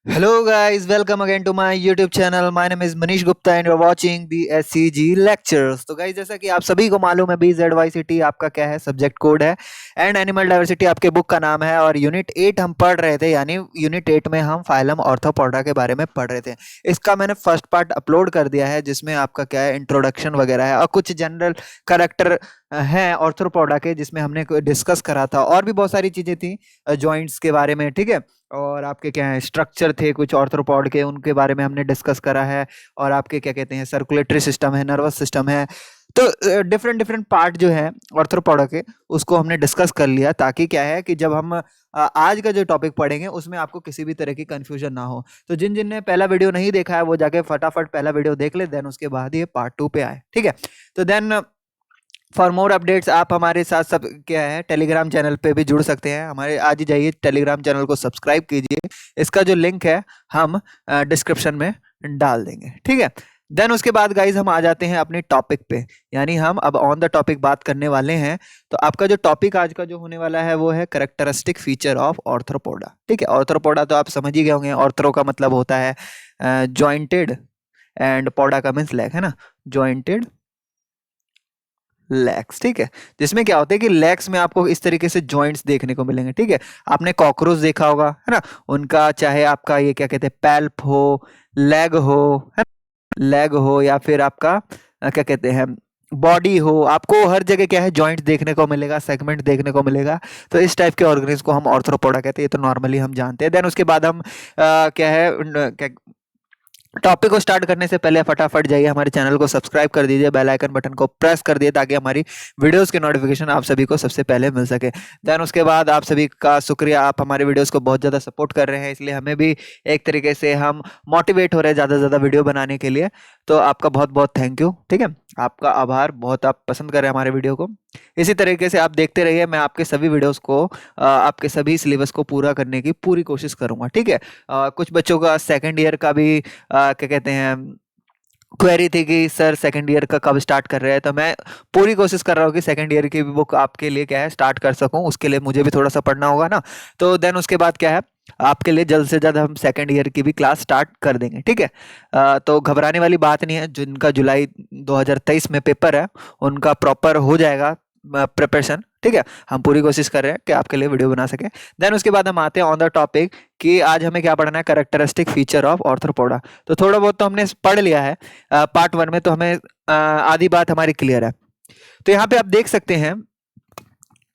Hello guys, welcome again to my YouTube channel. My name is Manish Gupta and you're watching the SCG lectures. तो guys जैसा कि आप सभी को मालूम है BZYCT आपका क्या है, सब्जेक्ट कोड है एंड एनिमल डाइवर्सिटी आपके बुक का नाम है और यूनिट 8 हम पढ़ रहे थे, यानी यूनिट 8 में हम फाइलम ऑर्थोपोडा के बारे में पढ़ रहे थे। इसका मैंने फर्स्ट पार्ट अपलोड कर दिया है जिसमें आपका क्या है, इंट्रोडक्शन वगैरह है और कुछ जनरल करेक्टर हैं ऑर्थोपोडा के जिसमें हमने डिस्कस करा था, और भी बहुत सारी चीज़ें थी जॉइंट्स के बारे में, ठीक है। और आपके क्या है, स्ट्रक्चर थे कुछ ऑर्थ्रोपॉड के, उनके बारे में हमने डिस्कस करा है। और आपके क्या कहते हैं, सर्कुलेटरी सिस्टम है, नर्वस सिस्टम है, तो डिफरेंट डिफरेंट पार्ट जो है ऑर्थ्रोपोडा के उसको हमने डिस्कस कर लिया, ताकि क्या है कि जब हम आज का जो टॉपिक पढ़ेंगे उसमें आपको किसी भी तरह की कंफ्यूजन ना हो। तो जिन जिन ने पहला वीडियो नहीं देखा है वो जाके फटाफट पहला वीडियो देख ले, देन उसके बाद ये पार्ट 2 पे आए, ठीक है। तो देन फॉर मोर अपडेट्स आप हमारे साथ सब क्या है, टेलीग्राम चैनल पे भी जुड़ सकते हैं हमारे। आज ही जाइए टेलीग्राम चैनल को सब्सक्राइब कीजिए, इसका जो लिंक है हम डिस्क्रिप्शन में डाल देंगे, ठीक है। देन उसके बाद गाइज हम आ जाते हैं अपने टॉपिक पे, यानी हम अब ऑन द टॉपिक बात करने वाले हैं। तो आपका जो टॉपिक आज का जो होने वाला है वो है करेक्टरिस्टिक फीचर ऑफ ऑर्थ्रोपोडा, ठीक है। ऑर्थ्रोपोडा तो आप समझ ही गए होंगे, ऑर्थ्रो का मतलब होता है जॉइंटेड एंड पोडा का मीन्स लेग, है ना, जॉइंटेड लेग्स, ठीक है। जिसमें क्या होता है कि लेग्स में आपको इस तरीके से जॉइंट्स देखने को मिलेंगे, ठीक है। आपने कॉकरोच देखा होगा, है ना, उनका चाहे आपका ये क्या कहते हैं, पैल्प हो, लेग हो, है लेग हो, या फिर आपका क्या कहते हैं, बॉडी हो, आपको हर जगह क्या है, जॉइंट देखने को मिलेगा, सेगमेंट देखने को मिलेगा। तो इस टाइप के ऑर्गेनिज्म को हम ऑर्थ्रोपोडा कहते हैं, ये तो नॉर्मली हम जानते हैं। देन उसके बाद हम क्या है, क्या टॉपिक को स्टार्ट करने से पहले फटाफट जाइए हमारे चैनल को सब्सक्राइब कर दीजिए, बेल आइकन बटन को प्रेस कर दिए ताकि हमारी वीडियोस के नोटिफिकेशन आप सभी को सबसे पहले मिल सके। देन उसके बाद आप सभी का शुक्रिया, आप हमारे वीडियोस को बहुत ज़्यादा सपोर्ट कर रहे हैं, इसलिए हमें भी एक तरीके से हम मोटिवेट हो रहे हैं ज़्यादा से ज़्यादा वीडियो बनाने के लिए। तो आपका बहुत बहुत थैंक यू, ठीक है, आपका आभार, बहुत आप पसंद कर रहे हैं हमारे वीडियो को। इसी तरीके से आप देखते रहिए, मैं आपके सभी वीडियोस को आपके सभी सिलेबस को पूरा करने की पूरी कोशिश करूंगा, ठीक है। कुछ बच्चों का सेकंड ईयर का भी क्या कहते हैं, क्वेरी थी कि सर सेकंड ईयर का कब स्टार्ट कर रहे हैं, तो मैं पूरी कोशिश कर रहा हूँ कि सेकंड ईयर की भी बुक आपके लिए क्या है स्टार्ट कर सकूं। उसके लिए मुझे भी थोड़ा सा पढ़ना होगा ना। तो देन उसके बाद क्या है, आपके लिए जल्द से जल्द हम सेकंड ईयर की भी क्लास स्टार्ट कर देंगे, ठीक है। तो घबराने वाली बात नहीं है, जिनका जुलाई 2023 में पेपर है उनका प्रॉपर हो जाएगा प्रिपरेशन, ठीक है। हम पूरी कोशिश कर रहे हैं कि आपके लिए वीडियो बना सके। देन उसके बाद हम आते हैं ऑन द टॉपिक कि आज हमें क्या पढ़ना है, कैरेक्टरिस्टिक फीचर ऑफ ऑर्थ्रोपोडा। तो थोड़ा बहुत तो हमने पढ़ लिया है पार्ट 1 में, तो हमें आधी बात हमारी क्लियर है। तो यहाँ पे आप देख सकते हैं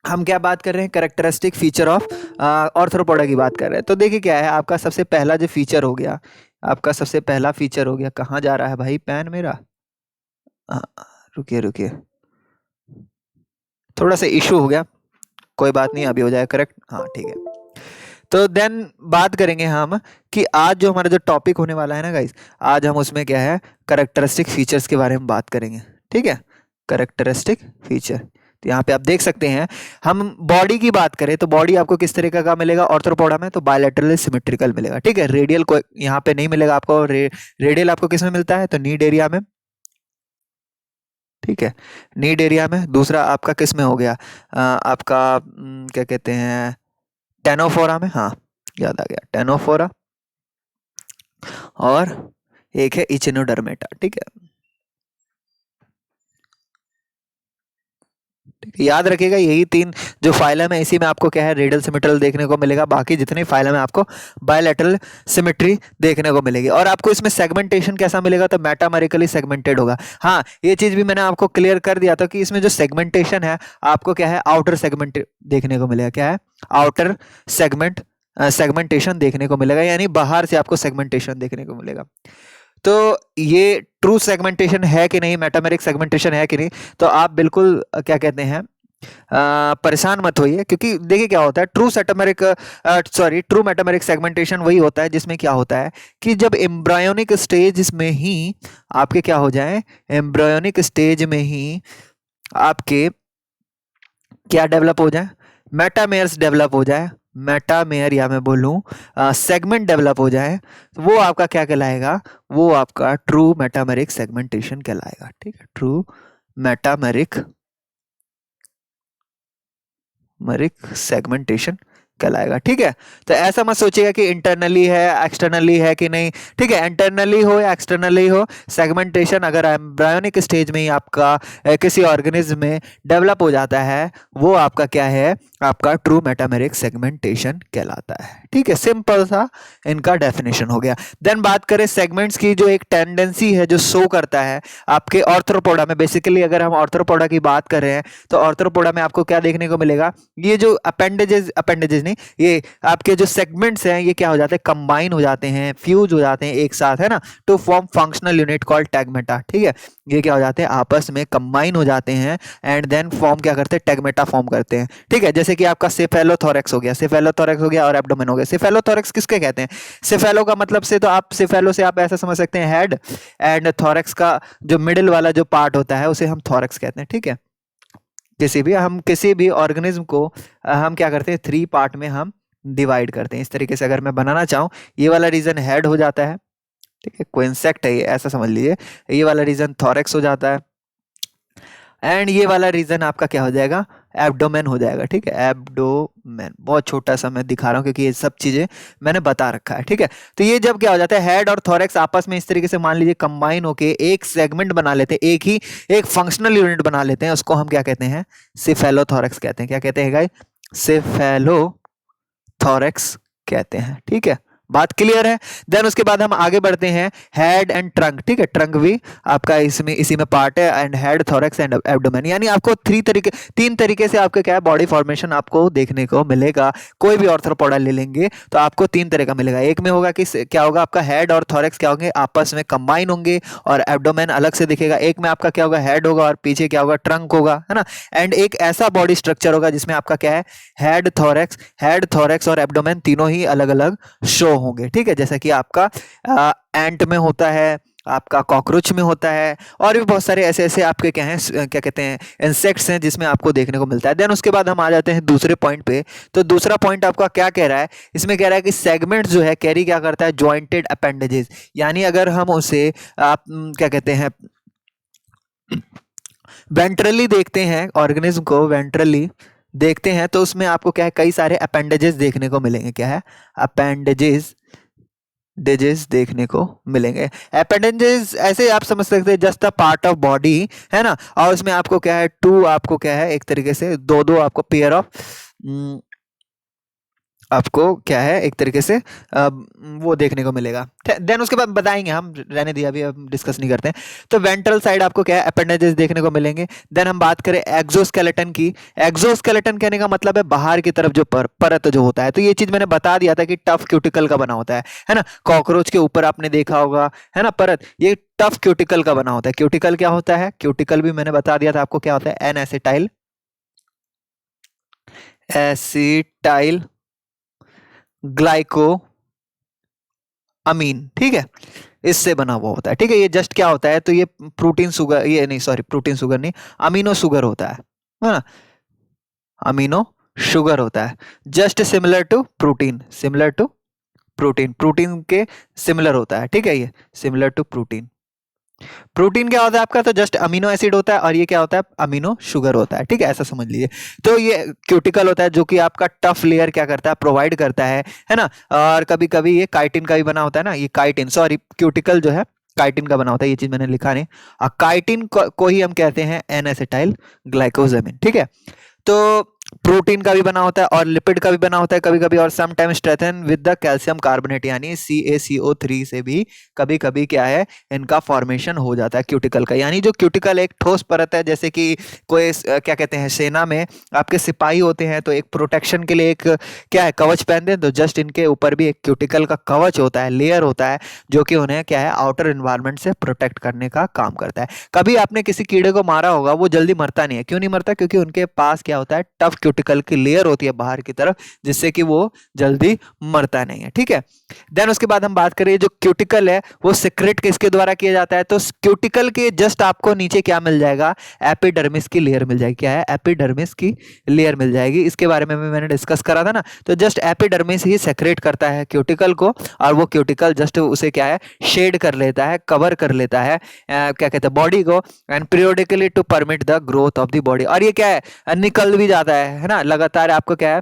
हम क्या बात कर रहे हैं, कैरेक्टरिस्टिक फीचर ऑफ ऑर्थ्रोपोडा की बात कर रहे हैं। तो देखिए क्या है, आपका सबसे पहला जो फीचर हो गया, आपका सबसे पहला फीचर हो गया, कहाँ जा रहा है भाई पेन मेरा, हाँ, रुकिए रुकिए, थोड़ा सा इशू हो गया, कोई बात नहीं, अभी हो जाएगा करेक्ट, हाँ ठीक है। तो देन बात करेंगे हम कि आज जो हमारा जो टॉपिक होने वाला है ना गाइस, आज हम उसमें क्या है, कैरेक्टरिस्टिक फीचर्स के बारे में बात करेंगे, ठीक है। कैरेक्टरिस्टिक फीचर, तो यहाँ पे आप देख सकते हैं, हम बॉडी की बात करें तो बॉडी आपको किस तरीके का मिलेगा ऑर्थ्रोपोडा में, तो बायलैटरल सिमेट्रिकल मिलेगा, ठीक है। रेडियल को यहाँ पे नहीं मिलेगा आपको, रेडियल आपको किस में मिलता है, तो नीड एरिया में, ठीक है, नीड एरिया में। दूसरा आपका किस में हो गया, आपका क्या कहते हैं, टेनोफोरा में, हाँ याद आ गया, टेनोफोरा। और एक है इचिनोडर्मेटा, ठीक है। ठीक है, याद रखिएगा यही तीन जो फाइलम है, इसी में आपको क्या है, रेडियल सिमेट्रिकल देखने को मिलेगा, बाकी जितने फाइलम है आपको बायलैटरल सिमेट्री देखने को मिलेगी। और आपको इसमें सेगमेंटेशन कैसा मिलेगा, तो मेटामेरिकली सेगमेंटेड होगा। हाँ, ये चीज भी मैंने आपको क्लियर कर दिया था कि इसमें जो सेगमेंटेशन है आपको क्या है, आउटर सेगमेंट देखने को मिलेगा, क्या है, आउटर सेगमेंटेशन देखने को मिलेगा, यानी बाहर से आपको सेगमेंटेशन देखने को मिलेगा। तो ये ट्रू सेगमेंटेशन है कि नहीं, मेटामेरिक सेगमेंटेशन है कि नहीं, तो आप बिल्कुल क्या कहते हैं, परेशान मत होइए, क्योंकि देखिए क्या होता है, ट्रू मेटामेरिक सेगमेंटेशन वही होता है जिसमें क्या होता है कि जब एम्ब्रायोनिक स्टेज में ही आपके क्या हो जाए, एम्ब्रायोनिक स्टेज में ही आपके क्या डेवलप हो जाए, मेटामेयर्स डेवलप हो जाए, मेटामेयर या मैं बोलूं सेगमेंट डेवलप हो जाए, तो वो आपका क्या कहलाएगा, वो आपका ट्रू मेटामेरिक सेगमेंटेशन कहलाएगा, ठीक है। ट्रू मेटामेरिक सेगमेंटेशन कहलाएगा। ठीक है, तो ऐसा मत सोचिएगा कि इंटरनली है एक्सटर्नली है कि नहीं। ठीक है, इंटरनली हो या एक्सटर्नली हो, सेगमेंटेशन अगर एम्ब्रायोनिक स्टेज में ही आपका किसी ऑर्गेनिज्म में डेवलप हो जाता है, वो आपका क्या है, आपका ट्रू मेटामेरिक सेगमेंटेशन कहलाता है। ठीक है, सिंपल सा इनका डेफिनेशन हो गया। देन बात करें सेगमेंट्स की, जो एक टेंडेंसी है जो शो करता है आपके ऑर्थ्रोपोडा में। बेसिकली अगर हम ऑर्थ्रोपोडा की बात कर रहे हैं तो ऑर्थ्रोपोडा में आपको क्या देखने को मिलेगा, ये जो अपेंडेजेस नहीं, ये आपके जो सेगमेंट्स हैं ये क्या हो जाते हैं, कंबाइन हो जाते हैं, फ्यूज हो जाते हैं एक साथ, है ना, to form functional unit called tagmata. ठीक है, ये क्या हो जाते हैं, आपस में कंबाइन हो जाते हैं एंड देन फॉर्म क्या करते हैं, टैगमेटा फॉर्म करते हैं। ठीक है, जैसे कि आपका सेफेलोथोरैक्स हो गया और एब्डोमेन हो गया। सेफेलोथोरैक्स किसके कहते हैं, सेफेलो का मतलब से तो आप सेफेलो से आप ऐसा समझ सकते हैं हेड, एंड थोरैक्स का जो मिडिल वाला जो पार्ट होता है उसे हम थोरैक्स कहते हैं। ठीक है, किसी भी ऑर्गेनिज्म को हम क्या करते हैं, 3 पार्ट में हम डिवाइड करते हैं। इस तरीके से अगर मैं बनाना चाहूं, ये वाला रीजन हेड हो जाता है। ठीक है, कोई इंसेक्ट है ये, ऐसा समझ लीजिए। ये वाला रीजन थोरैक्स हो जाता है एंड ये वाला रीजन आपका क्या हो जाएगा, एब्डोमेन हो जाएगा। ठीक है, एब्डोमेन, बहुत छोटा सा मैं दिखा रहा हूँ क्योंकि ये सब चीजें मैंने बता रखा है। ठीक है, तो ये जब क्या हो जाता है, हेड और थोरैक्स आपस में इस तरीके से मान लीजिए कंबाइन होके एक सेगमेंट बना लेते हैं, एक फंक्शनल यूनिट बना लेते हैं, उसको हम क्या कहते हैं, सेफेलोथोरैक्स कहते हैं। क्या कहते हैं गाइस, सेफेलोथोरैक्स कहते हैं। ठीक है, बात क्लियर है। देन उसके बाद हम आगे बढ़ते हैं, हेड एंड ट्रंक। ठीक है, ट्रंक भी आपका इसमें इसी में पार्ट है, and head, thorax and abdomen, यानी आपको 3 तरीके से आपके क्या है, बॉडी फॉर्मेशन आपको देखने को मिलेगा। कोई भी ऑर्थ्रोपोडा ले लेंगे तो आपको 3 तरह का मिलेगा। एक में होगा कि क्या होगा, आपका हेड और थोरैक्स क्या होंगे, आपस में कंबाइन होंगे और एब्डोमेन अलग से दिखेगा। एक में आपका क्या होगा, हेड होगा और पीछे क्या होगा, ट्रंक होगा, है ना। एंड एक ऐसा बॉडी स्ट्रक्चर होगा जिसमें आपका क्या है, हेड थोरैक्स और एब्डोमेन तीनों ही अलग अलग शो होंगे। ठीक है, जैसा कि आपका एंट में होता है, आपका कॉकरोच में होता है, और भी बहुत सारे ऐसे आपके क्या हैं, क्या कहते हैं, इंसेक्ट्स हैं जिसमें आपको देखने को मिलता है। देन उसके बाद हम आ जाते हैं दूसरे पॉइंट पे। तो दूसरा पॉइंट आपका क्या कह रहा है, इसमें कह रहा है कि सेगमेंट जो है कैरी क्या करता है, जॉइंटेड अपेंडेजेस। यानी अगर हम उसे आप क्या कहते हैं, वेंट्रली देखते हैं, ऑर्गेनिज्म को वेंट्रली देखते हैं तो उसमें आपको क्या है, कई सारे अपेंडेजेस देखने को मिलेंगे। क्या है, अपेंडेजेस देखने को मिलेंगे। अपेंडेजेस ऐसे आप समझ सकते हैं, just a part of body, है ना। और उसमें आपको क्या है, आपको क्या है, एक तरीके से दो आपको पेयर ऑफ आपको क्या है, एक तरीके से वो देखने को मिलेगा। देन उसके बाद बताएंगे हम, रहने दिया, अभी हम डिस्कस नहीं करते हैं। तो वेंट्रल साइड आपको क्या है, अपेंडेजेस देखने को मिलेंगे। देन हम बात करें एक्सोस्केलेटन की। एक्सोस्केलेटन कहने का मतलब है बाहर की तरफ जो परत जो होता है। तो ये चीज मैंने बता दिया था कि टफ क्यूटिकल का बना होता है ना। कॉकरोच के ऊपर आपने देखा होगा, है ना, परत, ये टफ क्यूटिकल का बना होता है। क्यूटिकल क्या होता है, क्यूटिकल भी मैंने बता दिया था आपको क्या होता है, एन एसिटाइल ग्लाइको अमीन। ठीक है, इससे बना हुआ होता है। ठीक है, ये जस्ट क्या होता है, तो ये प्रोटीन शुगर, ये नहीं, सॉरी, प्रोटीन शुगर नहीं, अमीनो शुगर होता है ना, अमीनो शुगर होता है। जस्ट सिमिलर टू प्रोटीन के सिमिलर होता है। ठीक है, ये सिमिलर टू प्रोटीन क्या होता है आपका, तो जस्ट अमीनो एसिड होता है, और ये क्या होता है, अमीनो शुगर होता है। ठीक है, ऐसा समझ लीजिए। तो ये क्यूटिकल होता है जो कि आपका टफ लेयर क्या करता है, प्रोवाइड करता है ना। और कभी कभी ये काइटिन का भी बना होता है ना, ये काइटिन, सॉरी, क्यूटिकल जो है काइटिन का बना होता है, ये चीज मैंने लिखा नहीं। काइटिन को ही हम कहते हैं एन एसिटाइल ग्लाइकोजामिन। ठीक है, तो प्रोटीन का भी बना होता है और लिपिड का भी बना होता है कभी कभी, और some time strengthen with the calcium carbonate, यानी CaCO3 से भी कभी कभी क्या है, इनका फॉर्मेशन हो जाता है क्यूटिकल का। यानी जो क्यूटिकल एक ठोस परत है, जैसे कि कोई क्या कहते हैं, सेना में आपके सिपाही होते हैं तो एक प्रोटेक्शन के लिए एक क्या है, कवच पहनते हैं, तो जस्ट इनके ऊपर भी एक क्यूटिकल का कवच होता है, लेयर होता है, जो कि उन्हें क्या है, आउटर एनवायरनमेंट से प्रोटेक्ट करने का काम करता है। कभी आपने किसी कीड़े को मारा होगा, वो जल्दी मरता नहीं है। क्यों नहीं मरता, क्योंकि उनके पास क्या होता है, टफ क्यूटिकल की लेयर होती है बाहर की तरफ, जिससे कि वो जल्दी मरता नहीं है। ठीक है, देन उसके बाद हम बात करें, जो क्यूटिकल है वो सिक्रेट किसके द्वारा किया जाता है, तो क्यूटिकल के जस्ट आपको नीचे क्या मिल जाएगा, एपिडर्मिस की लेयर मिल जाएगी। क्या है, एपिडर्मिस की लेयर मिल जाएगी। इसके बारे में भी मैंने डिस्कस करा था ना। तो जस्ट एपिडर्मिस ही सेक्रेट करता है क्यूटिकल को, और वो क्यूटिकल जस्ट उसे क्या है, शेड कर लेता है, कवर कर लेता है क्या कहते हैं, बॉडी को, and periodically to permit the growth of the body. और ये क्या है, निकल भी जाता है ना, लगातार आपको क्या है,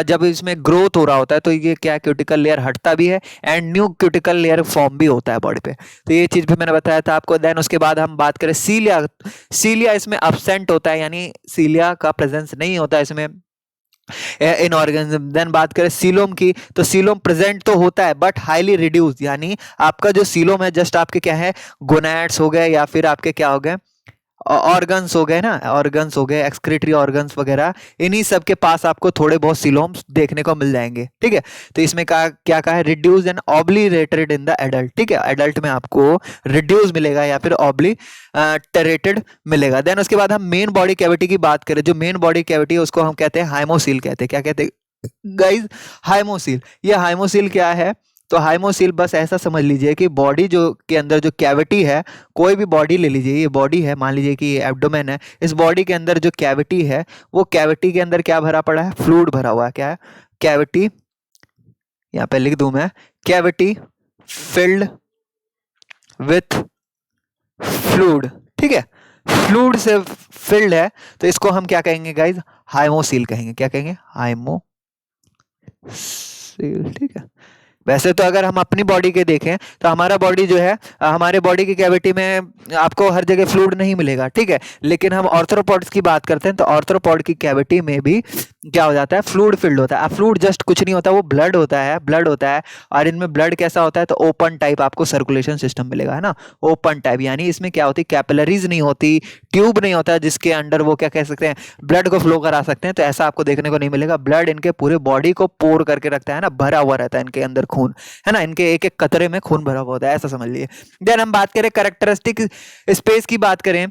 जब इसमें ग्रोथ हो रहा होता है तो ये क्या क्यूटिकल लेयर हटता भी है and new cuticle layer form भी होता है बॉडी पे। तो ये चीज भी मैंने बताया था आपको। देन उसके बाद हम बात करें सीलिया, सीलिया इसमें absent होता है, यानी सीलिया का प्रेजेंस नहीं होता है इसमें इन ऑर्गेनिज्म। देन बात करें सीलोम की, तो सीलोम प्रेजेंट तो होता है बट हाईली रिड्यूस, यानी आपका जो सीलोम है जस्ट आपके क्या है गोनैड्स हो गए या फिर आपके क्या हो गए ऑर्गन्स हो गए ना, ऑर्गन्स हो गए एक्सक्रीटरी ऑर्गन्स वगैरह, इन्हीं सब के पास आपको थोड़े बहुत सिलोम्स देखने को मिल जाएंगे। ठीक है, तो इसमें क्या कहा है reduce and obliterated in the adult. ठीक है, एडल्ट में आपको रिड्यूस मिलेगा या फिर ऑब्लिटरेटेड मिलेगा। देन उसके बाद हम मेन बॉडी कैविटी की बात करें, जो मेन बॉडी कैविटी है उसको हम कहते हैं हाइमोसील कहते हैं। क्या कहते हैं गाइस? हाइमोसील। ये हाइमोसील क्या है? तो हाइमोसील बस ऐसा समझ लीजिए कि बॉडी जो के अंदर जो कैविटी है, कोई भी बॉडी ले लीजिए, ये बॉडी है, मान लीजिए कि ये एब्डोमेन है, इस बॉडी के अंदर जो कैविटी है वो कैविटी के अंदर क्या भरा पड़ा है? फ्लूइड भरा हुआ है। क्या है? कैविटी, यहाँ पे लिख दूं मैं, कैविटी फिल्ड विथ फ्लूइड। ठीक है, फ्लूइड से फिल्ड है तो इसको हम क्या कहेंगे गाइज? हाइमोसील कहेंगे। क्या कहेंगे? हाइमोसील। ठीक है, वैसे तो अगर हम अपनी बॉडी के देखें तो हमारा बॉडी जो है, हमारे बॉडी की कैविटी में आपको हर जगह फ्लूइड नहीं मिलेगा। ठीक है, लेकिन हम ऑर्थ्रोपॉड्स की बात करते हैं तो ऑर्थ्रोपॉड की कैविटी में भी क्या हो जाता है? फ्लूइड फिल्ड होता है। फ्लूइड जस्ट कुछ नहीं होता, वो ब्लड होता है, ब्लड होता है। और इनमें ब्लड कैसा होता है? तो ओपन टाइप आपको सर्कुलेशन सिस्टम मिलेगा, है ना, ओपन टाइप, यानी इसमें क्या होती? कैपिलरीज नहीं होती, ट्यूब नहीं होता जिसके अंडर वो क्या कह सकते हैं ब्लड को फ्लो करा सकते हैं। तो ऐसा आपको देखने को नहीं मिलेगा। ब्लड इनके पूरे बॉडी को पोर करके रखता है ना, भरा हुआ रहता है इनके अंदर खून, है ना, इनके एक एक कतरे में खून भरा हुआ होता है, ऐसा समझ लीजिए। देन हम बात करें कैरेक्टरिस्टिक स्पेस की बात करें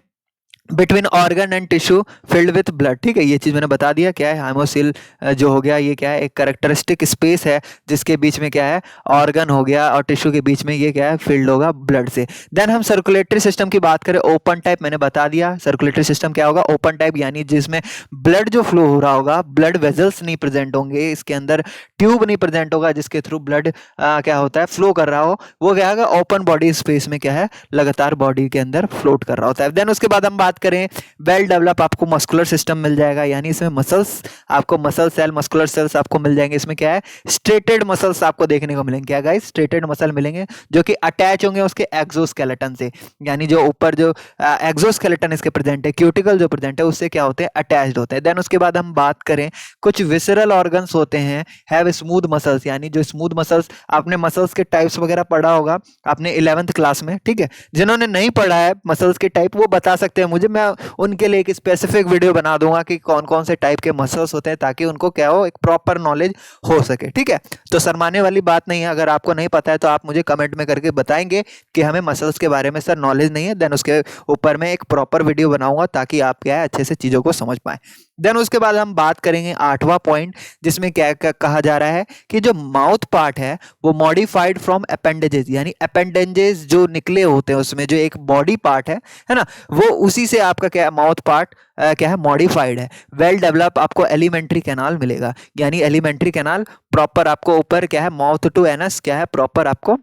between organ and tissue filled with blood. ठीक है, ये चीज मैंने बता दिया। क्या है? हाइमोसील जो हो गया ये क्या है? एक कैरेक्टरिस्टिक स्पेस है जिसके बीच में क्या है? ऑर्गन हो गया और टिश्यू के बीच में ये क्या है? फिल्ड होगा ब्लड से। देन हम सर्कुलेटरी सिस्टम की बात करें, ओपन टाइप मैंने बता दिया। सर्कुलेटरी सिस्टम क्या होगा? ओपन टाइप, यानी जिसमें ब्लड जो फ्लो हो रहा होगा, ब्लड वेजल्स नहीं प्रेजेंट होंगे, इसके अंदर ट्यूब नहीं प्रेजेंट होगा जिसके थ्रू ब्लड क्या होता है? फ्लो कर रहा हो, वो क्या होगा? ओपन बॉडी स्पेस में क्या है? लगातार बॉडी के अंदर फ्लोट कर रहा होता है। देन उसके बाद हम बात करें वेल डेवलप आपको मस्कुलर सिस्टम मिल जाएगा, यानी इसमें मसल्स आपको, मसल सेल, मस्कुलर सेल्स आपको मिल जाएंगे। इसमें क्या है? स्ट्रेटेड मसल्स आपको देखने को मिलेंगे। क्या गाइस? स्ट्रेटेड मसल मिलेंगे जो कि अटैच होंगे उसके एक्सोस्केलेटन से, यानी जो ऊपर जो एक्सोस्केलेटन इसके प्रेजेंट है, क्यूटिकल जो प्रेजेंट है उससे क्या होते हैं? अटैच्ड होते हैं। देन उसके बाद हम बात करें कुछ विसरल ऑर्गन्स होते हैं हैव स्मूथ मसल्स, यानी जो स्मूथ मसल्स, आपने मसल्स के टाइप्स वगैरह पढ़ा होगा आपने 11th क्लास में। ठीक है, जिन्होंने नहीं पढ़ा है मसल्स के टाइप वो बता सकते हैं मुझे, मैं उनके लिए एक स्पेसिफिक वीडियो बना दूंगा कि कौन कौन से टाइप के मसल्स होते हैं, ताकि उनको क्या हो? एक प्रॉपर नॉलेज हो सके। ठीक है, तो शर्माने वाली बात नहीं है। अगर आपको नहीं पता है तो आप मुझे कमेंट में करके बताएंगे कि हमें मसल्स के बारे में सर नॉलेज नहीं है, देन उसके ऊपर मैं एक प्रॉपर वीडियो बनाऊंगा ताकि आप क्या है अच्छे से चीजों को समझ पाए। देन उसके बाद हम बात करेंगे 8वां पॉइंट, जिसमें क्या कहा जा रहा है कि जो माउथ पार्ट है वो मॉडिफाइड फ्रॉम अपेंडेजेस, यानी अपेंडेजेस जो निकले होते हैं उसमें जो एक बॉडी पार्ट है ना, वो उसी से आपका क्या माउथ पार्ट क्या है? मॉडिफाइड है। वेल डेवलप आपको एलिमेंट्री कैनाल मिलेगा, यानी एलिमेंट्री कैनाल प्रॉपर आपको ऊपर क्या है? माउथ टू एनस क्या है? प्रॉपर आपको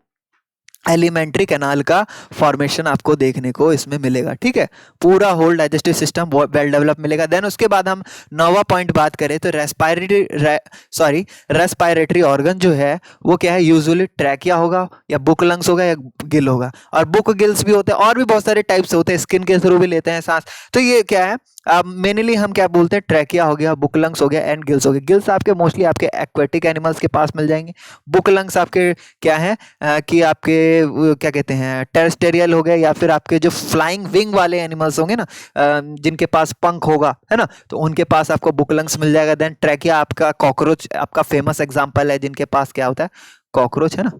एलिमेंट्री कैनाल का फॉर्मेशन आपको देखने को इसमें मिलेगा। ठीक है, पूरा whole digestive system well develop मिलेगा। देन उसके बाद हम 9वां पॉइंट बात करें तो रेस्पिरेटरी ऑर्गन जो है वो क्या है? यूजुअली ट्रैकिया होगा या बुक लंग्स होगा या गिल होगा, और बुक गिल्स भी होते हैं और भी बहुत सारे टाइप्स होते हैं, स्किन के थ्रू भी लेते हैं सांस। तो ये क्या है? मेनली हम क्या बोलते हैं? ट्रैकिया हो गया, बुक लंग्स हो गया एंड गिल्स हो गया। गिल्स आपके मोस्टली आपके एक्वेटिक एनिमल्स के पास मिल जाएंगे। बुक लंग्स आपके क्या है कि आपके क्या कहते हैं? टेरेस्टेरियल हो गए, या फिर आपके जो फ्लाइंग विंग वाले एनिमल्स होंगे ना, जिनके पास पंख होगा, है ना, तो उनके पास आपको बुक लंग्स मिल जाएगा। देन ट्रैकिया आपका कॉकरोच आपका फेमस एग्जांपल है, जिनके पास क्या होता है? कॉकरोच, है ना,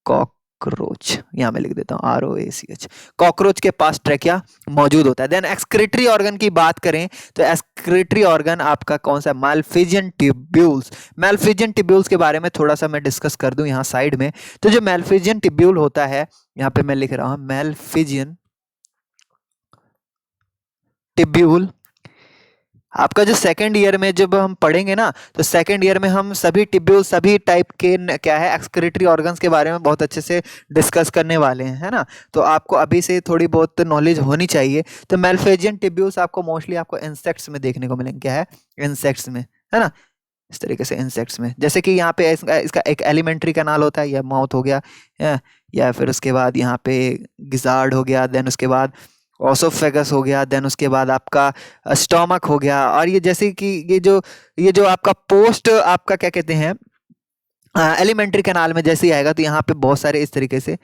कॉकरोच, यहाँ मैं लिख देता हूँ ROACH, कॉकरोच के पास ट्रैकिया मौजूद होता है। देन एक्सक्रीटरी ऑर्गन की बात करें तो एक्सक्रीटरी ऑर्गन आपका कौन सा? मैलफिजियन ट्यूब्यूल्स। मैलफिजियन ट्यूब्यूल्स के बारे में थोड़ा सा मैं डिस्कस कर दूं यहाँ साइड में। तो जो मैलफिजियन ट्यूब्यूल होता है, यहाँ पे मैं लिख रहा हूँ मैलफिजियन ट्यूब्यूल, आपका जो सेकंड ईयर में जब हम पढ़ेंगे ना, तो सेकंड ईयर में हम सभी टिब्यूल, सभी टाइप के क्या है एक्सक्रीटरी ऑर्गन्स के बारे में बहुत अच्छे से डिस्कस करने वाले हैं, है ना, तो आपको अभी से थोड़ी बहुत नॉलेज होनी चाहिए। तो मैलफिजियन टिब्यूल्स आपको मोस्टली आपको इंसेक्ट्स में देखने को मिलेंगे। क्या है? इंसेक्ट्स में, है ना, इस तरीके से इंसेक्ट्स में, जैसे कि यहाँ पे इसका एक एलिमेंट्री कैनाल होता है, या माउथ हो गया, या फिर उसके बाद यहाँ पे गिजार्ड हो गया, देन उसके बाद ओसोफेगस हो गया, देन उसके बाद आपका स्टोमक हो गया। और ये जैसे कि ये जो आपका पोस्ट आपका क्या कहते हैं एलिमेंट्री कैनाल में जैसे ही आएगा, तो यहाँ पे बहुत सारे इस तरीके से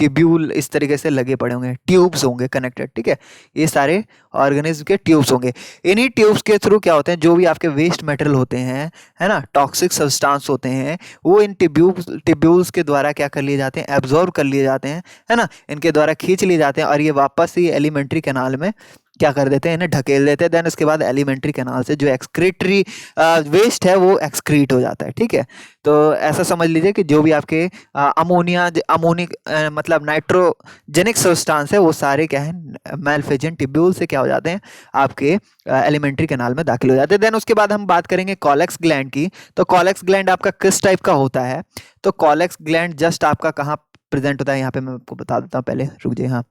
ट्यूब्यूल इस तरीके से लगे पड़े होंगे, ट्यूब्स होंगे कनेक्टेड, ठीक है। ये सारे ऑर्गेनिज्म के ट्यूब्स होंगे। इन्हीं ट्यूब्स के थ्रू क्या होते हैं, जो भी आपके वेस्ट मटेरियल होते हैं, है ना, टॉक्सिक सब्सटेंस होते हैं, वो इन ट्यूब्यूल्स के द्वारा क्या कर लिए जाते हैं, एब्जॉर्ब कर लिए जाते हैं, है ना, इनके द्वारा खींच लिए जाते हैं, और ये वापस ही एलिमेंट्री कैनाल में क्या कर देते हैं, इन्हें ढकेल देते हैं। देन उसके बाद एलिमेंट्री कैनाल से जो एक्सक्रीटरी वेस्ट है वो एक्सक्रीट हो जाता है, ठीक है। तो ऐसा समझ लीजिए कि जो भी आपके अमोनिक मतलब नाइट्रोजेनिक सब्सटेंस है, वो सारे क्या है मैलफिजियन ट्यूब्यूल से क्या हो जाते हैं, आपके एलिमेंट्री कैनाल में दाखिल हो जाते हैं। देन उसके बाद हम बात करेंगे कॉलेक्स ग्लैंड की। तो कॉलेक्स ग्लैंड आपका किस टाइप का होता है, तो कॉलेक्स ग्लैंड जस्ट आपका कहाँ प्रेजेंट होता है, यहाँ पे मैं आपको बता देता हूँ, पहले रुक जाइए। हाँ,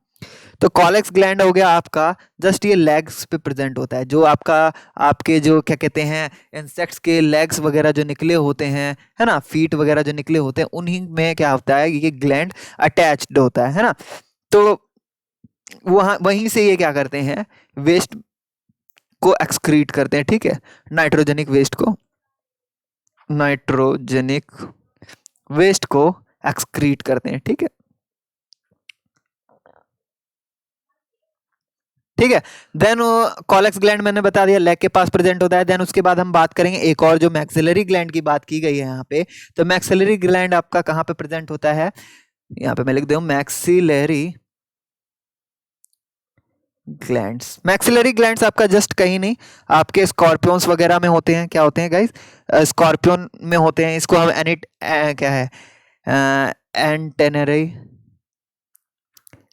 तो कॉलेक्स ग्लैंड हो गया आपका जस्ट ये लेग्स पे प्रेजेंट होता है, जो आपका आपके जो क्या कहते हैं इंसेक्ट्स के लेग्स वगैरह जो निकले होते हैं, है ना, फीट वगैरह जो निकले होते हैं, उन्हीं में क्या होता है, ये ग्लैंड अटैच्ड होता है ना। तो वहीं से ये क्या करते हैं, वेस्ट को एक्सक्रीट करते हैं, ठीक है, नाइट्रोजेनिक वेस्ट को एक्सक्रीट करते हैं, ठीक है। ठीक है, देन कॉलेक्स ग्लैंड मैंने बता दिया लेग के पास प्रेजेंट होता है। देन उसके बाद हम बात करेंगे एक और, जो मैक्सिलरी ग्लैंड की बात की गई है यहाँ पे। तो मैक्सिलरी ग्लैंड आपका कहाँ पे प्रेजेंट होता है, यहाँ पे मैं लिख दूं मैक्सिलरी मैक्सिलरी ग्लैंड्स आपका जस्ट कहीं नहीं, आपके स्कॉर्पियंस वगैरह में होते हैं। क्या होते हैं गाइस, स्कॉर्पियन में होते हैं। इसको हम क्या है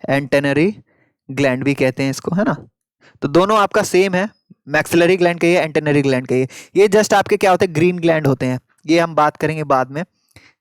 एंटेनरी ग्लैंड भी कहते हैं इसको, है ना। तो दोनों आपका सेम है, मैक्सिलरी ग्लैंड कहिए, एंटेनरी ग्लैंड कहिए। ये जस्ट आपके क्या होते हैं, ग्रीन ग्लैंड होते हैं। ये हम बात करेंगे बाद में,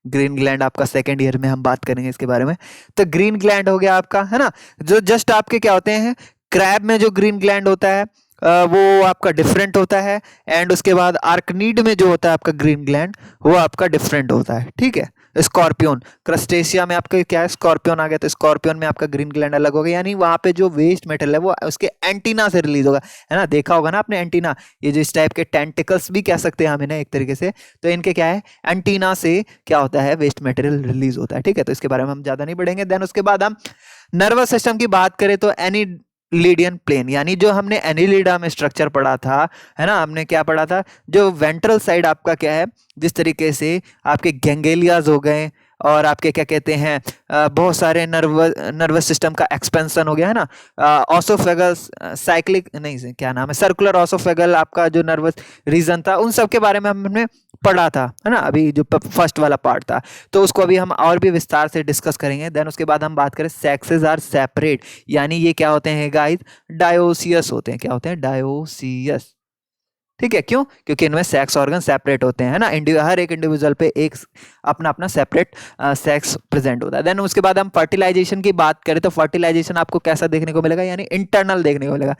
ग्रीन ग्लैंड आपका सेकेंड ईयर में हम बात करेंगे इसके बारे में। तो ग्रीन ग्लैंड हो गया आपका, है ना, जो जस्ट आपके क्या होते हैं, क्रैब में जो ग्रीन ग्लैंड होता है वो आपका डिफरेंट होता है। एंड उसके बाद आर्कनीड में जो होता है आपका ग्रीन ग्लैंड, वो आपका डिफरेंट होता है, ठीक है। स्कॉर्पियन क्रस्टेशिया में आपका क्या है, स्कॉर्पियन आ गया, तो स्कॉर्पियन में आपका ग्रीन ग्लैंड अलग होगा, यानी वहां पे जो वेस्ट मेटल है वो उसके एंटीना से रिलीज होगा, है ना। देखा होगा ना आपने एंटीना, ये जो इस टाइप के टेंटिकल्स भी कह सकते हैं हम इन्हें एक तरीके से। तो इनके क्या है, एंटीना से क्या होता है, वेस्ट मटेरियल रिलीज होता है, ठीक है। तो इसके बारे में हम ज्यादा नहीं बढ़ेंगे। देन उसके बाद हम नर्वस सिस्टम की बात करें तो एनीलिडियन प्लेन, यानी जो हमने एनीलिडा में स्ट्रक्चर पढ़ा था, है ना, हमने क्या पढ़ा था, जो वेंट्रल साइड आपका क्या है, जिस तरीके से आपके गैंगेलियाज हो गए, और आपके क्या कहते हैं बहुत सारे नर्वस सिस्टम का एक्सपेंशन हो गया, है ना। ऑसोफेगस साइक्लिक नहीं, क्या नाम है, सर्कुलर ऑसोफेगल आपका जो नर्वस रीजन था, उन सब के बारे में हमने पढ़ा था, है ना, अभी जो फर्स्ट वाला पार्ट था। तो उसको अभी हम और भी विस्तार से डिस्कस करेंगे। देन उसके बाद हम बात करें सेक्सेस आर सेपरेट, यानी ये क्या होते हैं गाइस, डायोसियस होते हैं। क्या होते हैं, डायोसियस, ठीक है। क्यों, क्योंकि इनमें सेक्स ऑर्गन सेपरेट होते हैं, है ना। हर एक इंडिविजुअल पे एक अपना अपना सेपरेट सेक्स प्रेजेंट होता है। देन उसके बाद हम फर्टिलाइजेशन की बात करें तो फर्टिलाइजेशन आपको कैसा देखने को मिलेगा, यानी इंटरनल देखने को मिलेगा,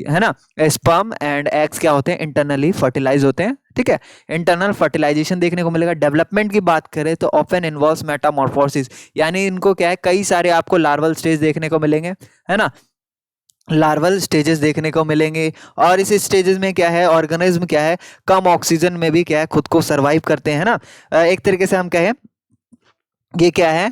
है ना। स्पर्म एंड एग्स क्या होते हैं, इंटरनली फर्टिलाइज होते हैं, ठीक है। इंटरनल फर्टिलाइजेशन देखने को मिलेगा। डेवलपमेंट की बात करें तो ऑफन इन्वॉल्व्स मेटामॉर्फोसिस, यानी इनको क्या है, कई सारे आपको लार्वल स्टेज देखने को मिलेंगे, है ना, लार्वल स्टेजेस देखने को मिलेंगे। और इस स्टेजेस में क्या है, ऑर्गेनिज्म क्या है, कम ऑक्सीजन में भी क्या है, खुद को सरवाइव करते हैं ना। एक तरीके से हम कहें ये क्या है,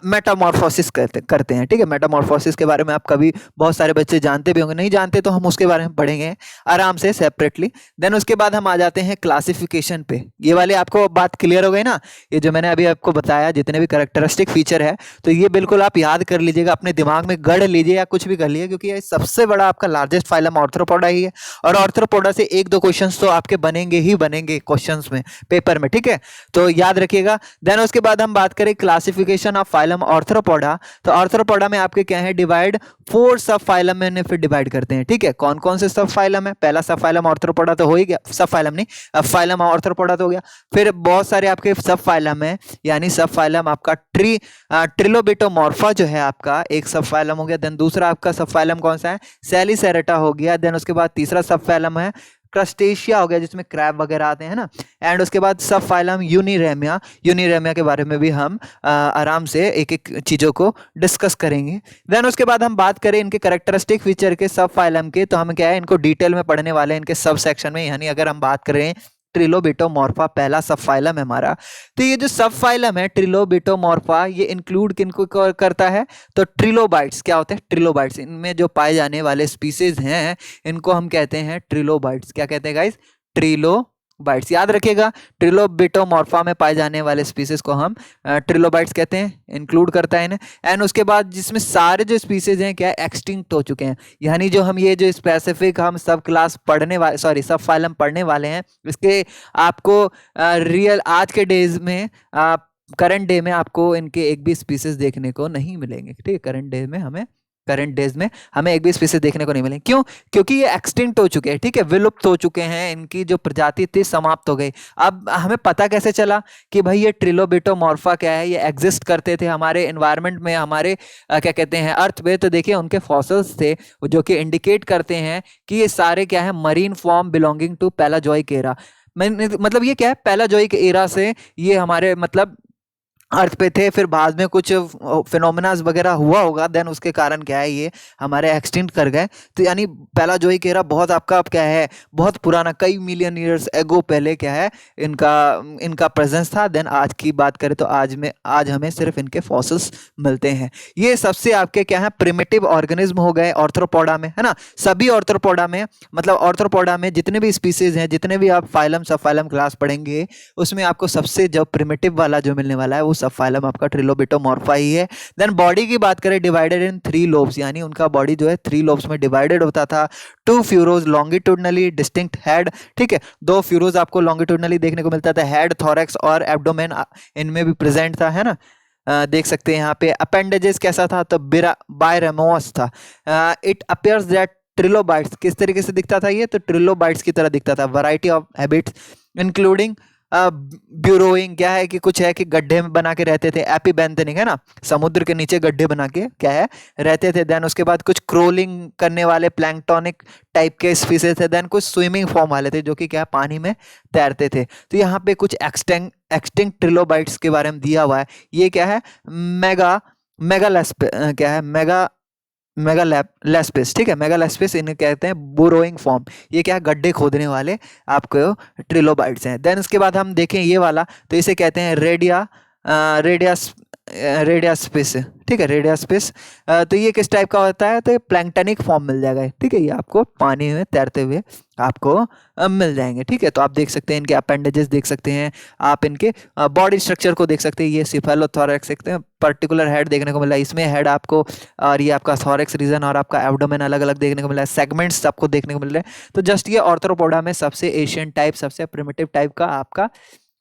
मेटामॉर्फोसिस करते हैं, ठीक है। मेटामॉर्फोसिस के बारे में आप कभी बहुत सारे बच्चे जानते भी होंगे, नहीं जानते तो हम उसके बारे में पढ़ेंगे आराम से सेपरेटली। देन उसके बाद हम आ जाते हैं क्लासिफिकेशन पे। ये वाले आपको बात क्लियर हो गई ना, ये जो मैंने अभी आपको बताया जितने भी कैरेक्टरिस्टिक फीचर है, तो ये बिल्कुल आप याद कर लीजिएगा, अपने दिमाग में गढ़ लीजिए या कुछ भी कर लीजिए, क्योंकि ये सबसे बड़ा आपका लार्जेस्ट फाइलम आर्थ्रोपोडा ही है। और आर्थ्रोपोडा से एक दो क्वेश्चन तो आपके बनेंगे ही बनेंगे क्वेश्चन में, पेपर में, ठीक है, तो याद रखिएगा। देन उसके बाद हम बात करें क्लासिफिकेशन ऑफ फाइलम आर्थ्रोपोडा, तो आर्थ्रोपोडा में आपके क्या है, डिवाइड 4 सब फाइलम में फिर डिवाइड करते हैं, ठीक है। कौन कौन से सब फाइलम है, पहला सब फाइलम आर्थ्रोपोडा तो हो ही गया, सब फाइलम नहीं, अब फाइलम आर्थ्रोपोडा तो हो गया। फिर बहुत सारे आपके सब फाइलम है, यानी सब फाइलम आपका ट्रिलोबिटोमॉर्फा जो है आपका एक सब फाइलम हो गया। देन दूसरा आपका सब फाइलम कौन सा है, सेलिसेरेटा हो गया। देन उसके बाद तीसरा सब फाइलम है क्रस्टेशिया हो गया जिसमें क्रैब वगैरह आते हैं ना। एंड उसके बाद सब फाइलम यूनिरेमिया, यूनिरेमिया के बारे में भी हम आराम से एक एक चीज़ों को डिस्कस करेंगे। देन उसके बाद हम बात करें इनके कैरेक्टरिस्टिक फीचर के सब फाइलम के, तो हम क्या है इनको डिटेल में पढ़ने वाले हैं इनके सब सेक्शन में। यानी अगर हम बात करें ट्रिलोबिटोमॉर्फा पहला सब फाइलम है हमारा, तो ये जो सब फाइलम है ट्रिलोबिटोमॉर्फा ये इंक्लूड किनको करता है, तो ट्रिलोबाइट्स क्या होते हैं, ट्रिलोबाइट्स। इनमें जो पाए जाने वाले स्पीसीज हैं इनको हम कहते हैं ट्रिलोबाइट्स। क्या कहते हैं गाइस, ट्रिलोबाइट्स। याद रखिएगा ट्रिलोबिटोमॉर्फा में पाए जाने वाले स्पीसीज को हम ट्रिलोबाइट्स कहते हैं, इंक्लूड करता है इन्हें। एंड उसके बाद जिसमें सारे जो स्पीसीज हैं क्या एक्सटिंक्ट हो चुके हैं, यानी जो हम ये जो स्पेसिफिक हम सब क्लास पढ़ने वाले सॉरी सब फाइलम पढ़ने वाले हैं इसके आपको रियल आज के डेज में करंट डे में आपको इनके एक भी स्पीसीज देखने को नहीं मिलेंगे। ठीक है, करंट डेज में हमें एक भी स्पीसीज देखने को नहीं मिलेंगे। क्यों, क्योंकि ये एक्सटिंक्ट हो चुके हैं। ठीक है, विलुप्त हो चुके हैं, इनकी जो प्रजाति थी समाप्त हो गई। अब हमें पता कैसे चला कि भाई ये ट्रिलोबिटोमॉर्फा क्या है, ये एग्जिस्ट करते थे हमारे एनवायरनमेंट में, हमारे क्या कहते हैं अर्थ पे। तो देखिए उनके फॉसिल्स थे जो कि इंडिकेट करते हैं कि ये सारे क्या है marine form belonging to Palaeozoic era. मतलब ये क्या है, पैलाजोइक एरा से ये हमारे मतलब अर्थ पे थे, फिर बाद में कुछ फिनोमिनाज वगैरह हुआ होगा, देन उसके कारण क्या है ये हमारे एक्सटिंक्ट कर गए। तो यानी पैलाजोइक एरा बहुत आपका क्या है बहुत पुराना, कई मिलियन ईयर्स एगो पहले क्या है इनका प्रेजेंस था। देन आज की बात करें तो आज हमें सिर्फ इनके फॉसिल्स मिलते हैं। ये सबसे आपके क्या है प्रिमिटिव ऑर्गेनिज्म हो गए ऑर्थ्रोपोडा में, है ना। सभी ऑर्थ्रोपोडा में मतलब ऑर्थ्रोपोडा में जितने भी स्पीसीज हैं, जितने भी आप फाइलम सब फाइलम क्लास पढ़ेंगे उसमें आपको सबसे जो प्रिमिटिव वाला जो मिलने वाला है वो सब फाइलम आपका ट्रिलोबिटोमॉर्फा ही है। देन बॉडी की बात करें डिवाइडेड इन 3 लोब्स, यानी उनका बॉडी जो है 3 लोब्स में डिवाइडेड होता था। 2 फ्यूरोज लॉन्गिट्यूडनली डिस्टिंक्ट हेड, ठीक है 2 फ्यूरोज आपको लॉन्गिट्यूडनली देखने को मिलता था। हेड, थोरैक्स और एब्डोमेन इनमें भी प्रेजेंट था, है ना। देख सकते हैं यहाँ पे। अपेंडेजेस कैसा था, तो बायरेमोस था। इट अपियर्स दैट ट्रिलोबाइट्स किस तरीके से दिखता था ये, तो ट्रिलोबाइट्स की तरह दिखता था। वैरायटी ऑफ हैबिट्स इंक्लूडिंग ब्यूरोइंग, क्या है कि कुछ है कि गड्ढे में बना के रहते थे। एपीबैंथेनिक, है ना, समुद्र के नीचे गड्ढे बना के क्या है रहते थे। देन उसके बाद कुछ क्रोलिंग करने वाले प्लैंक्टोनिक टाइप के स्पीसीज थे। देन कुछ स्विमिंग फॉर्म वाले थे जो कि क्या पानी में तैरते थे। तो यहाँ पे कुछ एक्सटिंक्ट ट्रिलोबाइट्स के बारे में दिया हुआ है। ये क्या है मेगालेस्पिस, ठीक है मेगालेस्पिस इन्हें कहते हैं बुरोइंग फॉर्म। ये क्या है गड्ढे खोदने वाले आपको ट्रिलोबाइट्स हैं। देन उसके बाद हम देखें ये वाला, तो इसे कहते हैं रेडियास्पिस, ठीक है रेडियास्पिस। तो ये किस टाइप का होता है, तो ये प्लैंक्टनिक फॉर्म मिल जाएगा, ठीक है। ये आपको पानी में तैरते हुए आपको मिल जाएंगे, ठीक है। तो आप देख सकते हैं इनके अपेंडेजेस देख सकते हैं, आप इनके बॉडी स्ट्रक्चर को देख सकते हैं। ये सिफेलोथोरैक्स देखते हैं, पर्टिकुलर हेड देखने को मिला है इसमें, हेड आपको और ये आपका थोरैक्स रीजन और आपका एब्डोमेन अलग अलग देखने को मिला है। सेगमेंट्स आपको देखने को मिल रहे हैं। तो जस्ट ये ऑर्थ्रोपोडा में सबसे एशियन टाइप, सबसे प्रिमिटिव टाइप का आपका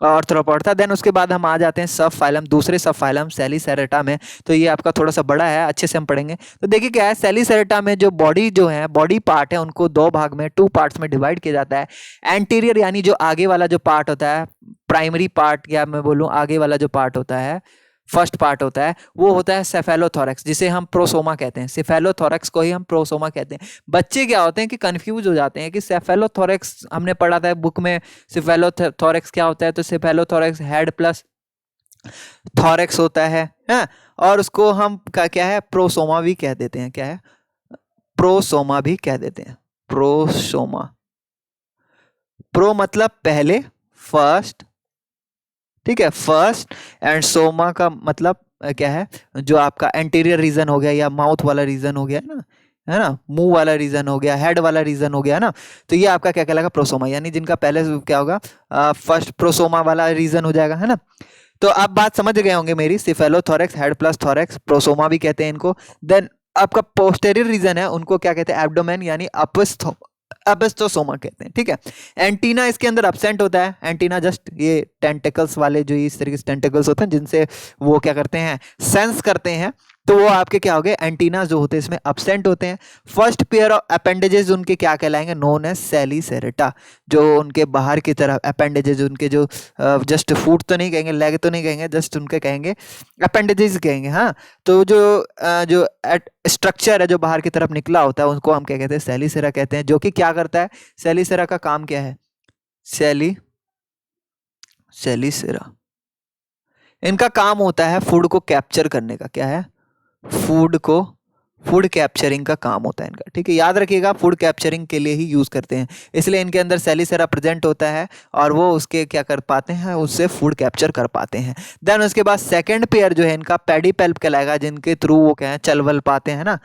ऑर्थ्रोपोड था। देन उसके बाद हम आ जाते हैं सब फाइलम, दूसरे सब फाइलम सेलिसेरेटा में। तो ये आपका थोड़ा सा बड़ा है, अच्छे से हम पढ़ेंगे। तो देखिए क्या है, सेलिसेरेटा में जो बॉडी जो है बॉडी पार्ट है उनको 2 भाग में 2 पार्ट्स में डिवाइड किया जाता है। एंटीरियर यानी जो आगे वाला जो पार्ट होता है, प्राइमरी पार्ट या मैं बोलूँ आगे वाला जो पार्ट होता है, फर्स्ट पार्ट होता है, वो होता है सेफेलोथोरैक्स, जिसे हम प्रोसोमा कहते हैं। सेफेलोथोरैक्स को ही हम प्रोसोमा कहते हैं। बच्चे क्या होते हैं कि कंफ्यूज हो जाते हैं कि सेफेलोथोरैक्स हमने पढ़ा था बुक में, सेफेलोथोरैक्स क्या होता है, तो सेफेलोथोरैक्स हेड प्लस थोरैक्स होता है और उसको हम क्या है प्रोसोमा भी कह देते हैं। क्या है, प्रोसोमा भी कह देते हैं। प्रोसोमा, प्रो मतलब पहले, फर्स्ट, ठीक है फर्स्ट, एंड सोमा का मतलब क्या है जो आपका एंटीरियर रीजन हो गया या माउथ वाला रीजन हो गया ना, है ना, मुंह वाला रीजन हो गया, हेड वाला रीजन हो गया ना। तो ये आपका क्या कहलाएगा प्रोसोमा, यानी जिनका पहले क्या होगा फर्स्ट प्रोसोमा वाला रीजन हो जाएगा, है ना। तो आप बात समझ गए होंगे मेरी, cephalothorax head plus thorax, prosoma भी कहते हैं इनको। देन आपका पोस्टेरियर रीजन है उनको क्या कहते हैं एब्डोमेन यानी अपिस्थोसोमा कहते हैं, ठीक है। एंटीना इसके अंदर एब्सेंट होता है। एंटीना जस्ट ये टेंटिकल्स वाले जो इस तरीके से टेंटिकल्स होते हैं जिनसे वो क्या करते हैं सेंस करते हैं तो वो आपके क्या हो गए, एंटीना जो होते हैं इसमें अब्सेंट होते हैं। फर्स्ट पेयर ऑफ अपेंडेजेस उनके क्या कहलाएंगे, नोन एज सेलिसेरेटा। जो उनके बाहर की तरफ अपेंडेजेस, उनके जो जस्ट फूट तो नहीं कहेंगे, लेग तो नहीं कहेंगे, जस्ट उनके कहेंगे अपेंडेजेस कहेंगे। हाँ, तो जो स्ट्रक्चर है जो बाहर की तरफ निकला होता है उनको हम क्या कहते हैं, सेलिसेरा कहते हैं। जो कि क्या करता है, सेलिसेरा का काम क्या है, सेलिसेरा इनका काम होता है फूड को कैप्चर करने का। क्या है, फूड कैप्चरिंग का काम होता है इनका। ठीक है, याद रखिएगा, फूड कैप्चरिंग के लिए ही यूज करते हैं, इसलिए इनके अंदर सेलिसेरा प्रेजेंट होता है और वो उसके क्या कर पाते हैं, उससे फूड कैप्चर कर पाते हैं। देन उसके बाद सेकंड पेयर जो है इनका पेडिपेल्प कहलाएगा, जिनके थ्रू वो क्या है, चल वल पाते हैं ना।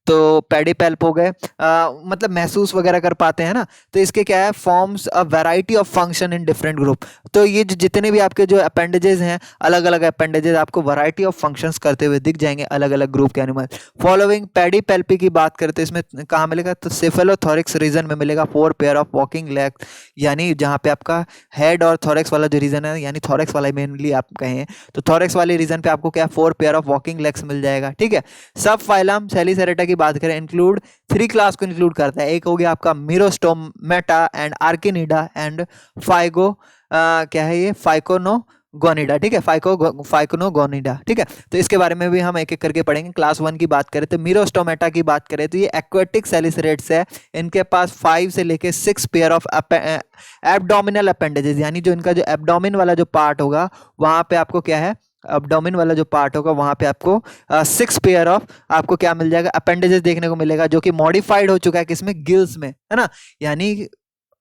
तो पेडिपेल्प हो गए, मतलब महसूस वगैरह कर पाते हैं ना। तो इसके क्या है, forms a variety of function in different group. तो ये जितने भी आपके जो अपेंडेजेस हैं, अलग अलग अपेंडेजेस आपको वैरायटी ऑफ फंक्शंस करते हुए दिख जाएंगे अलग अलग ग्रुप के एनिमल। फॉलोइंग पेडिपेल्पी की बात करते हैं, इसमें कहाँ मिलेगा, तो सेफेलोथोरिक्स रीजन में मिलेगा 4 पेयर ऑफ वॉकिंग लेग्स, यानी जहाँ पे आपका हेड और थोरेक्स वाला जो रीजन है, यानी थोरेक्स वाला मेनली आप कहें तो थोरेक्स वाले रीजन पे आपको क्या 4 पेयर ऑफ वॉकिंग लेग्स मिल जाएगा। ठीक है, सब फाइलम सेलिसेरेटा की बात करें, इंक्लूड 3 क्लास को इंक्लूड करता है। एक हो गया आपका मीरोस्टोमेटा एंड आर्किनिडा एंड फाइगो क्या है ये, फाइकोनोगोनिडा। ठीक है, फाइकोनोगोनिडा। ठीक है, तो इसके बारे में भी हम एक एक करके पढ़ेंगे। क्लास 1 की बात करें तो मीरोस्टोमेटा की बात करें तो ये एक्वेटिक सेलिसरेट्स है। इनके पास 5 से लेके 6 पेयर ऑफ एब्डोमिनल अपेंडेजेस, यानी जो इनका जो एब्डोमिन वाला जो पार्ट होगा वहां पे आपको क्या है, एब्डोमिन वाला जो पार्ट होगा वहां पे आपको 6 पेयर ऑफ आपको क्या मिल जाएगा, अपेंडेजेस देखने को मिलेगा, जो कि मॉडिफाइड हो चुका है किसमें, गिल्स में, है ना। यानी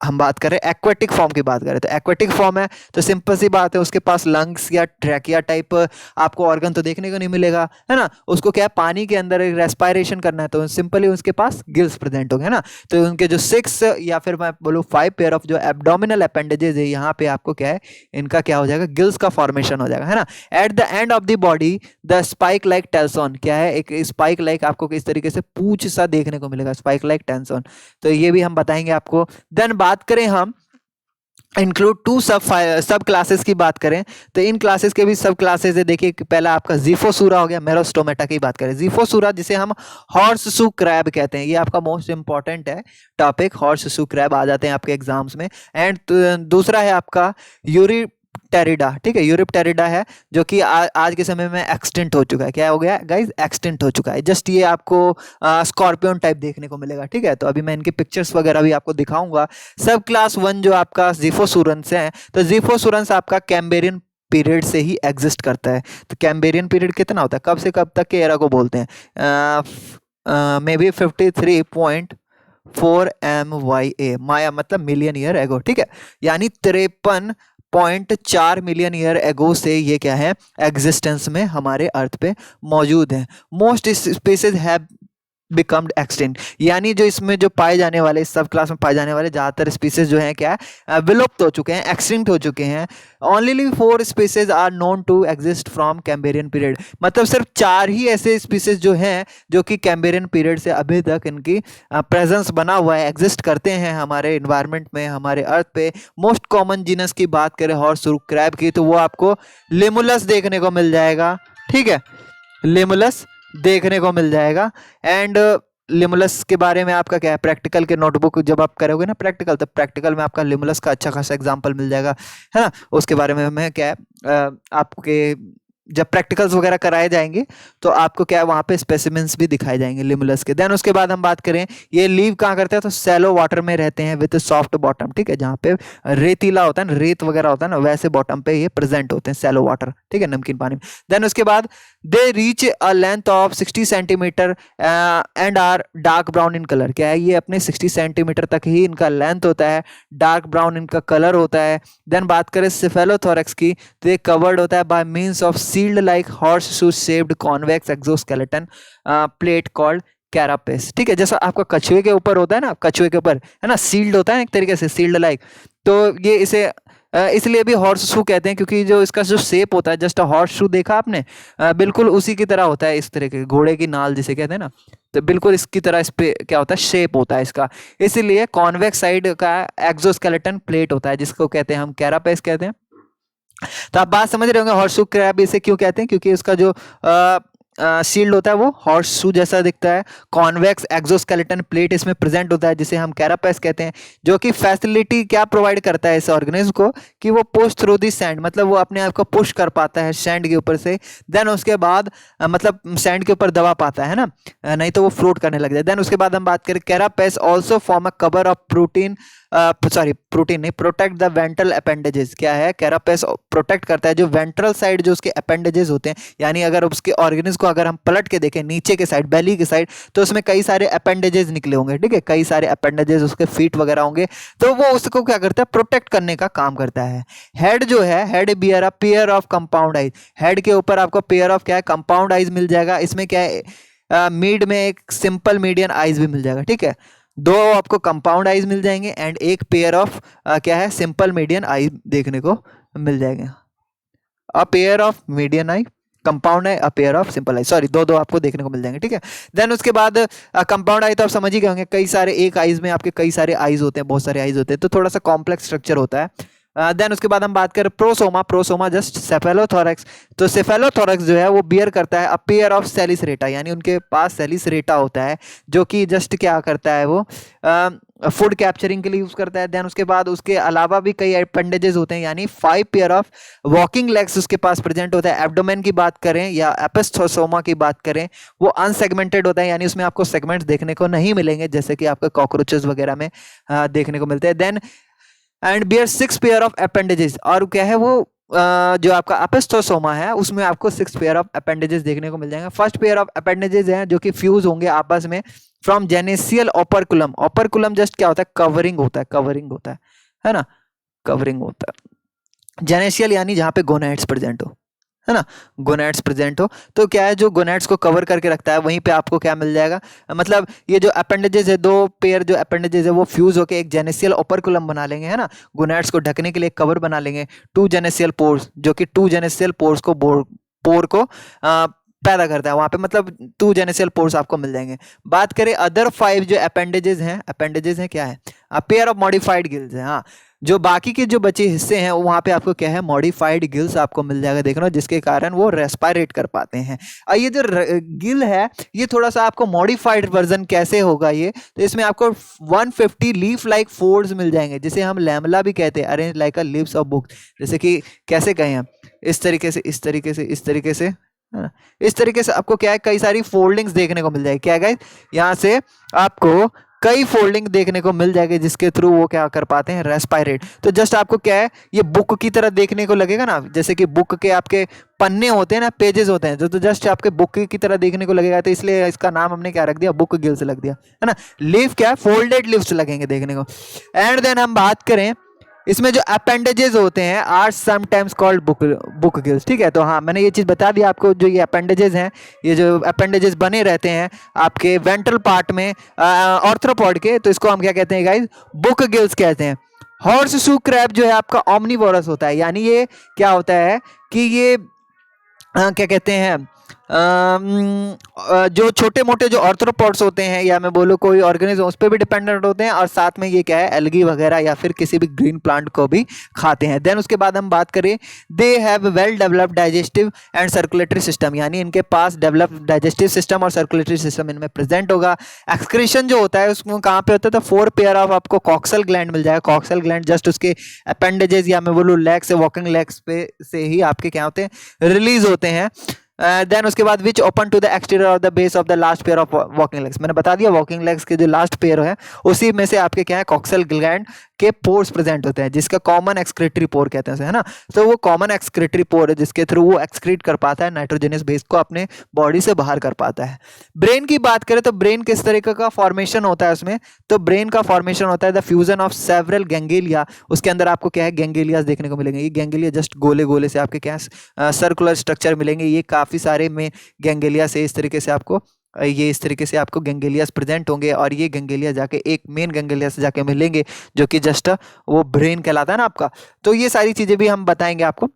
हम बात करें एक्वेटिक फॉर्म की बात करें तो एक्वेटिक फॉर्म है तो सिंपल सी बात है, उसके पास लंग्स या ट्रैकिया टाइप आपको ऑर्गन तो देखने को नहीं मिलेगा, है ना। उसको क्या है, पानी के अंदर रेस्पिरेशन करना है तो सिंपली उसके पास गिल्स प्रेजेंट होंगे, है ना। तो उनके जो 6 या फिर मैं बोलूँ 5 पेयर ऑफ जो एब्डोमिनल अपेंडेजेस है, यहाँ पे आपको क्या है, इनका क्या हो जाएगा, गिल्स का फॉर्मेशन हो जाएगा, है ना। At the end of the body the spike like telson, क्या है, एक स्पाइक लाइक आपको किस तरीके से पूंछ सा देखने को मिलेगा, स्पाइक लाइक टेल्सोन। तो ये भी हम बताएंगे आपको। देन बात करें हम इंक्लूड 2 सब क्लासेस की बात करें तो इन क्लासेस के भी सब क्लासेस है। देखिए पहला आपका जीफोसूरा हो गया, मेरोस्टोमेटा की बात करें, जीफोसूरा जिसे हम हॉर्सशू क्रैब कहते हैं, ये आपका मोस्ट इंपॉर्टेंट है टॉपिक, हॉर्सशू क्रैब आ जाते हैं आपके एग्जाम्स में। एंड दूसरा है आपका यूरिप्टेरिडा। ठीक है, यूरिप्टेरिडा है जो कि आज के समय में एक्सटिंक्ट हो चुका है। क्या हो गया गाइज, एक्सटिंक्ट हो चुका है। जस्ट ये आपको स्कॉर्पियन टाइप देखने को मिलेगा। ठीक है, तो अभी मैं इनके पिक्चर्स वगैरह भी आपको दिखाऊंगा। सब क्लास 1 जो आपका जीफोसुरंस है, तो जीफोसुरंस आपका कैम्बेरियन पीरियड से ही एग्जिस्ट करता है। तो कैम्बेरियन पीरियड कितना होता है, कब से कब तक के एरा को बोलते हैं, मे बी 53.4 MYA, माया मतलब मिलियन ईयर एगो। ठीक है, यानी 53.4 मिलियन ईयर एगो से ये क्या है, एग्जिस्टेंस में हमारे अर्थ पे मौजूद है। मोस्ट स्पीसीज हैव बिकम्ड एक्सटिंक्ट, यानी जो इसमें जो पाए जाने वाले, इस सब क्लास में पाए जाने वाले ज़्यादातर स्पीसीज जो हैं क्या है, विलुप्त हो चुके हैं, एक्सटिंक्ट हो चुके हैं। Only 4 species are known to exist from Cambrian period, मतलब सिर्फ 4 ही ऐसे स्पीसीज जो हैं जो कि कैम्बेरियन पीरियड से अभी तक इनकी प्रेजेंस बना हुआ है, एग्जिस्ट करते हैं हमारे इन्वायरमेंट में, हमारे अर्थ पे। मोस्ट कॉमन जीनस की बात करें हॉर्सशू क्रैब की, तो वो आपको लिमुलस देखने को मिल जाएगा। ठीक है, लिमुलस देखने को मिल जाएगा। एंड लिमुलस के बारे में आपका क्या है, प्रैक्टिकल के नोटबुक जब आप करोगे ना प्रैक्टिकल, तो प्रैक्टिकल में आपका लिमुलस का अच्छा खासा एग्जांपल मिल जाएगा, है ना। उसके बारे में मैं क्या है, आपके जब प्रैक्टिकल्स वगैरह कराए जाएंगे तो आपको क्या है वहाँ पे स्पेसिमेंस भी दिखाए जाएंगे लिमुलस के। देन उसके बाद हम बात करें ये लीव कहाँ करते हैं, तो सैलो वाटर में रहते हैं विद सॉफ्ट बॉटम। ठीक है, जहाँ पे रेतीला होता है ना, रेत वगैरह होता है ना, वैसे बॉटम पे ये प्रेजेंट होते हैं, सैलो वाटर। ठीक है, नमकीन पानी में। देन उसके बाद they reach a length of 60 centimetre and are dark brown in colour. क्या है, ये अपने 60 सेंटीमीटर तक ही इनका लेंथ होता है, डार्क ब्राउन इनका कलर होता है। देन बात करें सेफेलोथोरैक्स की, तो ये कवर्ड होता है by means of shield like horseshoe shaped convex exoskeleton plate called carapace. ठीक है, जैसा आपका कछुए के ऊपर होता है ना, कछुए के ऊपर है ना सील्ड होता है एक तरीके से, सील्ड लाइक। तो ये इसे इसलिए भी हॉर्सशू कहते हैं क्योंकि जो इसका जो शेप होता है, जस्ट हॉर्सशू देखा आपने, बिल्कुल उसी की तरह होता है, इस तरह के घोड़े की नाल जिसे कहते हैं ना, तो बिल्कुल इसकी तरह इस पे क्या होता है, शेप होता है इसका। इसीलिए कॉन्वेक्स साइड का एक्सोस्केलेटन प्लेट होता है जिसको कहते हैं हम कैरापेस कहते हैं। तो आप बात समझ रहे होंगे हॉर्सशू क्रैब इसे क्यों कहते हैं, क्योंकि उसका जो शील्ड होता है वो हॉर्स शू जैसा दिखता है। कॉन्वेक्स एक्सोस्केलेटन प्लेट इसमें प्रेजेंट होता है जिसे हम कैरापेस कहते हैं, जो कि फैसिलिटी क्या प्रोवाइड करता है इस ऑर्गेनिज्म को कि वो पुश थ्रू दी सैंड, मतलब वो अपने आप को पुश कर पाता है सैंड के ऊपर से। देन उसके बाद मतलब सैंड के ऊपर दबा पाता है ना, नहीं तो वो फ्लोट करने लग जाए। देन उसके बाद हम बात करें carapace also form a cover of protein, sorry protein नहीं, प्रोटेक्ट द वेंट्रल अपेंडेजेस। क्या है, कैरापेस प्रोटेक्ट करता है जो वेंट्रल साइड जो उसके अपेंडेजेस होते हैं, यानी अगर उसके ऑर्गेनिज्म को अगर हम पलट के देखें नीचे के साइड, बेली के साइड, तो उसमें कई सारे अपेंडेजेस निकले होंगे, ठीक है, कई सारे अपेंडेजेस उसके फीट वगैरह होंगे, तो वो उसको क्या करता है, प्रोटेक्ट करने का काम करता है। हेड जो है, head bear a pair of compound eyes, head के ऊपर आपको पेयर ऑफ क्या है, कंपाउंड आइज मिल जाएगा। इसमें क्या है, मिड में एक सिंपल मीडियन आइज भी मिल जाएगा, ठीक है, दो आपको कंपाउंड आइज मिल जाएंगे एंड एक पेयर ऑफ क्या है, सिंपल मीडियन आई देखने को मिल जाएंगे। A pair of median eye, compound है, a pair of simple eye, sorry दो दो आपको देखने को मिल जाएंगे, ठीक है। देन उसके बाद कंपाउंड आई तो आप समझ ही गए होंगे, कई सारे एक आइज में आपके कई सारे आइज होते हैं, बहुत सारे आइज होते हैं, तो थोड़ा सा कॉम्प्लेक्स स्ट्रक्चर होता है। देन उसके बाद हम बात करें प्रोसोमा, प्रोसोमा जस्ट सेफेलोथोरैक्स, तो सेफेलोथोरैक्स जो है वो बियर करता है अ पेयर ऑफ सेलिसरेटा, यानी उनके पास सेलिसरेटा होता है जो कि जस्ट क्या करता है, वो फूड कैप्चरिंग के लिए यूज करता है। देन उसके बाद उसके अलावा भी कई अपेंडेजेस होते हैं, यानी 5 पेयर ऑफ वॉकिंग लेग्स उसके पास प्रेजेंट होता है। एब्डोमेन की बात करें या एपिस्थोसोमा की बात करें, वो अनसेगमेंटेड होता है, यानी उसमें आपको सेगमेंट्स देखने को नहीं मिलेंगे जैसे कि आपके कॉकरोचेस वगैरह में देखने को मिलते हैं। Then and bear 6 pair of appendages, और क्या है वो जो आपका एपिस्थोसोमा है उसमें आपको 6 पेयर ऑफ अपेंडेजेस देखने को मिल जाएंगे। फर्स्ट पेयर ऑफ अपेंडेजेस हैं जो कि फ्यूज होंगे आपस में फ्रॉम जेनेसियल ओपरकुलम, ओपरकुलम जस्ट क्या होता है, कवरिंग होता है, कवरिंग होता है ना, कवरिंग होता है। जेनेसियल यानी जहां पे गोनाइड्स प्रेजेंट हो, है ना, गोनाड्स प्रेजेंट हो, तो क्या है जो गोनाड्स को कवर करके रखता है वहीं पे आपको क्या मिल जाएगा, मतलब ये जो अपेंडेजेस है, दो पेयर जो अपेंडेजेस है वो फ्यूज होकर एक जेनेसियल ओपरकुलम बना लेंगे, है ना, गोनाड्स को ढकने के लिए कवर बना लेंगे। टू जेनेसियल पोर्स, जो कि टू जेनेसियल पोर्स को पोर को पैदा करता है वहां पे, मतलब 2 जेनेसियल पोर्स आपको मिल जाएंगे। बात करें अदर 5 जो अपेंडेजेस हैं क्या है, पेयर ऑफ मॉडिफाइड गिल्स है। हाँ, जो बाकी के जो बचे हिस्से हैं वहां पे आपको क्या है, मॉडिफाइड गिल्स आपको मिल जाएगा देखना, जिसके कारण वो रेस्पायरेट कर पाते हैं। और ये जो गिल है ये थोड़ा सा आपको मॉडिफाइड वर्जन कैसे होगा ये, तो इसमें आपको 150 लीफ लाइक फोल्ड्स मिल जाएंगे, जिसे हम लैमला भी कहते हैं, arrange like a leaves of book, जैसे कि कैसे कहें हम, इस तरीके से, इस तरीके से, इस तरीके से, है ना, इस तरीके से आपको क्या है, कई सारी फोल्डिंग्स देखने को मिल जाएगी। क्या गाइस, यहाँ से आपको कई फोल्डिंग देखने को मिल जाएगी जिसके थ्रू वो क्या कर पाते हैं, रेस्पायरेट। तो जस्ट आपको क्या है, ये बुक की तरह देखने को लगेगा ना, जैसे कि बुक के आपके पन्ने होते हैं ना, पेजेस होते हैं, जो तो जस्ट आपके बुक की तरह देखने को लगेगा, तो इसलिए इसका नाम हमने क्या रख दिया, बुक गिल्स लग दिया, है ना। लीफ क्या है, फोल्डेड लीव्स लगेंगे देखने को। एंड देन हम बात करें इसमें जो अपेंडेजेस होते हैं are sometimes called book gills, ठीक है। तो हाँ, मैंने ये चीज़ बता दी आपको, जो ये अपेंडेजेस हैं, ये जो अपेंडेजेस बने रहते हैं आपके वेंट्रल पार्ट में ऑर्थ्रोपॉड के, तो इसको हम क्या कहते हैं गाइस, बुक गिल्स कहते हैं। हॉर्स शू क्रैब जो है आपका ओमनीवोरस होता है, यानी ये क्या होता है कि ये क्या कहते हैं, जो छोटे मोटे जो ऑर्थ्रोपॉड्स होते हैं, या मैं बोलूँ कोई ऑर्गेनिज्म, उस पर भी डिपेंडेंट होते हैं, और साथ में ये क्या है, एल्गी वगैरह या फिर किसी भी ग्रीन प्लांट को भी खाते हैं। देन उसके बाद हम बात करें, they have well developed digestive and circulatory system, यानी इनके पास डेवलप्ड डाइजेस्टिव सिस्टम और सर्कुलेटरी सिस्टम इनमें प्रेजेंट होगा। एक्सक्रीशन जो होता है उसमें कहाँ पे होता है, तो 4 पेयर ऑफ आपको कॉक्सल ग्लैंड मिल जाएगा। कॉक्सल ग्लैंड जस्ट उसके अपेंडेजेस या मैं बोलूँ लेग से, वॉकिंग लेग्स पे से ही आपके क्या होते हैं, रिलीज होते हैं। देन उसके बाद which open to the exterior of the base of the last pair of walking legs, मैंने बता दिया वॉकिंग लेग्स के जो लास्ट पेयर है उसी में से आपके क्या है, कॉक्सल ग्लैंड के पोर्स प्रेजेंट होते हैं, जिसका कॉमन एक्सक्रीटरी पोर कहते हैं, है ना। तो वो कॉमन एक्सक्रीटरी पोर है जिसके थ्रू वो एक्सक्रीट कर पाता है नाइट्रोजनस बेस को, अपने बॉडी से बाहर कर पाता है। ब्रेन की बात करें तो ब्रेन किस तरीके का फॉर्मेशन होता है उसमें, तो ब्रेन का फॉर्मेशन होता है the fusion of several ganglia, उसके अंदर आपको क्या है, गैंग्लियास देखने को मिलेंगे। ये गैंग्लिया जस्ट गोले गोले से आपके क्या सर्कुलर स्ट्रक्चर मिलेंगे, ये काफी सारे में गैंग्लिया से इस तरीके से आपको ये इस तरीके से आपको गैंग्लियास प्रेजेंट होंगे, और ये गैंग्लिया जाके एक मेन गैंग्लिया से जाके मिलेंगे जो कि जस्ट वो ब्रेन कहलाता है ना आपका। तो ये सारी चीजें भी हम बताएंगे आपको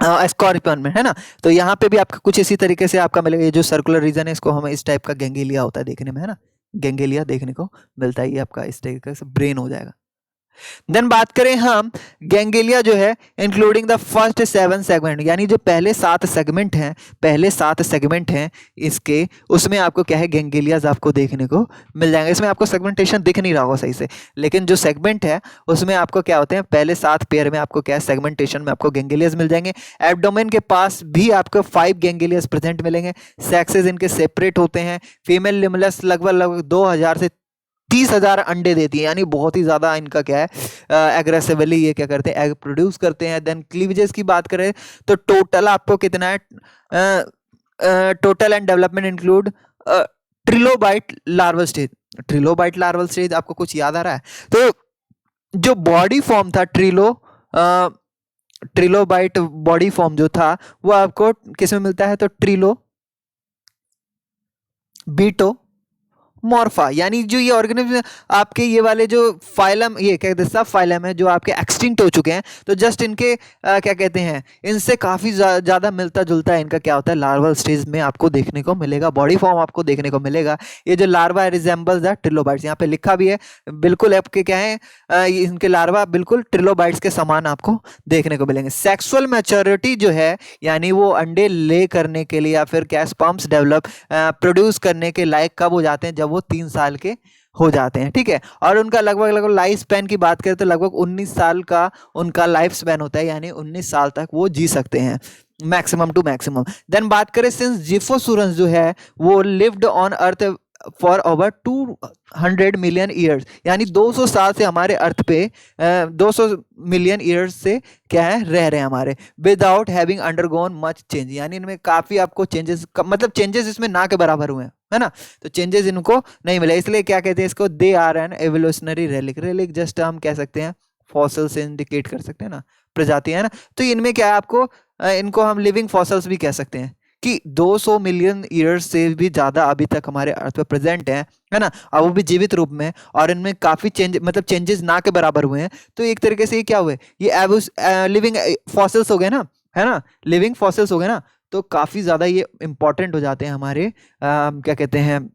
स्कॉर्पियन में, है ना। तो यहाँ पे भी आपका कुछ इसी तरीके से आपका मिलेगा, ये जो सर्कुलर रीजन है इसको हम इस टाइप का गैंग्लिया होता है देखने में, है ना, गैंग्लिया देखने को मिलता है, ये आपका इस तरीके से ब्रेन हो जाएगा, देन बात करें हम गैंग्लिया जो है इंक्लूडिंग द फर्स्ट 7 सेगमेंट, यानी जो पहले 7 सेगमेंट हैं इसके, उसमें आपको क्या है गैंग्लियाज आपको देखने को मिल जाएंगे। इसमें आपको सेगमेंटेशन दिख नहीं रहा होगा सही से, लेकिन जो सेगमेंट है उसमें आपको क्या होते हैं, पहले 7 पेयर में आपको क्या है सेगमेंटेशन में आपको गैंग्लियाज मिल जाएंगे। एब्डोमेन के पास भी आपको 5 गैंग्लियाज प्रेजेंट मिलेंगे। सेक्सेस इनके सेपरेट होते हैं। फीमेल लिमुलस लगभग 2000 से 30,000 अंडे देती है, यानी बहुत ही ज़्यादा इनका क्या है एग्रेसिवली ये क्या करते हैं एग प्रोड्यूस करते हैं। देन क्लीवेजेस की बात करें तो टोटल आपको कितना है, total and development include trilobite larval stage. Trilobite larval stage आपको कुछ याद आ रहा है? तो जो बॉडी फॉर्म था ट्रिलोबाइट बॉडी फॉर्म जो था वो आपको किस में मिलता है, तो ट्रिलो बीटो मॉर्फा, यानी जो ये ऑर्गेनिज्म आपके ये वाले जो फाइलम, ये क्या कहते हैं सब फाइलम है जो आपके एक्सटिंक्ट हो चुके हैं, तो जस्ट इनके क्या कहते हैं इनसे काफ़ी ज़्यादा मिलता जुलता है इनका क्या होता है लार्वल स्टेज में आपको देखने को मिलेगा, बॉडी फॉर्म आपको देखने को मिलेगा। ये जो लार्वा रिजेंबल्स द ट्रिलोबाइट्स, यहाँ पे लिखा भी है बिल्कुल आपके क्या है इनके लार्वा बिल्कुल ट्रिलोबाइट्स के समान आपको देखने को मिलेंगे। सेक्सुअल मैच्योरिटी जो है, यानी वो अंडे ले करने के लिए या फिर क्या स्पर्म्स डेवलप प्रोड्यूस करने के लायक कब हो जाते हैं, जब वो 3 साल के हो जाते हैं, ठीक है। और उनका लगभग लाइफ स्पैन की बात करें तो लगभग 19 साल का उनका लाइफ स्पैन होता है, यानी 19 साल तक वो जी सकते हैं मैक्सिमम टू मैक्सिमम। देन बात करें सिंस जिफोसुरंस जो है वो lived on earth for over 200 million years, यानी 200 साल से हमारे अर्थ पे 200 मिलियन ईयर्स से क्या है रह रहे हैं हमारे, without having undergone much change, यानी इनमें काफ़ी आपको चेंजेस मतलब चेंजेस इसमें ना के बराबर हुए हैं, है ना। तो चेंजेस इनको नहीं मिले, इसलिए क्या कहते हैं इसको, they are an evolutionary relic. Relic just हम कह सकते हैं फॉसिल से इंडिकेट कर सकते हैं ना, प्रजाति है ना। तो इनमें क्या है आपको इनको हम लिविंग फॉसिल्स भी कह सकते हैं कि 200 मिलियन ईयर्स से भी ज़्यादा अभी तक हमारे अर्थ पे प्रेजेंट है ना, और वो भी जीवित रूप में, और इनमें काफ़ी चेंजेस ना के बराबर हुए हैं। तो एक तरीके से ये क्या हुए, ये लिविंग फॉसिल्स हो गए ना, है ना, लिविंग फॉसिल्स हो गए ना, तो काफ़ी ज़्यादा ये इंपॉर्टेंट हो जाते हैं हमारे क्या कहते हैं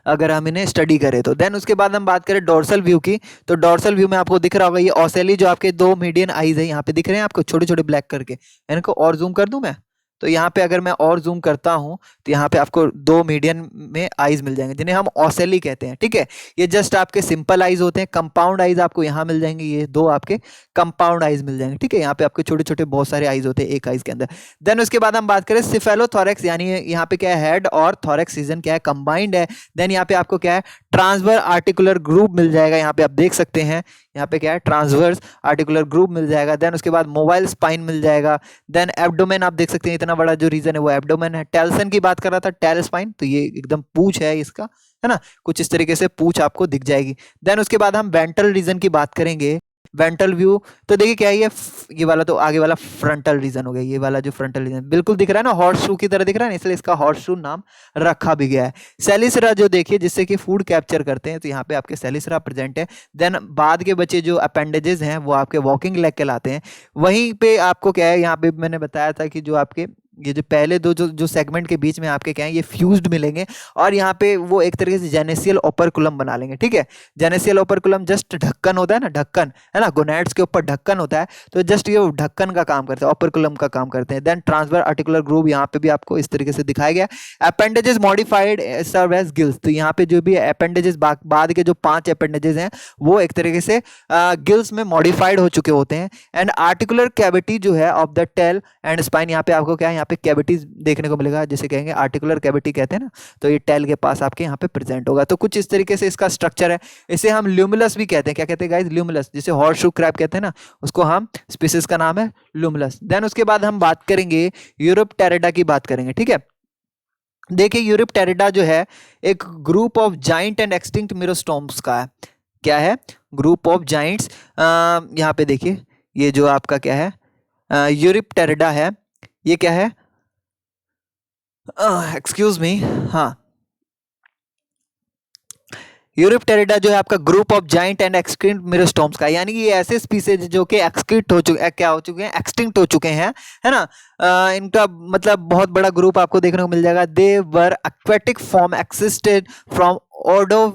अगर हम इन्हें स्टडी करें तो। देन उसके बाद हम बात करें डोर्सल व्यू की, तो डोर्सल व्यू में आपको दिख रहा होगा ये ऑसेली जो आपके 2 मीडियन आईज है यहाँ पे दिख रहे हैं आपको छोटे छोटे ब्लैक करके, इनको और जूम कर दूं मैं, तो यहाँ पे अगर मैं और जूम करता हूँ तो यहाँ पे आपको 2 मीडियन में आईज मिल जाएंगे जिन्हें हम ऑसेली कहते हैं, ठीक है। ये जस्ट आपके सिंपल आईज होते हैं, कंपाउंड आईज आपको यहाँ मिल जाएंगे, ये 2 आपके कंपाउंड आईज मिल जाएंगे, ठीक है। यहाँ पे आपके छोटे छोटे बहुत सारे आईज होते हैं एक आईज के अंदर। देन उसके बाद हम बात करें सिफेलोथोरेक्स, यानी यहाँ पे क्या है हेड और थोरेक्स रीजन क्या है कंबाइंड है। देन यहाँ पे आपको क्या है ट्रांसवर आर्टिकुलर ग्रुप मिल जाएगा, यहाँ पे आप देख सकते हैं यहाँ पे क्या है ट्रांसवर्स आर्टिकुलर ग्रुप मिल जाएगा। देन उसके बाद मोबाइल स्पाइन मिल जाएगा। देन एब्डोमेन आप देख सकते हैं इतना बड़ा जो रीजन है वो एब्डोमेन है। टेल्सन की बात कर रहा था टेल स्पाइन, तो ये एकदम पूंछ है इसका, है ना, कुछ इस तरीके से पूंछ आपको दिख जाएगी। देन उसके बाद हम वेंट्रल रीजन की बात करेंगे, वेंट्रल व्यू, तो देखिए क्या है ये वाला तो आगे वाला फ्रंटल रीजन हो गया, ये वाला जो फ्रंटल रीजन बिल्कुल दिख रहा है ना हॉर्स शू की तरह दिख रहा है ना, इसलिए इसका हॉर्स शू नाम रखा भी गया है। सेलिसरा जो देखिए जिससे कि फूड कैप्चर करते हैं, तो यहाँ पे आपके सेलिसरा प्रेजेंट है। देन बाद के बचे जो अपेंडेजेस हैं वो आपके वॉकिंग लेग कहलाते हैं। वहीं पे आपको क्या है यहाँ पे मैंने बताया था कि जो आपके ये जो पहले दो जो सेगमेंट के बीच में आपके क्या है ये फ्यूज्ड मिलेंगे, और यहाँ पे वो एक तरीके से जेनेसियल ओपरकुलम बना लेंगे, ठीक है। जेनेसियल ओपरकुलम जस्ट ढक्कन होता है ना, ढक्कन है ना, गोनैड्स के ऊपर ढक्कन होता है, तो जस्ट ये ढक्कन का काम करते हैं, ओपरकुलम का काम करते हैं। देन ट्रांसफर आर्टिकुलर ग्रुप यहाँ पे भी आपको इस तरीके से दिखाया गया। Appendages modified serve as gills, तो यहाँ पे जो भी अपेंडेजेस बाद के जो 5 अपेंडेजेस हैं वो एक तरीके से गिल्स में मॉडिफाइड हो चुके होते हैं। एंड आर्टिकुलर कैविटी जो है of the tail and spine, यहाँ पे आपको क्या है यहाँ पे कैविटीज देखने को मिलेगा, जिसे कहेंगे आर्टिकुलर कैविटी कहते हैं ना, तो ये टेल के पास आपके यहाँ पे प्रेजेंट होगा। तो कुछ इस तरीके से इसका स्ट्रक्चर है। इसे हम ल्यूमुलस भी कहते हैं, क्या कहते हैं गाइस, ल्यूमुलस, जिसे हॉर्स शू क्रैब कहते हैं ना, उसको हम स्पीसीज का नाम है ल्यूमुलस। देन उसके बाद हम बात करेंगे यूरोप्टेरिडा की बात करेंगे, ठीक है। देखिए यूरोप्टेरिडा जो है एक group of giant and extinct merostomes का है, क्या है ग्रुप ऑफ जाइंट्स। यहाँ पे देखिए ये जो आपका क्या है यूरोप्टेरिडा है, ये क्या है एक्सक्यूज मी, हाँ, यूरोप्टेरिडा जो है आपका group of giant and extinct merostomes का, यानी ये ऐसे स्पीसीज जो कि एक्सटिंक्ट हो चुके क्या हो चुके हैं एक्सटिंक्ट हो चुके हैं, है ना। इनका मतलब बहुत बड़ा ग्रुप आपको देखने को मिल जाएगा। दे वर एक्वेटिक फॉर्म एक्सिस्टेड फ्रॉम ऑर्डो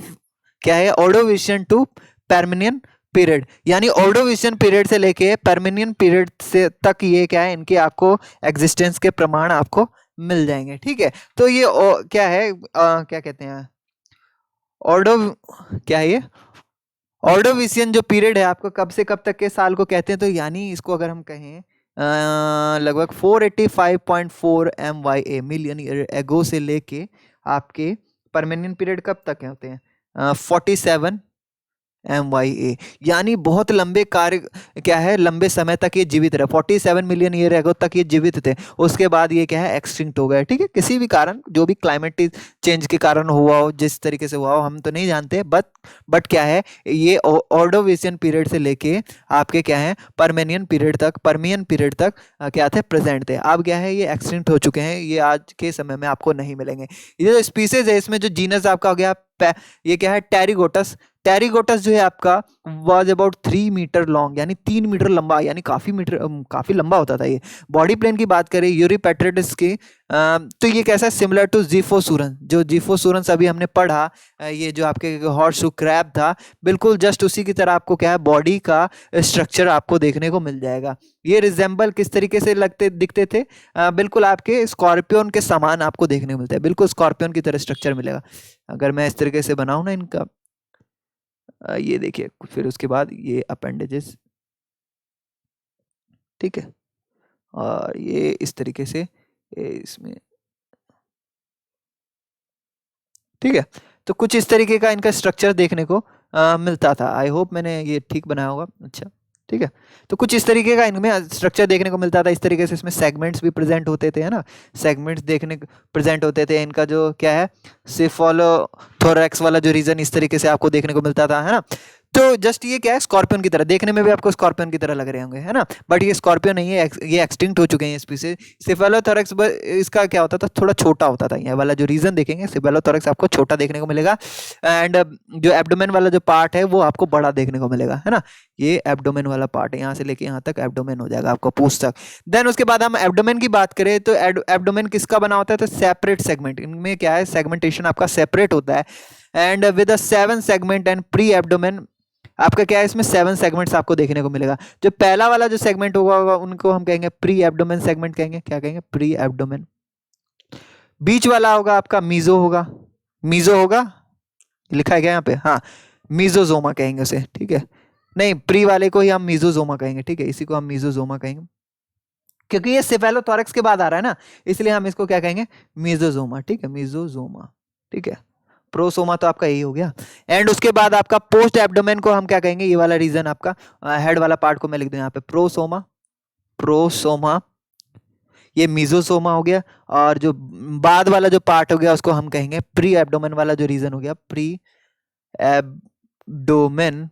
क्या है ऑर्डोविशियन टू पर्मियन पीरियड यानी ऑर्डोविशियन पीरियड से लेके पर्मिनियन पीरियड से तक ये क्या है, इनके आपको एग्जिस्टेंस के प्रमाण आपको मिल जाएंगे। ठीक है, तो ये क्या है, क्या कहते हैं, ऑर्डो क्या है ये ऑर्डोविशियन जो पीरियड है आपको कब से कब तक के साल को कहते हैं, तो यानी इसको अगर हम कहें लगभग 485.4 MYA मिलियन ईयर एगो से लेके आपके परमानेंट पीरियड कब तक होते हैं 47 MYA, यानी बहुत लंबे कार्य क्या है, लंबे समय तक ये जीवित रहे, 47 मिलियन ईयर एगो तक ये जीवित थे। उसके बाद ये क्या है, एक्सटिंक्ट हो गए। ठीक है, किसी भी कारण, जो भी क्लाइमेट चेंज के कारण हुआ हो, जिस तरीके से हुआ हो हम तो नहीं जानते, बट क्या है, ये ऑर्डोविशियन पीरियड से लेके आपके क्या है परमेनियन पीरियड तक क्या थे, प्रेजेंट थे। अब क्या है, ये एक्सटिंक्ट हो चुके हैं, ये आज के समय में आपको नहीं मिलेंगे। ये जो स्पीसीज है इसमें जो जीनस आपका हो गया ये क्या है, टेरिगोटस जो है आपका वाज अबाउट 3 मीटर लॉन्ग, यानी 3 मीटर लंबा, यानी काफी लंबा होता था ये। बॉडी प्लेन की बात करें यूरिपेट्रिडिस की, तो ये कैसा, सिमिलर टू जीफोसुरन, जो जीफोसुरन अभी हमने पढ़ा, ये जो आपके हॉर्सशू क्रैब था, बिल्कुल जस्ट उसी की तरह आपको क्या है, बॉडी का स्ट्रक्चर आपको देखने को मिल जाएगा। ये रिजेंबल किस तरीके से दिखते थे, बिल्कुल आपके स्कॉर्पियन के समान आपको देखने को मिलता है, बिल्कुल स्कॉर्पियन की तरह स्ट्रक्चर मिलेगा। अगर मैं इस तरीके से बनाऊं ना इनका, ये देखिए, फिर उसके बाद ये अपेंडेजेस, ठीक है, और ये इस तरीके से इसमें, ठीक है, तो कुछ इस तरीके का इनका स्ट्रक्चर देखने को मिलता था। आई होप मैंने ये ठीक बनाया होगा। अच्छा, ठीक है, तो कुछ इस तरीके का इनमें स्ट्रक्चर देखने को मिलता था। इस तरीके से इसमें सेगमेंट्स भी प्रेजेंट होते थे, है ना, सेगमेंट्स प्रेजेंट होते थे। इनका जो क्या है, सेफालोथोरैक्स वाला जो रीजन इस तरीके से आपको देखने को मिलता था, है ना। तो जस्ट ये क्या है, स्कॉर्पियन की तरह देखने में भी आपको स्कॉर्पियन की तरह लग रहे होंगे, है ना, बट ये स्कॉर्पियन नहीं है, ये एक्सटिंक्ट हो चुके हैं स्पीसीज। सेफालोथोरैक्स इसका क्या होता था, थोड़ा छोटा होता था। ये वाला जो रीजन देखेंगे, सेफालोथोरैक्स आपको छोटा देखने को मिलेगा, एंड जो एब्डोमेन वाला जो पार्ट है वो आपको बड़ा देखने को मिलेगा, है ना। ये एब्डोमेन वाला पार्ट है, यहाँ से लेके यहाँ तक एब्डोमेन हो जाएगा आपको पूंछ तक। देन उसके बाद हम एब्डोमेन की बात करें तो एब्डोमेन किसका बना होता है, तो सेपरेट सेगमेंट, इनमें क्या है, सेगमेंटेशन आपका सेपरेट होता है। And with 7 segment and pre abdomen, आपका क्या है, इसमें 7 सेगमेंट्स आपको देखने को मिलेगा। जो पहला वाला जो सेगमेंट होगा उनको हम कहेंगे प्री एब्डोमेन सेगमेंट कहेंगे। क्या कहेंगे, प्री एब्डोमेन। बीच वाला होगा आपका मीजो होगा, लिखा है क्या यहाँ पे, हाँ, मीजोजोमा कहेंगे उसे, ठीक है। नहीं, प्री वाले को ही हम मीजोजोमा कहेंगे, ठीक है, इसी को हम मीजोजोमा कहेंगे, क्योंकि ये सेफेलोथोरैक्स के बाद आ रहा है ना, इसलिए हम इसको क्या कहेंगे, मीजोजोमा, ठीक है, मीजोजोमा, ठीक है। प्रोसोमा तो आपका यही हो गया। एंड उसके बाद आपका पोस्ट एब्डोमेन को हम क्या कहेंगे, ये वाला रीजन आपका हेड वाला पार्ट को मैं लिख दूं यहाँ पे, प्रोसोमा, ये मीजोसोमा हो गया। और जो बाद वाला जो पार्ट हो गया उसको हम कहेंगे प्री एब्डोमेन वाला जो रीजन हो गया, प्री एब्डोमेन,